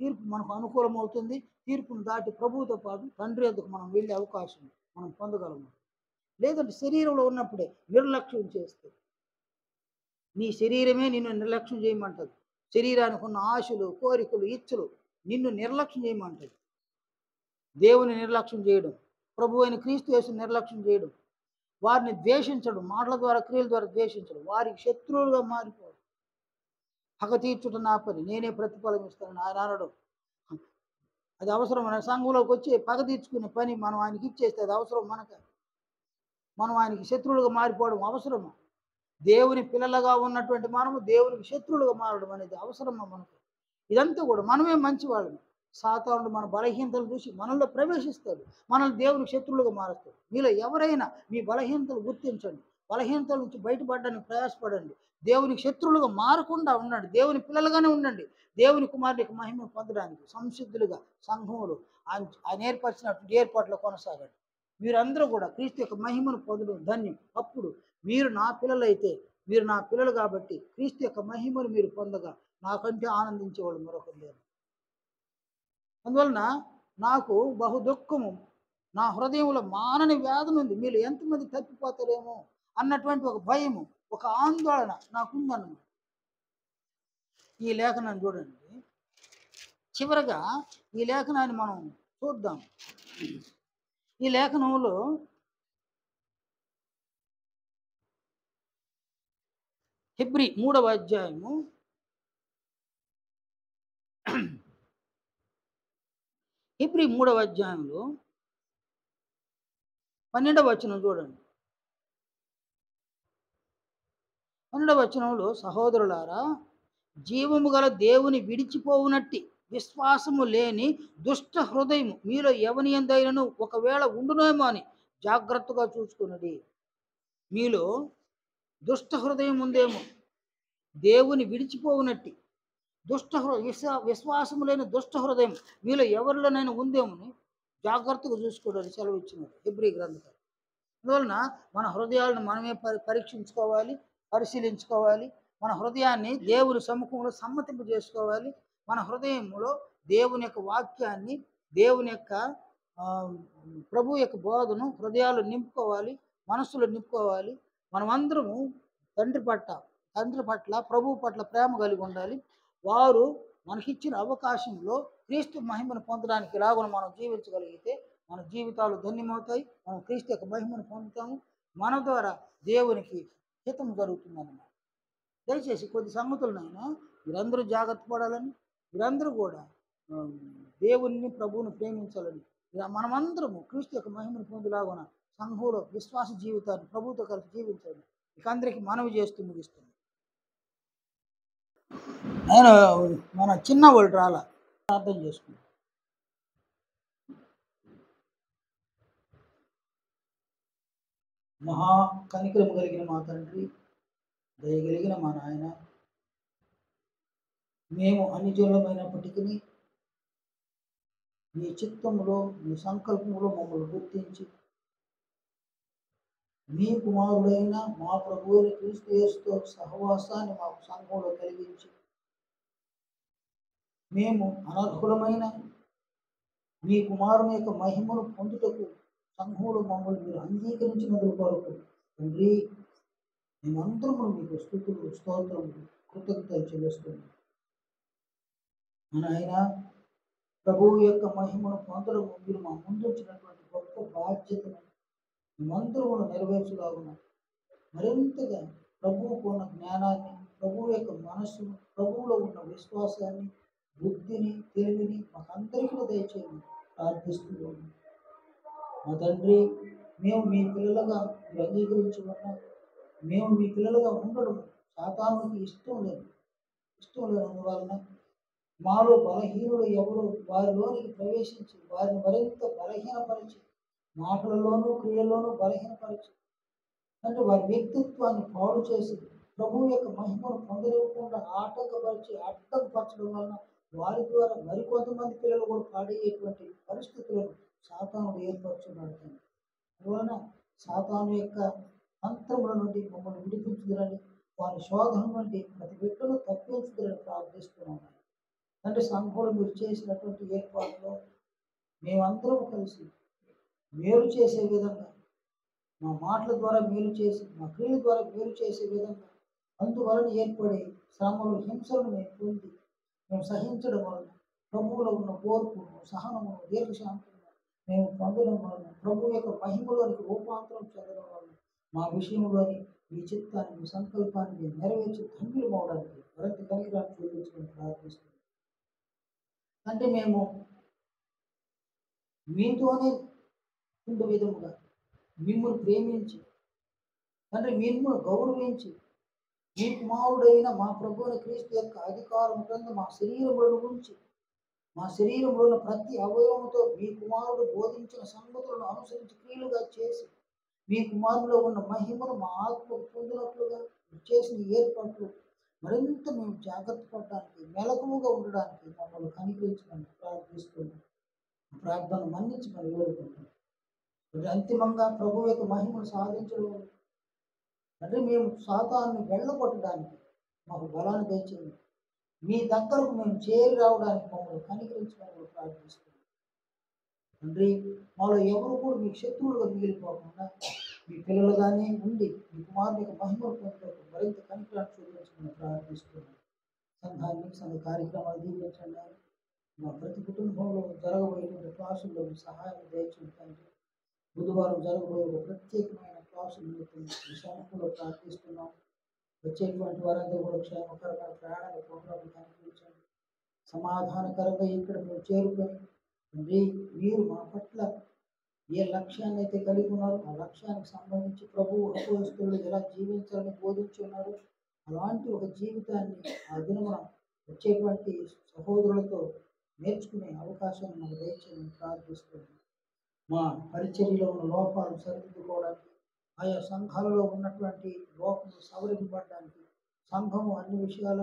తీర్పు మనకు అనుకూలం అవుతుంది. తీర్పును దాటి ప్రభువుతో పాటు తండ్రి వద్దకు మనం వెళ్ళే అవకాశం మనం పొందగలము. లేదంటే శరీరంలో ఉన్నప్పుడే నిర్లక్ష్యం చేస్తే నీ శరీరమే నిన్ను నిర్లక్ష్యం చేయమంటది. శరీరానికి ఉన్న ఆశలు, కోరికలు, ఇచ్చలు నిన్ను నిర్లక్ష్యం చేయమంటది. దేవుని నిర్లక్ష్యం చేయడం, ప్రభు అయిన క్రీస్తు యేసుని నిర్లక్ష్యం చేయడం, వారిని ద్వేషించడం, మాటల ద్వారా క్రియల ద్వారా ద్వేషించడం, వారికి శత్రువులుగా మారిపోవడం. పగ తీర్చుట నా పని, నేనే ప్రతిఫలం ఇస్తానని ఆయన అనడం. అది అవసరం. మన సంఘంలోకి వచ్చి పగ తీర్చుకునే పని మనం ఆయనకి ఇచ్చేస్తే అది అవసరం మనకు. మనం ఆయనకి శత్రువులుగా మారిపోవడం అవసరమా? దేవుని పిల్లలుగా ఉన్నటువంటి మనము దేవునికి శత్రువులుగా మారడం అనేది అవసరమా మనకు? ఇదంతా కూడా మనమే మంచివాళ్ళము. సాతానుడు మన బలహీనతలు చూసి మనల్లో ప్రవేశిస్తాడు, మనల్ని దేవునికి శత్రువులుగా మారుస్తాడు. మీలో ఎవరైనా మీ బలహీనతలు గుర్తించండి, బలహీనతల నుంచి బయటపడడానికి ప్రయాసపడండి. దేవునికి శత్రువులుగా మారకుండా ఉండండి, దేవుని పిల్లలుగానే ఉండండి. దేవుని కుమారుడి యొక్క మహిమ పొందడానికి సంసిద్ధులుగా సంఘములు ఆయన ఏర్పరిచినటువంటి ఏర్పాట్లు కొనసాగండి. మీరందరూ కూడా క్రీస్తు యొక్క మహిమను పొందడం ధన్యం. అప్పుడు మీరు నా పిల్లలైతే, మీరు నా పిల్లలు కాబట్టి క్రీస్తు యొక్క మహిమను మీరు పొందగా నాకంటే ఆనందించేవాళ్ళు మరొకరు లేరు. అందువలన నాకు బహు దుఃఖము, నా హృదయంలో మానని వ్యాధి ఉంది, మీరు ఎంతమంది తప్పిపోతారేమో అన్నటువంటి ఒక భయము, ఒక ఆందోళన నాకుందన్నమాట. ఈ లేఖనాన్ని చూడండి, చివరగా ఈ లేఖనాన్ని మనం చూద్దాం. ఈ లేఖనంలో హెబ్రీ 3వ అధ్యాయము 12వ వచనం చూడండి. 12వ వచనంలో, సహోదరులారా, జీవము గల దేవుని విడిచిపోవునట్టి విశ్వాసము లేని దుష్ట హృదయము మీలో ఎవని ఎందైనను ఒకవేళ ఉండునేమో అని జాగ్రత్తగా చూసుకున్నది. మీలో దుష్ట హృదయం ఉందేమో, దేవుని విడిచిపోవునట్టి విశ్వాసము లేని దుష్ట హృదయం మీలో ఎవరిలోనైనా ఉందేమని జాగ్రత్తగా చూసుకోవడానికి సెలవు ఇచ్చినాడు హెబ్రీ గ్రంథం. అందువలన మన హృదయాలను మనమే పరీక్షించుకోవాలి, పరిశీలించుకోవాలి. మన హృదయాన్ని దేవుని సముఖంలో సమ్మతింపు చేసుకోవాలి. మన హృదయంలో దేవుని యొక్క వాక్యాన్ని, దేవుని యొక్క ప్రభు యొక్క బోధను హృదయాలు నింపుకోవాలి, మనస్సులో నింపుకోవాలి. మనమందరము తండ్రి పట్ల ప్రభు పట్ల ప్రేమ కలిగి ఉండాలి. వారు మనకిచ్చిన అవకాశంలో క్రీస్తు మహిమను పొందడానికి ఇలాగ మనం జీవించగలిగితే మన జీవితాలు ధన్యమవుతాయి. మనం క్రీస్తు యొక్క మహిమను పొందుతాము. మన ద్వారా దేవునికి హితం జరుగుతుందన్నమాట. దయచేసి కొద్ది సంగతులనైనా మీరందరూ జాగ్రత్త పడాలని, మీరందరూ కూడా దేవుని ప్రభువును ప్రేమించాలని, మనమందరము క్రీస్తు యొక్క మహిమను పొందులాగున సంఘంలో విశ్వాస జీవితాన్ని ప్రభువుతో కలిసి జీవించాలి. ఇక అందరికీ మనవి చేస్తూ ముగిస్తుంది. నేను మన చిన్న వాళ్ళు రాలా అర్థం చేసుకున్నాను. మహా కనికరం కలిగిన మా తండ్రి, దయగలిగిన మా నాయన, మేము అన్యజనులమైనప్పటికీ మీ చిత్తంలో, మీ సంకల్పంలో మమ్మల్ని గుర్తించి మీ కుమారుడైన మా ప్రభువు క్రీస్తు యేసుతో సహవాసాన్ని మాకు సంఘంలో కలిగించి మేము అనర్హులమైన మీ కుమారుని యొక్క మహిమను పొందుటకు సంఘములు మమ్మల్ని మీరు అంగీకరించినందుకు కొరకు తండ్రి మేమందరము మీకు స్తుతులు స్తోత్రములు కృతజ్ఞతలు చెల్లిస్తున్నాం. ఆయన ప్రభువు యొక్క మహిమను పొందడము మీరు మా ముందు వచ్చినటువంటి గొప్ప బాధ్యతను మేమందరూ నెరవేర్చులాగున మరింతగా ప్రభువుకు ఉన్న జ్ఞానాన్ని, ప్రభువు యొక్క మనస్సును, ప్రభువులో ఉన్న విశ్వాసాన్ని, బుద్ధిని, తెలివిని మాకందరికీ దయచేయమని ప్రార్థిస్తున్నాము. మా తండ్రి, మేము మీ పిల్లలుగా మీరు అంగీకరించి ఉన్నాం. మేము మీ పిల్లలుగా ఉండడం సాతానునికి ఇష్టం లేనందువలన మాలో బలహీనులు ఎవరు వారిలోనికి ప్రవేశించి వారిని మరింత బలహీనపరిచి, మాటలలోనూ క్రియల్లోనూ బలహీనపరిచి, అంటే వారి వ్యక్తిత్వాన్ని పాడు చేసి ప్రభువు యొక్క మహిమను పొందలేకుండా ఆటంకపరిచి అడ్డంపరచడం వలన వారి ద్వారా మరికొంతమంది పిల్లలు కూడా పాడయ్యేటువంటి పరిస్థితులను సాతానుడు ఏర్పరచున్నాడు. అందువలన సాతాను యొక్క తంత్రముల నుండి మమ్మల్ని విడిపించుదరని, వారి శోధన నుండి ప్రతి బిడ్డను తప్పించుదరని ప్రార్థిస్తున్నాము. అంటే సంఘంలో మీరు చేసినటువంటి ఏర్పాటులో మేమందరం కలిసి మేలు చేసే విధంగా, మా మాటల ద్వారా మేలు చేసి, మా క్రియల ద్వారా మేలు చేసే విధంగా, అందువలన ఏర్పడే శ్రమలు, హింసలను మేము పొంది మేము సహించడం వలన ప్రభువులో ఉన్న ఓర్పును, సహనమును, దీర్ఘశాంతము మేము పొందడం వలన ప్రభువు యొక్క మహిమలోనికి రూపాంతరం చెందడం వలన మా విషయంలోని మీ చిత్తాన్ని, మీ సంకల్పాన్ని మేము నెరవేర్చి ధన్యులు అవడానికి మరింత కనికరాన్ని చూపించడానికి ప్రార్థిస్తున్నాం. అంటే మేము మీతోనే ఉండే విధముగా మిమ్మల్ని ప్రేమించి, అంటే మిమ్మల్ని గౌరవించి, మీ కుమారుడైన మా ప్రభువుని క్రీస్తు యొక్క అధికారం కింద మా శరీరములను ఉంచి, మా శరీరంలో ఉన్న ప్రతి అవయవంతో మీ కుమారుడు బోధించిన సంగతులను అనుసరించి క్రియలుగా చేసి, మీ కుమారులో ఉన్న మహిమను మా ఆత్మకు పొందినట్లుగా చేసిన ఏర్పాట్లు మరింత మేము జాగ్రత్త పడడానికి, మెలకువగా ఉండడానికి మమ్మల్ని కనిపించమని ప్రార్థిస్తున్నాం. ప్రార్థన మన్నించి మనం వేడుకుంటున్నాం. అంతిమంగా ప్రభు యొక్క మహిమను సాధించడం అంటే మేము సాతాన్ని వెళ్ళగొట్టడానికి మాకు బలాన్ని తెచ్చింది. మీ దగ్గరకు మేము చేరి రావడానికి మమ్మల్ని కనికరించమని ప్రార్థిస్తున్నాం. తండ్రి, మాలో ఎవరు కూడా మీ శత్రువులుగా మిగిలిపోకుండా మీ పిల్లలుగానే ఉండి మీ కుమారుని యొక్క మహిమను పొందడానికి మరింత కనికరాన్ని చూపించమని ప్రార్థిస్తున్నాం. సంఘాన్ని, సంఘ కార్యక్రమాలు దీవించండి. మా ప్రతి కుటుంబంలో జరగబోయేటువంటి క్లాసుల్లో మీ సహాయం దయచేయండి. బుధవారం జరగబోయే ఒక ప్రత్యేకమైన క్లాసు నిమిత్తం విషయంలో ప్రార్థిస్తున్నాం. వచ్చేటువంటి వారందరూ కూడా క్షేమకరమైన ప్రయాణాలు ప్రోగ్రాంలు కనిపించండి. సమాధానకరంగా ఇక్కడ మేము చేరుకొని మీరు మా పట్ల ఏ లక్ష్యాన్ని అయితే కలిగి ఉన్నారో ఆ లక్ష్యానికి సంబంధించి ప్రభువు అపోస్తలులు ఎలా జీవించాలని బోధించి ఉన్నారు, అలాంటి ఒక జీవితాన్ని ఆ దినమున వచ్చేటువంటి సహోదరులతో నేర్చుకునే అవకాశాన్ని మాకు దయచేయమని ప్రార్థిస్తున్నాం. మా పరిచర్యలో ఉన్న లోపాలను సరిదిద్దుకోవడానికి, ఆయా సంఘాలలో ఉన్నటువంటి లోపలు సవరింపబడడానికి, సంఘము అన్ని విషయాల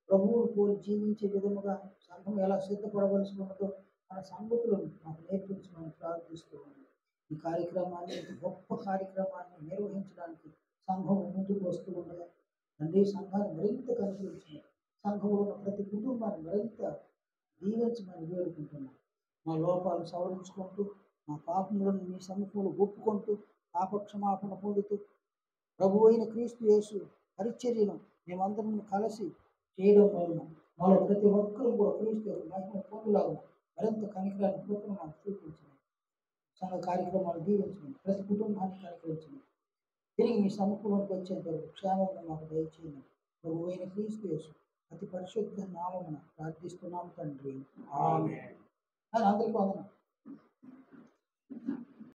ప్రభువును పోలి జీవించే విధముగా సంఘం ఎలా సిద్ధపడవలసి ఉన్నదో మన సంగతులను మాకు నేర్పించమని ప్రార్థిస్తున్నాను. ఈ కార్యక్రమాన్ని, గొప్ప కార్యక్రమాన్ని నిర్వహించడానికి సంఘం ముందుకు వస్తూ ఉండగా తండ్రి సంఘాన్ని మరింత కనిపించి, సంఘంలో ఉన్న ప్రతి కుటుంబాన్ని మరింత దీవించమని వేడుకుంటున్నాం. మా లోపాలను సవరించుకుంటూ, మా పాపములను మీ సముఖంలో ఒప్పుకుంటూ, పాపక్షమాపణ పొందుతూ, ప్రభు అయిన క్రీస్తు యేసు పరిచర్యను మేమందరం కలిసి చేయడం వలన మాలో ప్రతి ఒక్కరూ కూడా క్రీస్తు మహిమ పొందులాగా మరింత కనికరాన్ని కృపను మాకు చూపించండి. సంఘ కార్యక్రమాలు దీవించండి. ప్రతి కుటుంబాన్ని కనికరించండి. తిరిగి మీ సముఖంలోకి వచ్చేంత క్షేమంగా మాకు దయచేయండి. ప్రభు అయిన క్రీస్తు యేసు అతి పరిశుద్ధ నామమున ప్రార్థిస్తున్నాం తండ్రి. ఆమేన్. అందరికీ వందనాలు.